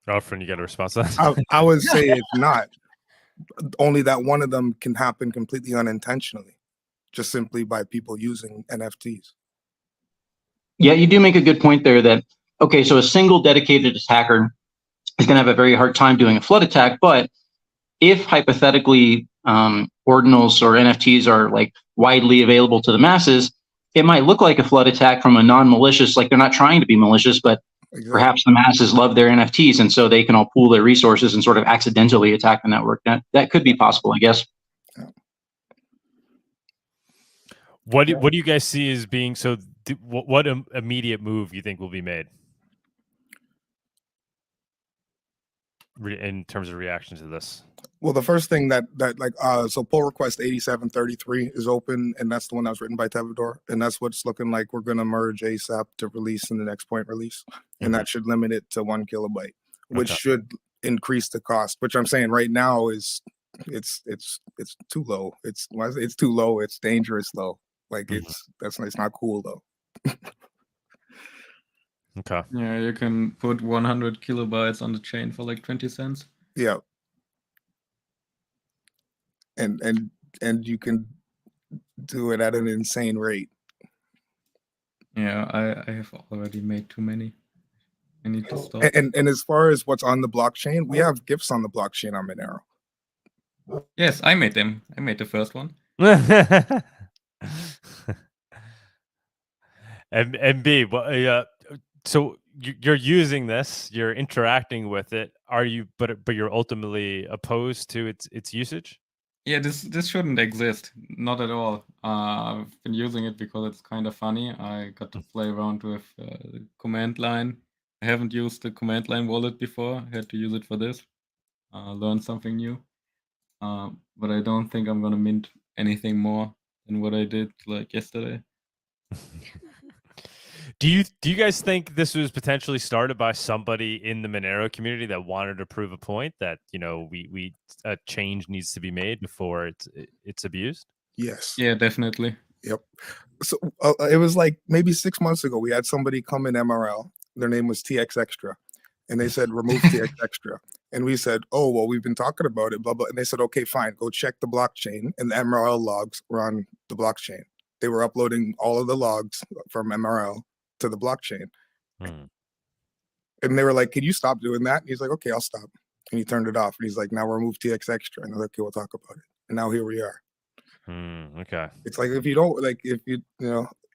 Alfred, you got a response to that? I would say it's not. Only that one of them can happen completely unintentionally, just simply by people using NFTs. Yeah, you do make a good point there that, okay, so a single dedicated attacker is going to have a very hard time doing a flood attack, but if hypothetically ordinals or NFTs are like widely available to the masses, it might look like a flood attack from a non-malicious, like they're not trying to be malicious, but perhaps the masses love their NFTs, and so they can all pool their resources and sort of accidentally attack the network. That could be possible, I guess. What do you guys see as being so? What immediate move you think will be made in terms of reaction to this? Well, the first thing so pull request 8733 is open, and that's the one that was written by Tevador, and that's what's looking like we're going to merge ASAP to release in the next point release, and that should limit it to 1 kilobyte, which should increase the cost. Which I'm saying right now is it's too low. It's too low. It's dangerous low. Like it's not cool though. Okay. Yeah, you can put 100 kilobytes on the chain for like 20 cents. Yeah. And you can do it at an insane rate. Yeah, I have already made too many. I need to stop. And as far as what's on the blockchain, we have GIFs on the blockchain on Monero. Yes, I made them. I made the first one. And B, well, so you're using this, you're interacting with it. Are you? But you're ultimately opposed to its usage. Yeah, this shouldn't exist, not at all. I've been using it because it's kind of funny. I got to play around with the command line. I haven't used the command line wallet before. I had to use it for this. Learn something new. But I don't think I'm gonna mint anything more than what I did like yesterday. Do you guys think this was potentially started by somebody in the Monero community that wanted to prove a point that we a change needs to be made before it's abused? Yes. Yeah, definitely. Yep. So it was like maybe 6 months ago. We had somebody come in MRL. Their name was TXExtra, and they said remove TXExtra. And we said, oh well, we've been talking about it, blah blah. And they said, okay, fine, go check the blockchain. And the MRL logs were on the blockchain. They were uploading all of the logs from MRL to the blockchain. And they were like, can you stop doing that? And he's like, okay, I'll stop. And he turned it off. And he's like, now remove TXExtra. And they're like, okay, we'll talk about it. And now here we are. Okay. It's like, if you don't like, if you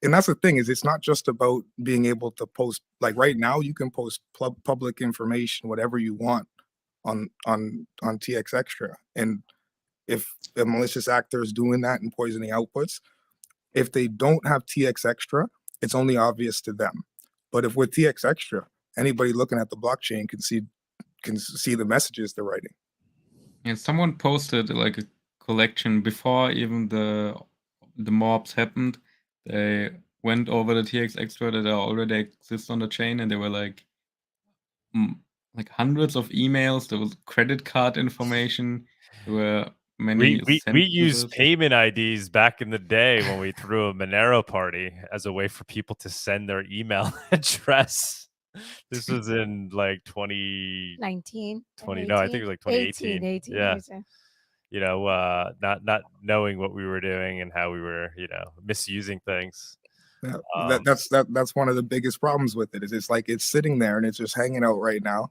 and that's the thing, is it's not just about being able to post. Like right now you can post public information, whatever you want on TXExtra. And if a malicious actor is doing that and poisoning outputs, if they don't have TXExtra, it's only obvious to them. But if with TXExtra, anybody looking at the blockchain can see the messages they're writing. And someone posted like a collection before even the mobs happened. They went over the TXExtra that already exist on the chain, and they were like hundreds of emails. There was credit card information. There were many. We used payment IDs back in the day when we threw a Monero party as a way for people to send their email address. This was in like 2019, 20. No, I think it was like 2018. 18, yeah. Not knowing what we were doing and how we were, misusing things. Yeah, that's one of the biggest problems with it. Is it's like it's sitting there and it's just hanging out right now,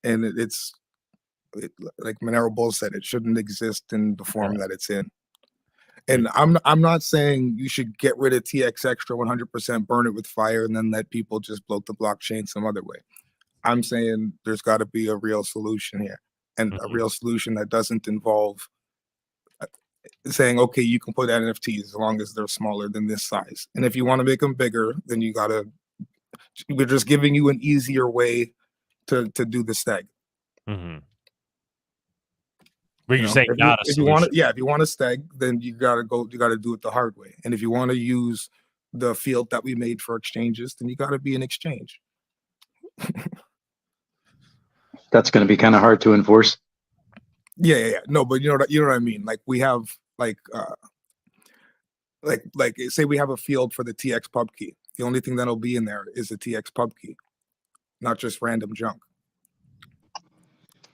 and it's like monerobull said, it shouldn't exist in the form that it's in. And I'm not saying you should get rid of TXExtra 100%, burn it with fire, and then let people just bloat the blockchain some other way. I'm saying there's got to be a real solution here, and a real solution that doesn't involve saying, okay, you can put NFTs as long as they're smaller than this size. And if you want to make them bigger, then we're just giving you an easier way to do the steg. But you're saying not a solution. If you want to steg, then you got to do it the hard way. And if you want to use the field that we made for exchanges, then you got to be an exchange. That's going to be kind of hard to enforce. Yeah. No, but you know what I mean? Like we have like say we have a field for the TX pub key. The only thing that'll be in there is the TX pub key, not just random junk.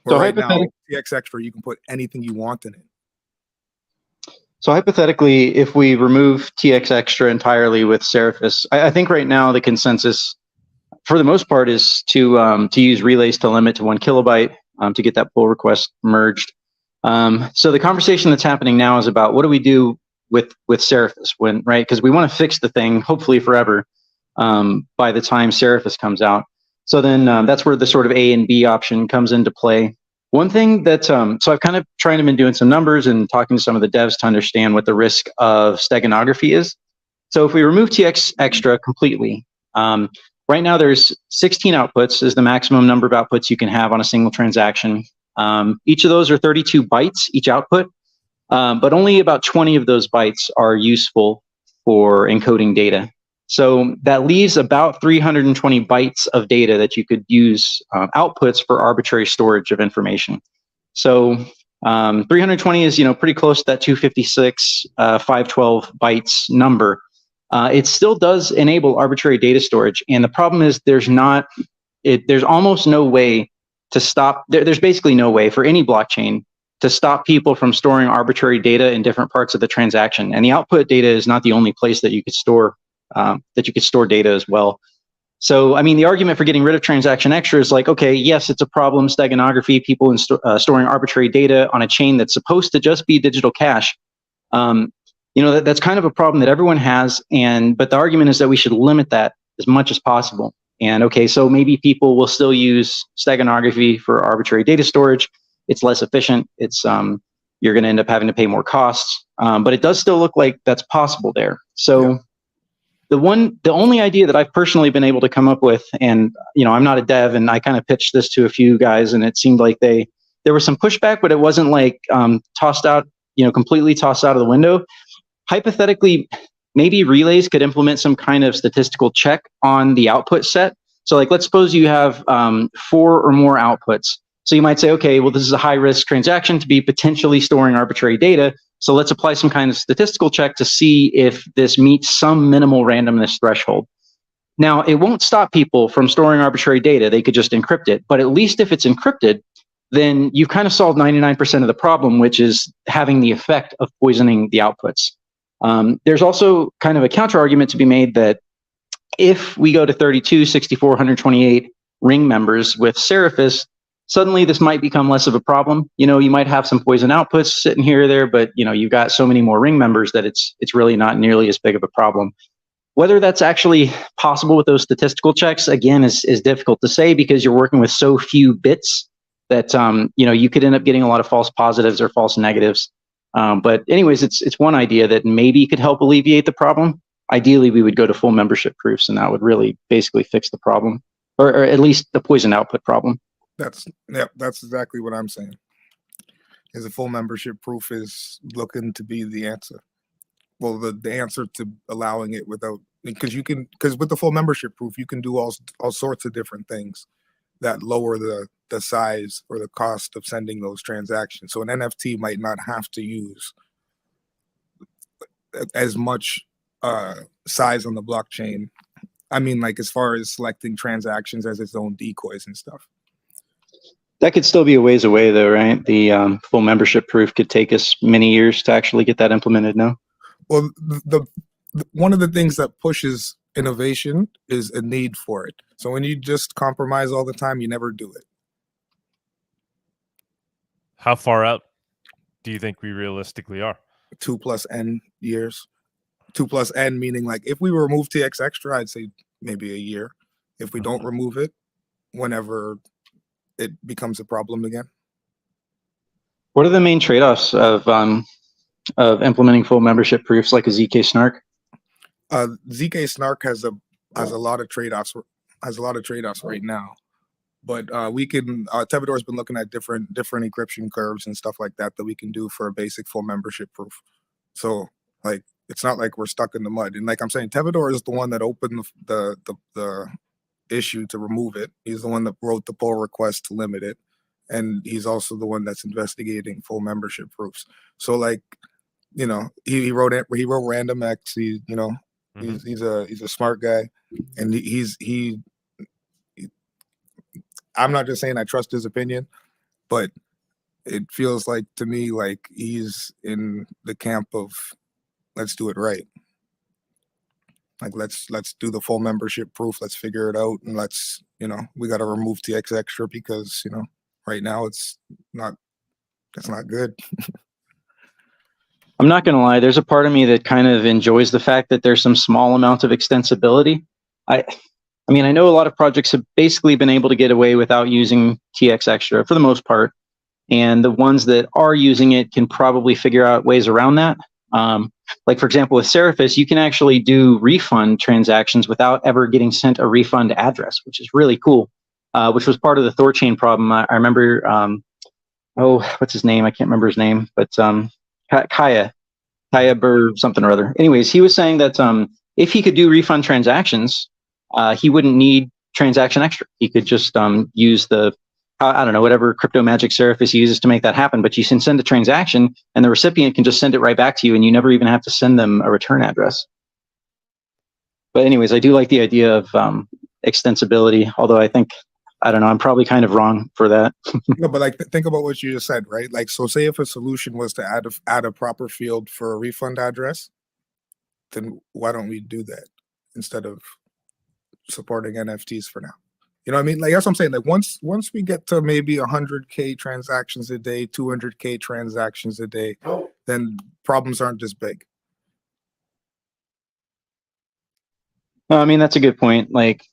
So right now, TXExtra, you can put anything you want in it. So hypothetically, if we remove TXExtra entirely with Seraphis, I think right now the consensus, for the most part, is to use relays to limit to 1 kilobyte to get that pull request merged. So the conversation that's happening now is about what do we do with Seraphis right? Because we want to fix the thing, hopefully forever, by the time Seraphis comes out. So then that's where the sort of A and B option comes into play. One thing that, so I've kind of been doing some numbers and talking to some of the devs to understand what the risk of steganography is. So if we remove TXExtra completely, right now there's 16 outputs is the maximum number of outputs you can have on a single transaction. Each of those are 32 bytes, each output, but only about 20 of those bytes are useful for encoding data. So that leaves about 320 bytes of data that you could use outputs for arbitrary storage of information. So 320 is pretty close to that 256, 512 bytes number. It still does enable arbitrary data storage, and the problem is there's almost no way to stop. There's basically no way for any blockchain to stop people from storing arbitrary data in different parts of the transaction. And the output data is not the only place that you could store data as well. So, I mean, the argument for getting rid of transaction extra is like, okay, yes, it's a problem, steganography, people storing arbitrary data on a chain that's supposed to just be digital cash. that's kind of a problem that everyone has. But the argument is that we should limit that as much as possible. And okay, so maybe people will still use steganography for arbitrary data storage. It's less efficient. You're going to end up having to pay more costs. But it does still look like that's possible there. So the only idea that I've personally been able to come up with, and I'm not a dev, and I kind of pitched this to a few guys, and it seemed like there was some pushback, but it wasn't like tossed out, completely tossed out of the window. Hypothetically, maybe relays could implement some kind of statistical check on the output set. So like, let's suppose you have 4 or more outputs. So you might say, okay, well, this is a high risk transaction to be potentially storing arbitrary data. So let's apply some kind of statistical check to see if this meets some minimal randomness threshold. Now, it won't stop people from storing arbitrary data. They could just encrypt it. But at least if it's encrypted, then you've kind of solved 99% of the problem, which is having the effect of poisoning the outputs. There's also kind of a counter argument to be made that if we go to 32, 64, 128 ring members with Seraphis, suddenly this might become less of a problem. You might have some poison outputs sitting here or there, but you've got so many more ring members that it's really not nearly as big of a problem. Whether that's actually possible with those statistical checks, again, is difficult to say, because you're working with so few bits that you could end up getting a lot of false positives or false negatives. But anyways, it's one idea that maybe could help alleviate the problem. Ideally, we would go to full membership proofs, and that would really basically fix the problem, or at least the poison output problem. That's exactly what I'm saying. Is a full membership proof is looking to be the answer. Well, the answer to allowing it without, because with the full membership proof, you can do all sorts of different things that lower the size or the cost of sending those transactions. So an NFT might not have to use as much size on the blockchain. I mean, like, as far as selecting transactions as its own decoys and stuff. That could still be a ways away, though, right? The full membership proof could take us many years to actually get that implemented. No. Well, one of the things that pushes innovation is a need for it. So when you just compromise all the time, you never do it. How far out do you think we realistically are? 2 + N years. 2 + N meaning, like, if we remove TX Extra, I'd say maybe a year. If we don't remove it, whenever it becomes a problem again. What are the main trade-offs of implementing full membership proofs like a ZK Snark? ZK Snark has a lot of trade-offs. Right now, but we can. Tevador's been looking at different encryption curves and stuff like that we can do for a basic full membership proof. So, like, it's not like we're stuck in the mud. And like I'm saying, Tevador is the one that opened the issue to remove it. He's the one that wrote the pull request to limit it, and he's also the one that's investigating full membership proofs. So, like, he wrote Random X. He's a smart guy, and he I'm not just saying I trust his opinion, but it feels like to me like he's in the camp of let's do it right. Like, let's do the full membership proof. Let's figure it out, and we got to remove TX Extra because right now it's not good. I'm not going to lie. There's a part of me that kind of enjoys the fact that there's some small amount of extensibility. I mean, I know a lot of projects have basically been able to get away without using TX Extra for the most part, and the ones that are using it can probably figure out ways around that. Like, for example, with Seraphis, you can actually do refund transactions without ever getting sent a refund address, which is really cool, which was part of the Thorchain problem. I remember, what's his name? I can't remember his name, but Kaya Burr something or other. Anyways, he was saying that if he could do refund transactions, he wouldn't need transaction extra. He could just use whatever crypto magic Seraphis uses to make that happen. But you can send a transaction, and the recipient can just send it right back to you, and you never even have to send them a return address. But anyways, I do like the idea of extensibility, although I'm probably kind of wrong for that. No, but like, think about what you just said, right? Like, so say if a solution was to add a proper field for a refund address, then why don't we do that instead of supporting NFTs for now? You know what I mean? Like, that's what I'm saying. Like, once we get to maybe 100K transactions a day, 200K transactions a day, then problems aren't as big. No, I mean, that's a good point. Like,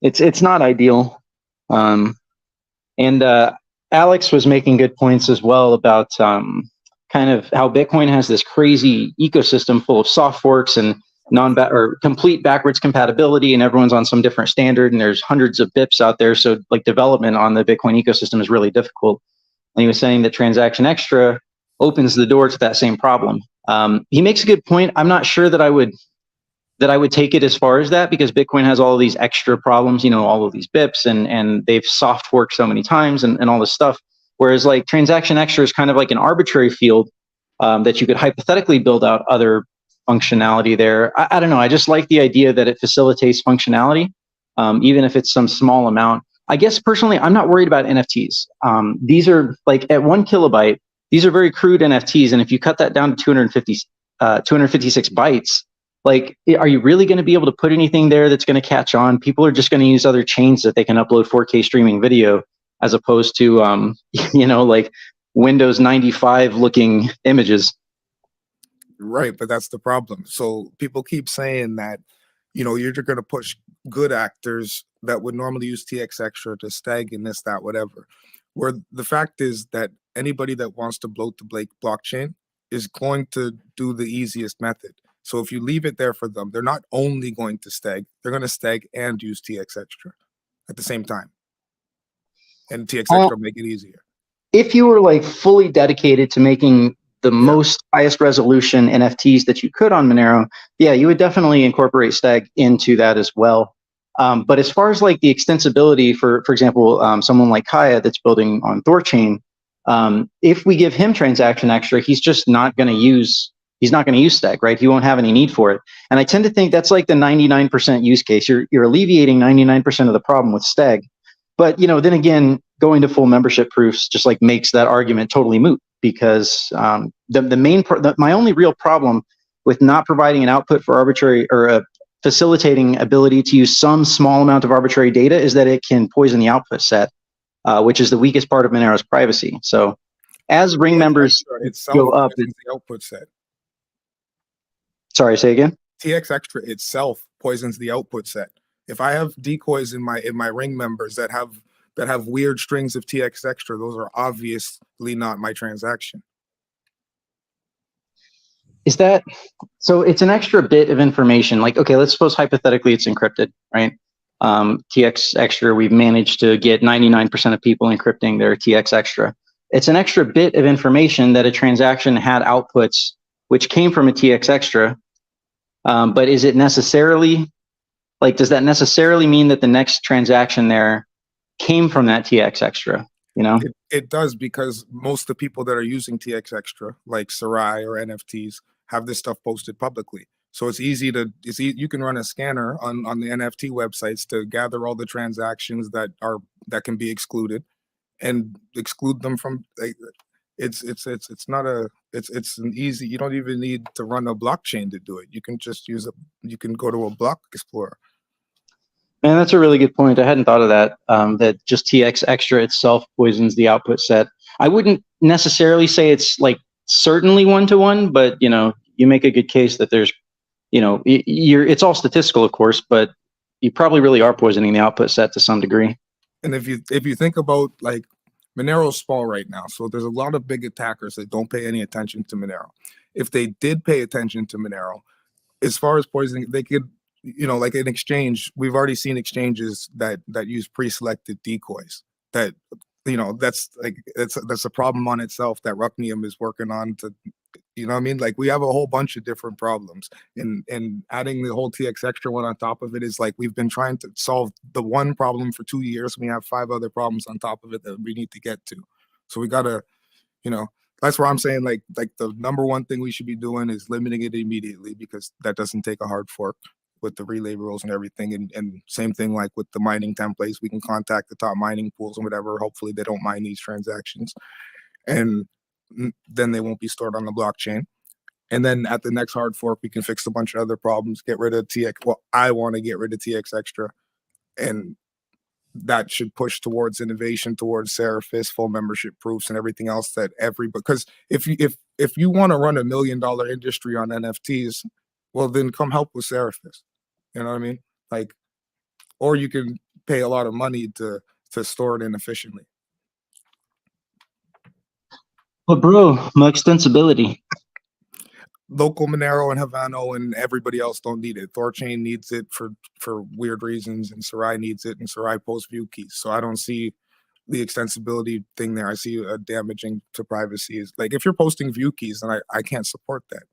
it's not ideal. And Alex was making good points as well about kind of how Bitcoin has this crazy ecosystem full of soft forks and or complete backwards compatibility, and everyone's on some different standard, and there's hundreds of BIPs out there. So like development on the Bitcoin ecosystem is really difficult. And he was saying that Transaction Extra opens the door to that same problem. He makes a good point. I'm not sure that I would take it as far as that, because Bitcoin has all of these extra problems, you know, all of these BIPs, and they've soft forked so many times and all this stuff. Whereas like Transaction Extra is kind of like an arbitrary field that you could hypothetically build out other functionality there. I don't know. I just like the idea that it facilitates functionality, even if it's some small amount. I guess personally, I'm not worried about NFTs. These are like at 1 kilobyte, these are very crude NFTs. And if you cut that down to 256 bytes, like, are you really going to be able to put anything there that's going to catch on? People are just going to use other chains that they can upload 4K streaming video, as opposed to, you know, like Windows 95 looking images. Right, but that's the problem. So people keep saying that, you know, you're going to push good actors that would normally use TX Extra to stag and this, that, whatever. Where the fact is that anybody that wants to bloat the blockchain is going to do the easiest method. So if you leave it there for them, they're not only going to stag, they're going to stag and use TX Extra at the same time. And TX Extra will make it easier. If you were like fully dedicated to making the most highest resolution NFTs that you could on Monero, yeah, you would definitely incorporate stag into that as well. But as far as like the extensibility for example, someone like Kaya that's building on Thorchain, if we give him Transaction Extra, he's just not going to use stag, right? He won't have any need for it. And I tend to think that's like the 99% use case. You're alleviating 99% of the problem with stag. But, you know, then again, going to full membership proofs just like makes that argument totally moot, because my only real problem with not providing an output for arbitrary or a facilitating ability to use some small amount of arbitrary data is that it can poison the output set, which is the weakest part of Monero's privacy. So as ring members go up, the output set. Sorry, say again. TX Extra itself poisons the output set. If I have decoys in my ring members that have weird strings of TX Extra, those are obviously not my transaction. Is that so? It's an extra bit of information. Like, okay, let's suppose hypothetically it's encrypted, right? TX Extra, we've managed to get 99% of people encrypting their TX Extra. It's an extra bit of information that a transaction had outputs which came from a TX Extra. But is it necessarily, like, does that necessarily mean that the next transaction there came from that TX Extra? You know, it does, because most of the people that are using TX Extra, like Sarai or NFTs, have this stuff posted publicly. So it's easy you can run a scanner on the NFT websites to gather all the transactions that can be excluded, and exclude them from. It's an easy. You don't even need to run a blockchain to do it. You can just you can go to a block explorer. Man, that's a really good point. I hadn't thought of that. That just TX Extra itself poisons the output set. I wouldn't necessarily say it's like certainly one-to-one, but you know, you make a good case that there's, you know, it's all statistical, of course, but you probably really are poisoning the output set to some degree. And if you think about like Monero's small right now, so there's a lot of big attackers that don't pay any attention to Monero. If they did pay attention to Monero, as far as poisoning, they could, you know, like an exchange, we've already seen exchanges that use pre-selected decoys. That, you know, that's a problem on itself that Rucknium is working on to, you know what I mean? Like, we have a whole bunch of different problems, and adding the whole TX Extra one on top of it is like, we've been trying to solve the one problem for 2 years. We have 5 other problems on top of it that we need to get to. So we gotta, you know, that's where I'm saying like the number one thing we should be doing is limiting it immediately, because that doesn't take a hard fork with the relay rules and everything. And same thing like with the mining templates, we can contact the top mining pools and whatever. Hopefully they don't mine these transactions, and then they won't be stored on the blockchain. And then at the next hard fork, we can fix a bunch of other problems, get rid of TX. Well, I want to get rid of TX Extra, and that should push towards innovation, towards Seraphis, full membership proofs, and everything else that because if you want to run $1 million industry on NFTs, well, then come help with Seraphis. You know what I mean? Like, or you can pay a lot of money to store it inefficiently. But bro, my extensibility. Local Monero and Havana and everybody else don't need it. Thorchain needs it for weird reasons, and Sarai needs it, and Sarai posts view keys. So I don't see the extensibility thing there. I see damaging to privacy. Is like, if you're posting view keys, then I can't support that.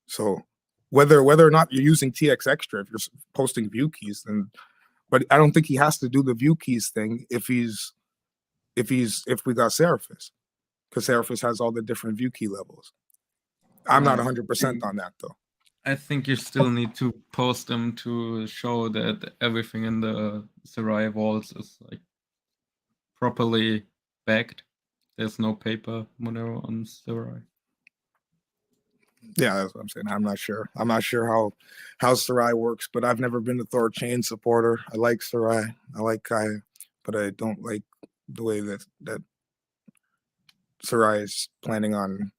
So whether or not you're using TX Extra, if you're posting view keys, then, but I don't think he has to do the view keys thing if we got Seraphis, because Seraphis has all the different view key levels. I'm not 100% on that though. I think you still need to post them to show that everything in the Sarai vaults is like properly backed. There's no paper Monero on Sarai. Yeah, that's what I'm saying. I'm not sure how Sarai works, but I've never been a Thorchain supporter. I like Sarai, I like Kaya, but I don't like the way that Sarai is planning on.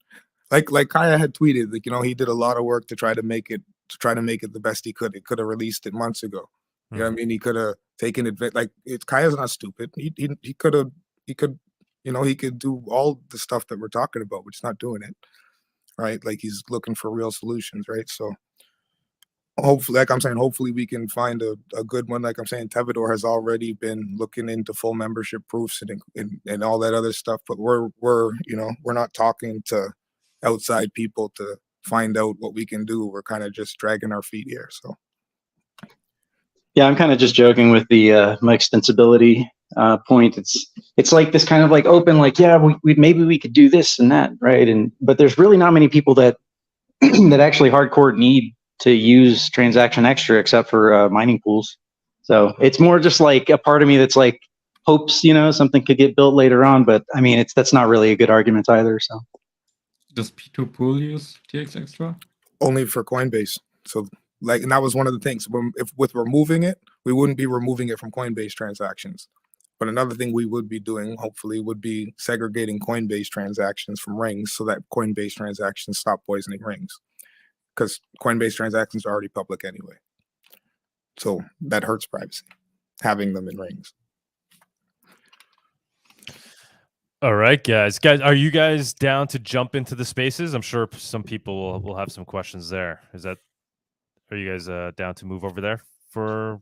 Like Kaya had tweeted, like, he did a lot of work to try to make it the best he could. He could have released it months ago. You know what I mean? He could have taken advantage. Like, Kaya's not stupid. He could he could do all the stuff that we're talking about, but he's not doing it. Right? Like, he's looking for real solutions, right? So hopefully, like I'm saying, hopefully we can find a good one. Like I'm saying, Tevador has already been looking into full membership proofs and all that other stuff, but we're not talking to outside people to find out what we can do. We're kind of just dragging our feet here. So Yeah, I'm kind of just joking with the my extensibility point. It's like this kind of like open, like, yeah, we maybe we could do this and that, right? But there's really not many people that that actually hardcore need to use transaction extra except for mining pools. So it's more just like a part of me that's like hopes something could get built later on. But I mean, that's not really a good argument either. So does P2 Pool use TX Extra? Only for Coinbase. So like, and that was one of the things. If with removing it, we wouldn't be removing it from Coinbase transactions. But another thing we would be doing, hopefully, would be segregating Coinbase transactions from rings so that Coinbase transactions stop poisoning rings. Because Coinbase transactions are already public anyway. So that hurts privacy, having them in rings. All right, guys, are you guys down to jump into the spaces? I'm sure some people will have some questions there. Are you guys down to move over there for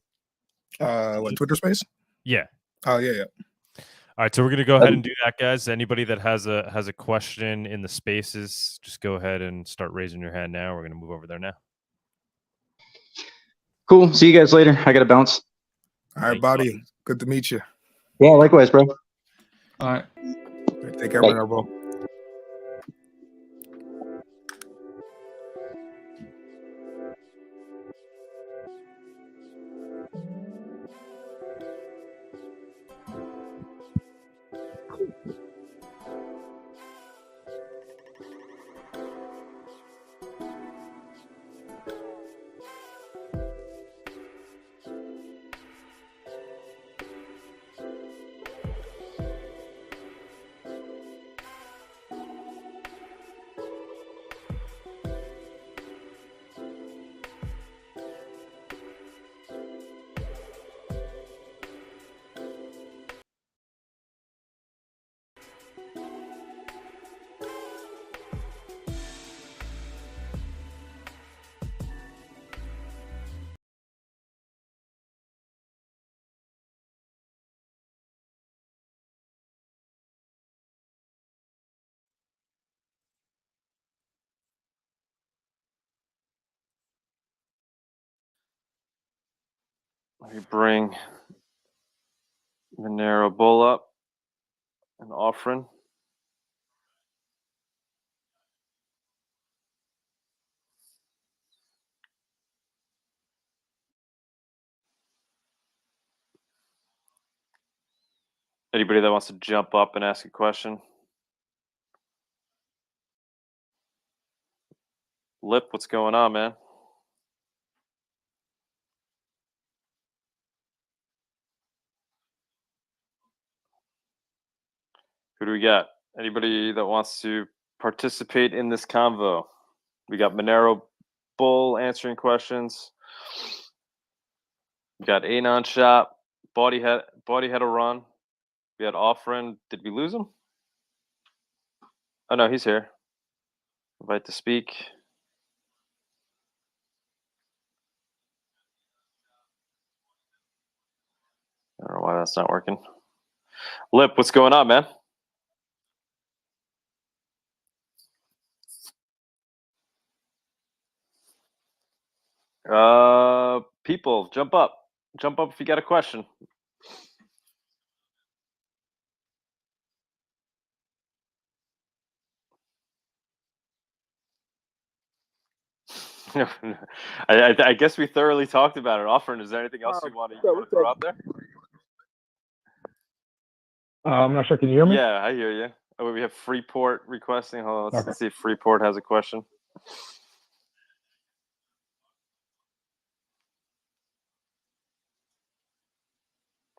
what, Twitter space? Yeah. Oh, yeah. All right, so we're gonna go ahead and do that, guys. Anybody that has a question in the spaces, just go ahead and start raising your hand now. We're gonna move over there now. Cool. See you guys later. I gotta bounce. All right, Bawdy. Good to meet you. Yeah, likewise, bro. All right. Take care, Monerobull. Let me bring Monerobull up and offering. Anybody that wants to jump up and ask a question? Lip, what's going on, man? Who do we got? Anybody that wants to participate in this convo? We got Monerobull answering questions. We got Anon Shop. Bawdy had a run. We had Offrin. Did we lose him? Oh no, he's here. Invite to speak. I don't know why that's not working. Lip, what's going on, man? People, jump up. Jump up if you got a question. I guess we thoroughly talked about it. Offering, is there anything else you want to throw out there? I'm not sure. Can you hear me? Yeah, I hear you. Oh, we have Freeport requesting. Hold on, Okay. let's see if Freeport has a question.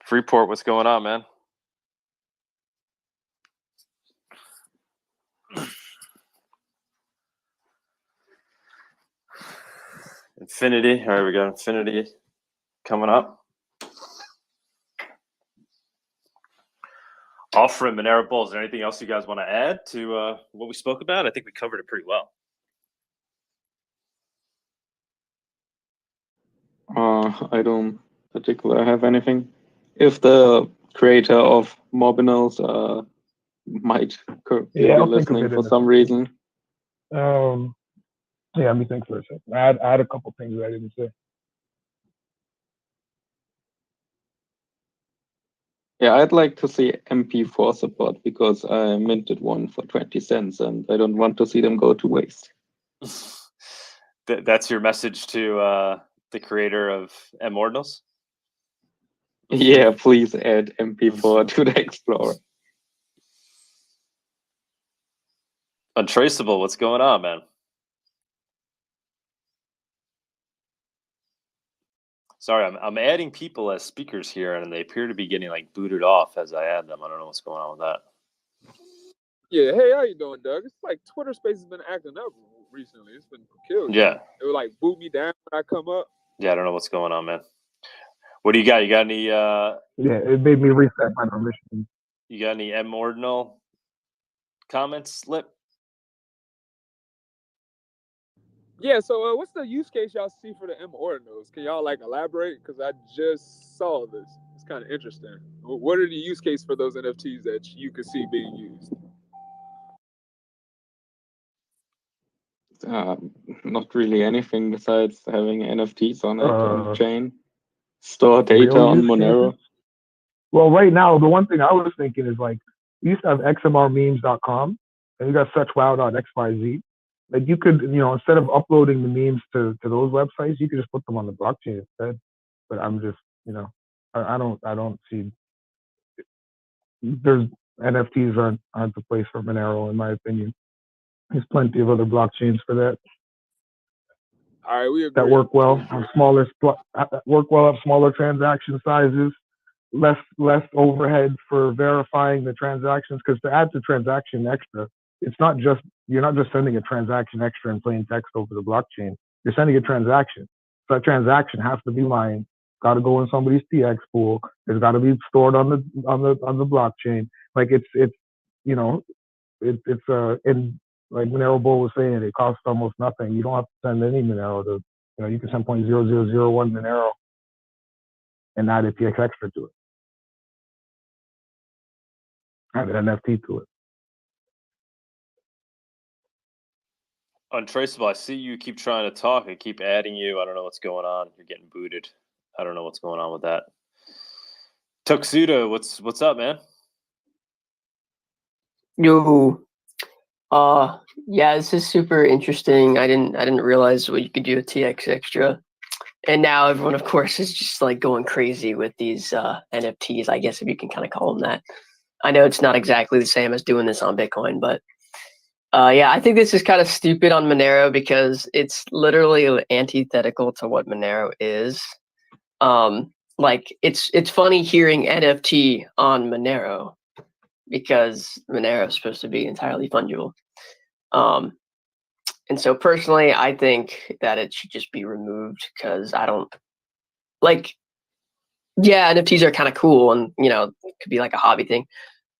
Freeport, what's going on, man? Infinity. All right, we got Infinity coming up. Offering Monerobull. Is there anything else you guys want to add to what we spoke about? I think we covered it pretty well. I don't particularly have anything. If the creator of mOrdinals might be listening for some reason. Yeah, let me think for a second. I had a couple things I didn't say. Yeah, I'd like to see MP4 support because I minted one for 20 cents and I don't want to see them go to waste. That's your message to the creator of mOrdinals? Yeah, please add MP4 to the Explorer. Untraceable, what's going on, man? Sorry, I'm adding people as speakers here, and they appear to be getting like booted off as I add them. I don't know what's going on with that. Yeah, hey, how you doing, Doug? It's like Twitter Space has been acting up recently. It's been peculiar. Yeah. It would like boot me down when I come up. Yeah, I don't know what's going on, man. What do you got? You got any Yeah, it made me reset my permission. you got any mOrdinal comments, Lip? Yeah, so what's the use case y'all see for the mOrdinals? Can y'all like elaborate? Because I just saw this. It's kind of interesting. What are the use case for those NFTs that you could see being used? Not really anything besides having NFTs on it on chain. Store data real on use Monero. cases? Well, right now, the one thing I was thinking is like, we used to have xmrmemes.com and you got suchwow.xyz. Like you could, instead of uploading the memes to those websites, you could just put them on the blockchain instead. But I'm just, I don't see, there's NFTs aren't the place for Monero, in my opinion. There's plenty of other blockchains for that. All right, we agree. That work well on smaller transaction sizes, less overhead for verifying the transactions. Because to add to transaction extra, you're not just sending a transaction extra in plain text over the blockchain. You're sending a transaction. So that transaction has to be mined. Got to go in somebody's TX pool. It's got to be stored on the blockchain. Like it's in like Monerobull was saying, it costs almost nothing. You don't have to send any Monero to, you can send 0.0001 Monero and add a TX extra to it. Add an NFT to it. Untraceable, I see you keep trying to talk. I keep adding you. I don't know what's going on. You're getting booted. I don't know what's going on with that. Tuxedo, what's up, man? Yo, yeah, this is super interesting. I didn't realize what you could do with TX Extra, and now everyone, of course, is just like going crazy with these NFTs. I guess if you can kind of call them that. I know it's not exactly the same as doing this on Bitcoin, but yeah, I think this is kind of stupid on Monero because it's literally antithetical to what Monero is. Like it's funny hearing NFT on Monero because Monero is supposed to be entirely fungible. And so personally, I think that it should just be removed because I don't like Yeah, NFTs are kind of cool, and it could be like a hobby thing.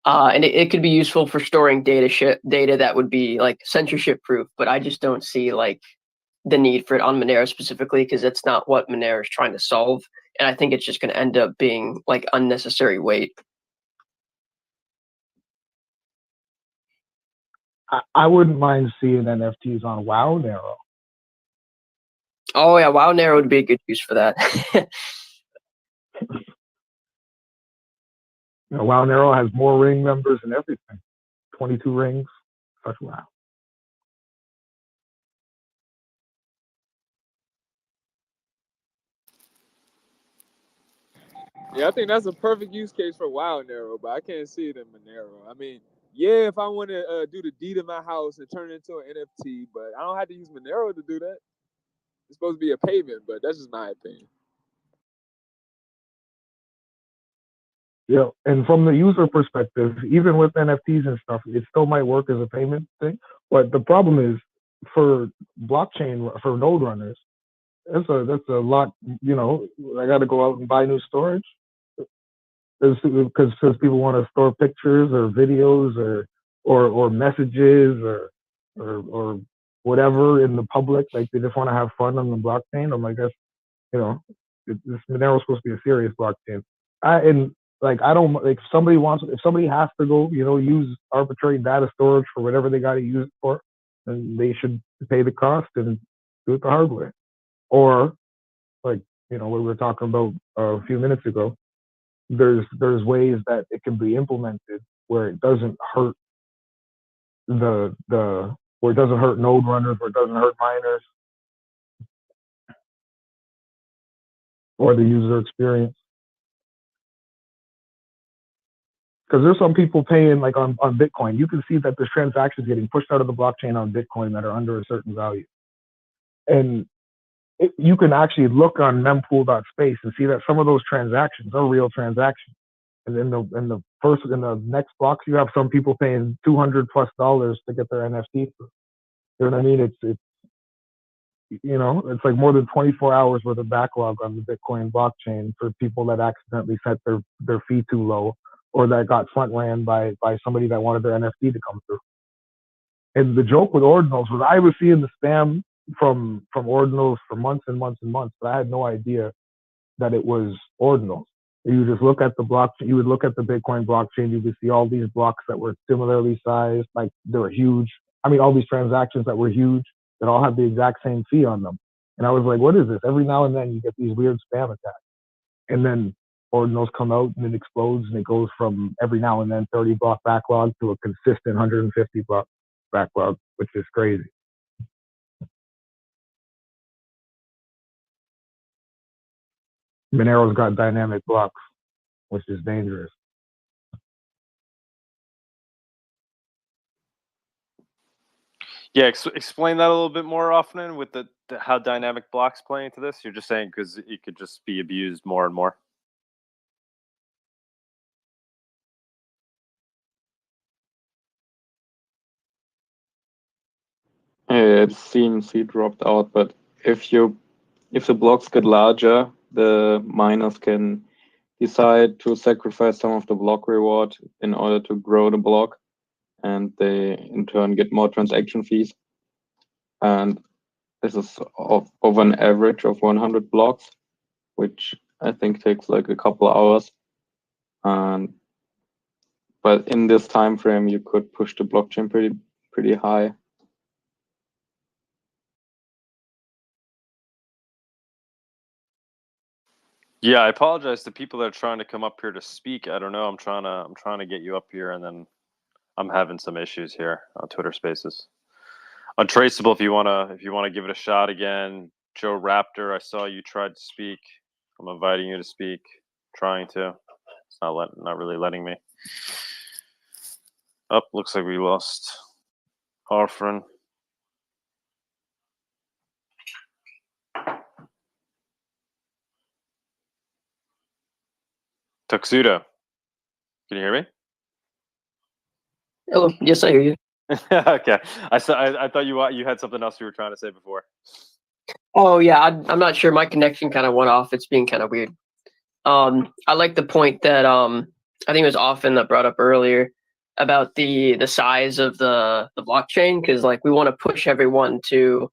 And it could be useful for storing data that would be like censorship proof, but I just don't see like the need for it on Monero specifically, because that's not what Monero is trying to solve. And I think it's just going to end up being like unnecessary weight. I wouldn't mind seeing NFTs on Bawdyanarchist. Oh yeah, Bawdyanarchist would be a good use for that. Bawdyanarchist has more ring members and everything. 22 rings. Such wow. Yeah, I think that's a perfect use case for Bawdyanarchist, but I can't see it in Monero. I mean, yeah, if I want to do the deed of my house and turn it into an NFT, but I don't have to use Monero to do that. It's supposed to be a payment, but that's just my opinion. Yeah, and from the user perspective, even with NFTs and stuff, it still might work as a payment thing. But the problem is, for blockchain, for node runners, that's a lot. I got to go out and buy new storage because people want to store pictures or videos or messages or whatever in the public. Like they just want to have fun on the blockchain. I'm like, that's this Monero is supposed to be a serious blockchain. I don't like if somebody has to go use arbitrary data storage for whatever they got to use it for, then they should pay the cost and do it the hard way. Or like what we were talking about a few minutes ago, there's ways that it can be implemented where it doesn't hurt where it doesn't hurt node runners, where it doesn't hurt miners or the user experience. Because there's some people paying like on Bitcoin. You can see that there's transactions getting pushed out of the blockchain on Bitcoin that are under a certain value. And you can actually look on mempool.space and see that some of those transactions are real transactions. And in the next blocks, you have some people paying $200+ to get their NFT. You know what I mean? It's like more than 24 hours worth of backlog on the Bitcoin blockchain for people that accidentally set their fee too low, or that got front ran by somebody that wanted their NFT to come through. And the joke with ordinals was I was seeing the spam from ordinals for months and months and months, but I had no idea that it was ordinals. You just look at the blockchain, you would look at the Bitcoin blockchain, you would see all these blocks that were similarly sized, like they were huge. I mean, all these transactions that were huge that all have the exact same fee on them. And I was like, what is this? Every now and then you get these weird spam attacks. And then ordinals come out and it explodes and it goes from every now and then 30 block backlog to a consistent 150 block backlog, which is crazy. Monero's got dynamic blocks, which is dangerous. Yeah, explain that a little bit more often with the how dynamic blocks play into this. You're just saying because it could just be abused more and more. It seems he dropped out, but if the blocks get larger, the miners can decide to sacrifice some of the block reward in order to grow the block, and they in turn get more transaction fees. And this is of an average of 100 blocks, which I think takes like a couple hours. But in this time frame, you could push the blockchain pretty high. Yeah, I apologize to people that are trying to come up here to speak. I don't know. I'm trying to get you up here, and then I'm having some issues here on Twitter Spaces. Untraceable, if you wanna give it a shot again. Joe Raptor, I saw you tried to speak. I'm inviting you to speak. Trying to. It's not really letting me. Oh, looks like we lost Orphan. Tuxedo, can you hear me? Hello. Yes, I hear you. Okay, I thought you had something else you were trying to say before. Oh yeah, I'm not sure. My connection kind of went off. It's being kind of weird. I like the point that I think it was often that brought up earlier about the size of the blockchain, because like we want to push everyone to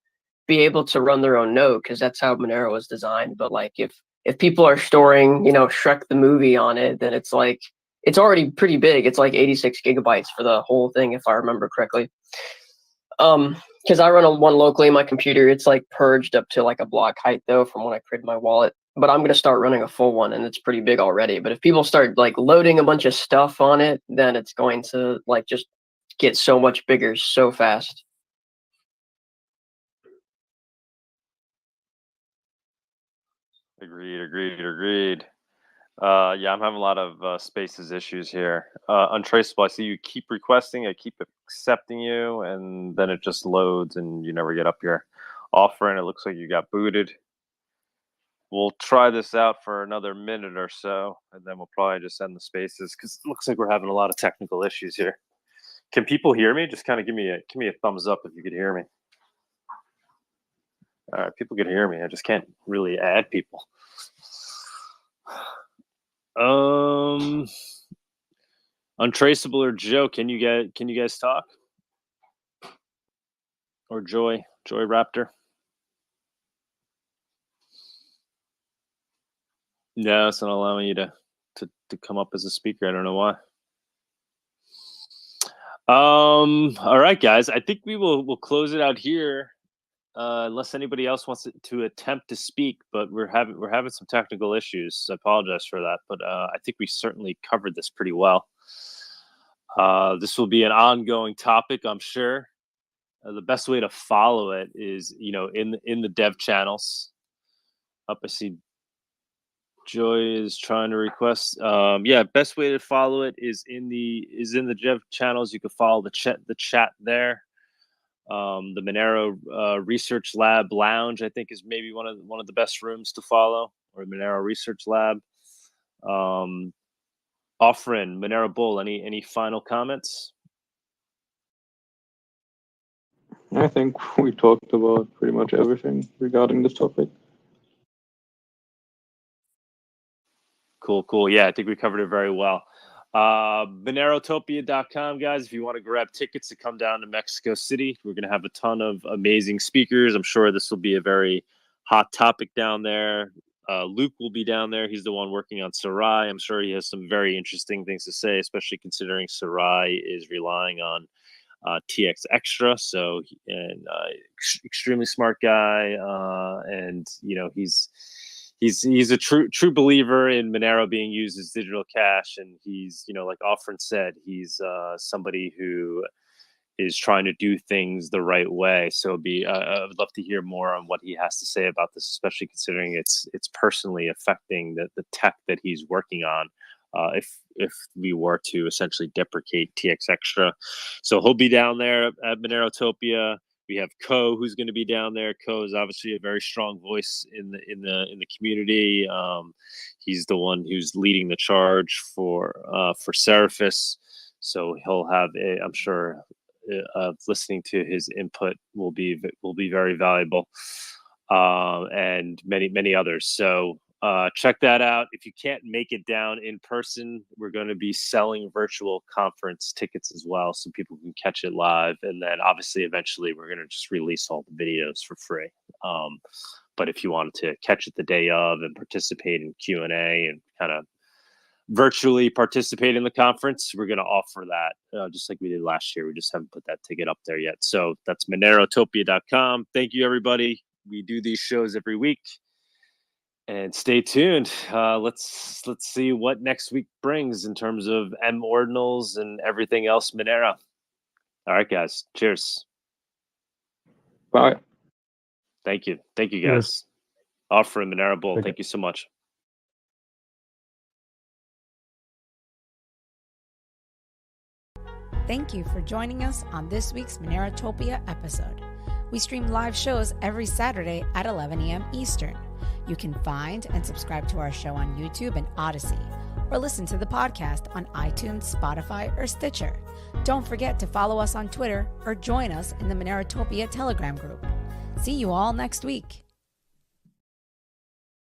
be able to run their own node, because that's how Monero was designed. But like if people are storing, Shrek the movie on it, then it's like it's already pretty big. It's like 86 gigabytes for the whole thing, if I remember correctly. Because I run one locally in my computer. It's like purged up to like a block height though from when I created my wallet. But I'm gonna start running a full one, and it's pretty big already. But if people start like loading a bunch of stuff on it, then it's going to like just get so much bigger so fast. Agreed. Yeah, I'm having a lot of spaces issues here. Untraceable, I see you keep requesting, I keep accepting you, and then it just loads and you never get up your offer, and it looks like you got booted. We'll try this out for another minute or so, and then we'll probably just end the spaces because it looks like we're having a lot of technical issues here. Can people hear me? Just kind of give me a thumbs up if you could hear me. All right, people can hear me. I just can't really add people. Untraceable or Joe, can you guys talk? Or Joy Raptor? No, it's not allowing you to come up as a speaker. I don't know why. All right, guys. I think we'll close it out here. Unless anybody else wants to attempt to speak, but we're having some technical issues. So I apologize for that, but I think we certainly covered this pretty well. This will be an ongoing topic, I'm sure. The best way to follow it is, in the dev channels. Up, I see Joy is trying to request. Best way to follow it is in the dev channels. You can follow the chat there. The Monero Research Lab Lounge, I think, is maybe one of the best rooms to follow, or Monero Research Lab. Offrin, monerobull, any final comments? I think we talked about pretty much everything regarding this topic. Cool. Yeah, I think we covered it very well. Monerotopia.com, guys, if you want to grab tickets to come down to Mexico City. We're going to have a ton of amazing speakers. I'm sure this will be a very hot topic down there. Luke will be down there. He's the one working on Sarai. I'm sure he has some very interesting things to say, especially considering Sarai is relying on TX Extra. So, extremely smart guy. And, he's a true believer in Monero being used as digital cash, and he's, like Offrin said, he's somebody who is trying to do things the right way. So I would love to hear more on what he has to say about this, especially considering it's personally affecting the tech that he's working on. If we were to essentially deprecate TX Extra, so he'll be down there at Monerotopia. We have Ko, who's going to be down there. Ko is obviously a very strong voice in the community. He's the one who's leading the charge for Seraphis. So he'll have I'm sure listening to his input will be very valuable, and many others. So check that out. If you can't make it down in person, we're going to be selling virtual conference tickets as well, so people can catch it live. And then obviously eventually we're going to just release all the videos for free. But if you wanted to catch it the day of and participate in Q&A and kind of virtually participate in the conference, we're going to offer that just like we did last year. We just haven't put that ticket up there yet. So that's monerotopia.com. Thank you, everybody. We do these shows every week. And stay tuned. Let's see what next week brings in terms of mOrdinals and everything else Monero. All right, guys. Cheers. Bye. Thank you, guys. Offrin, monerobull. Thank you so much. Thank you for joining us on this week's Monerotopia episode. We stream live shows every Saturday at 11 a.m. Eastern. You can find and subscribe to our show on YouTube and Odyssey, or listen to the podcast on iTunes, Spotify, or Stitcher. Don't forget to follow us on Twitter or join us in the Monerotopia Telegram group. See you all next week.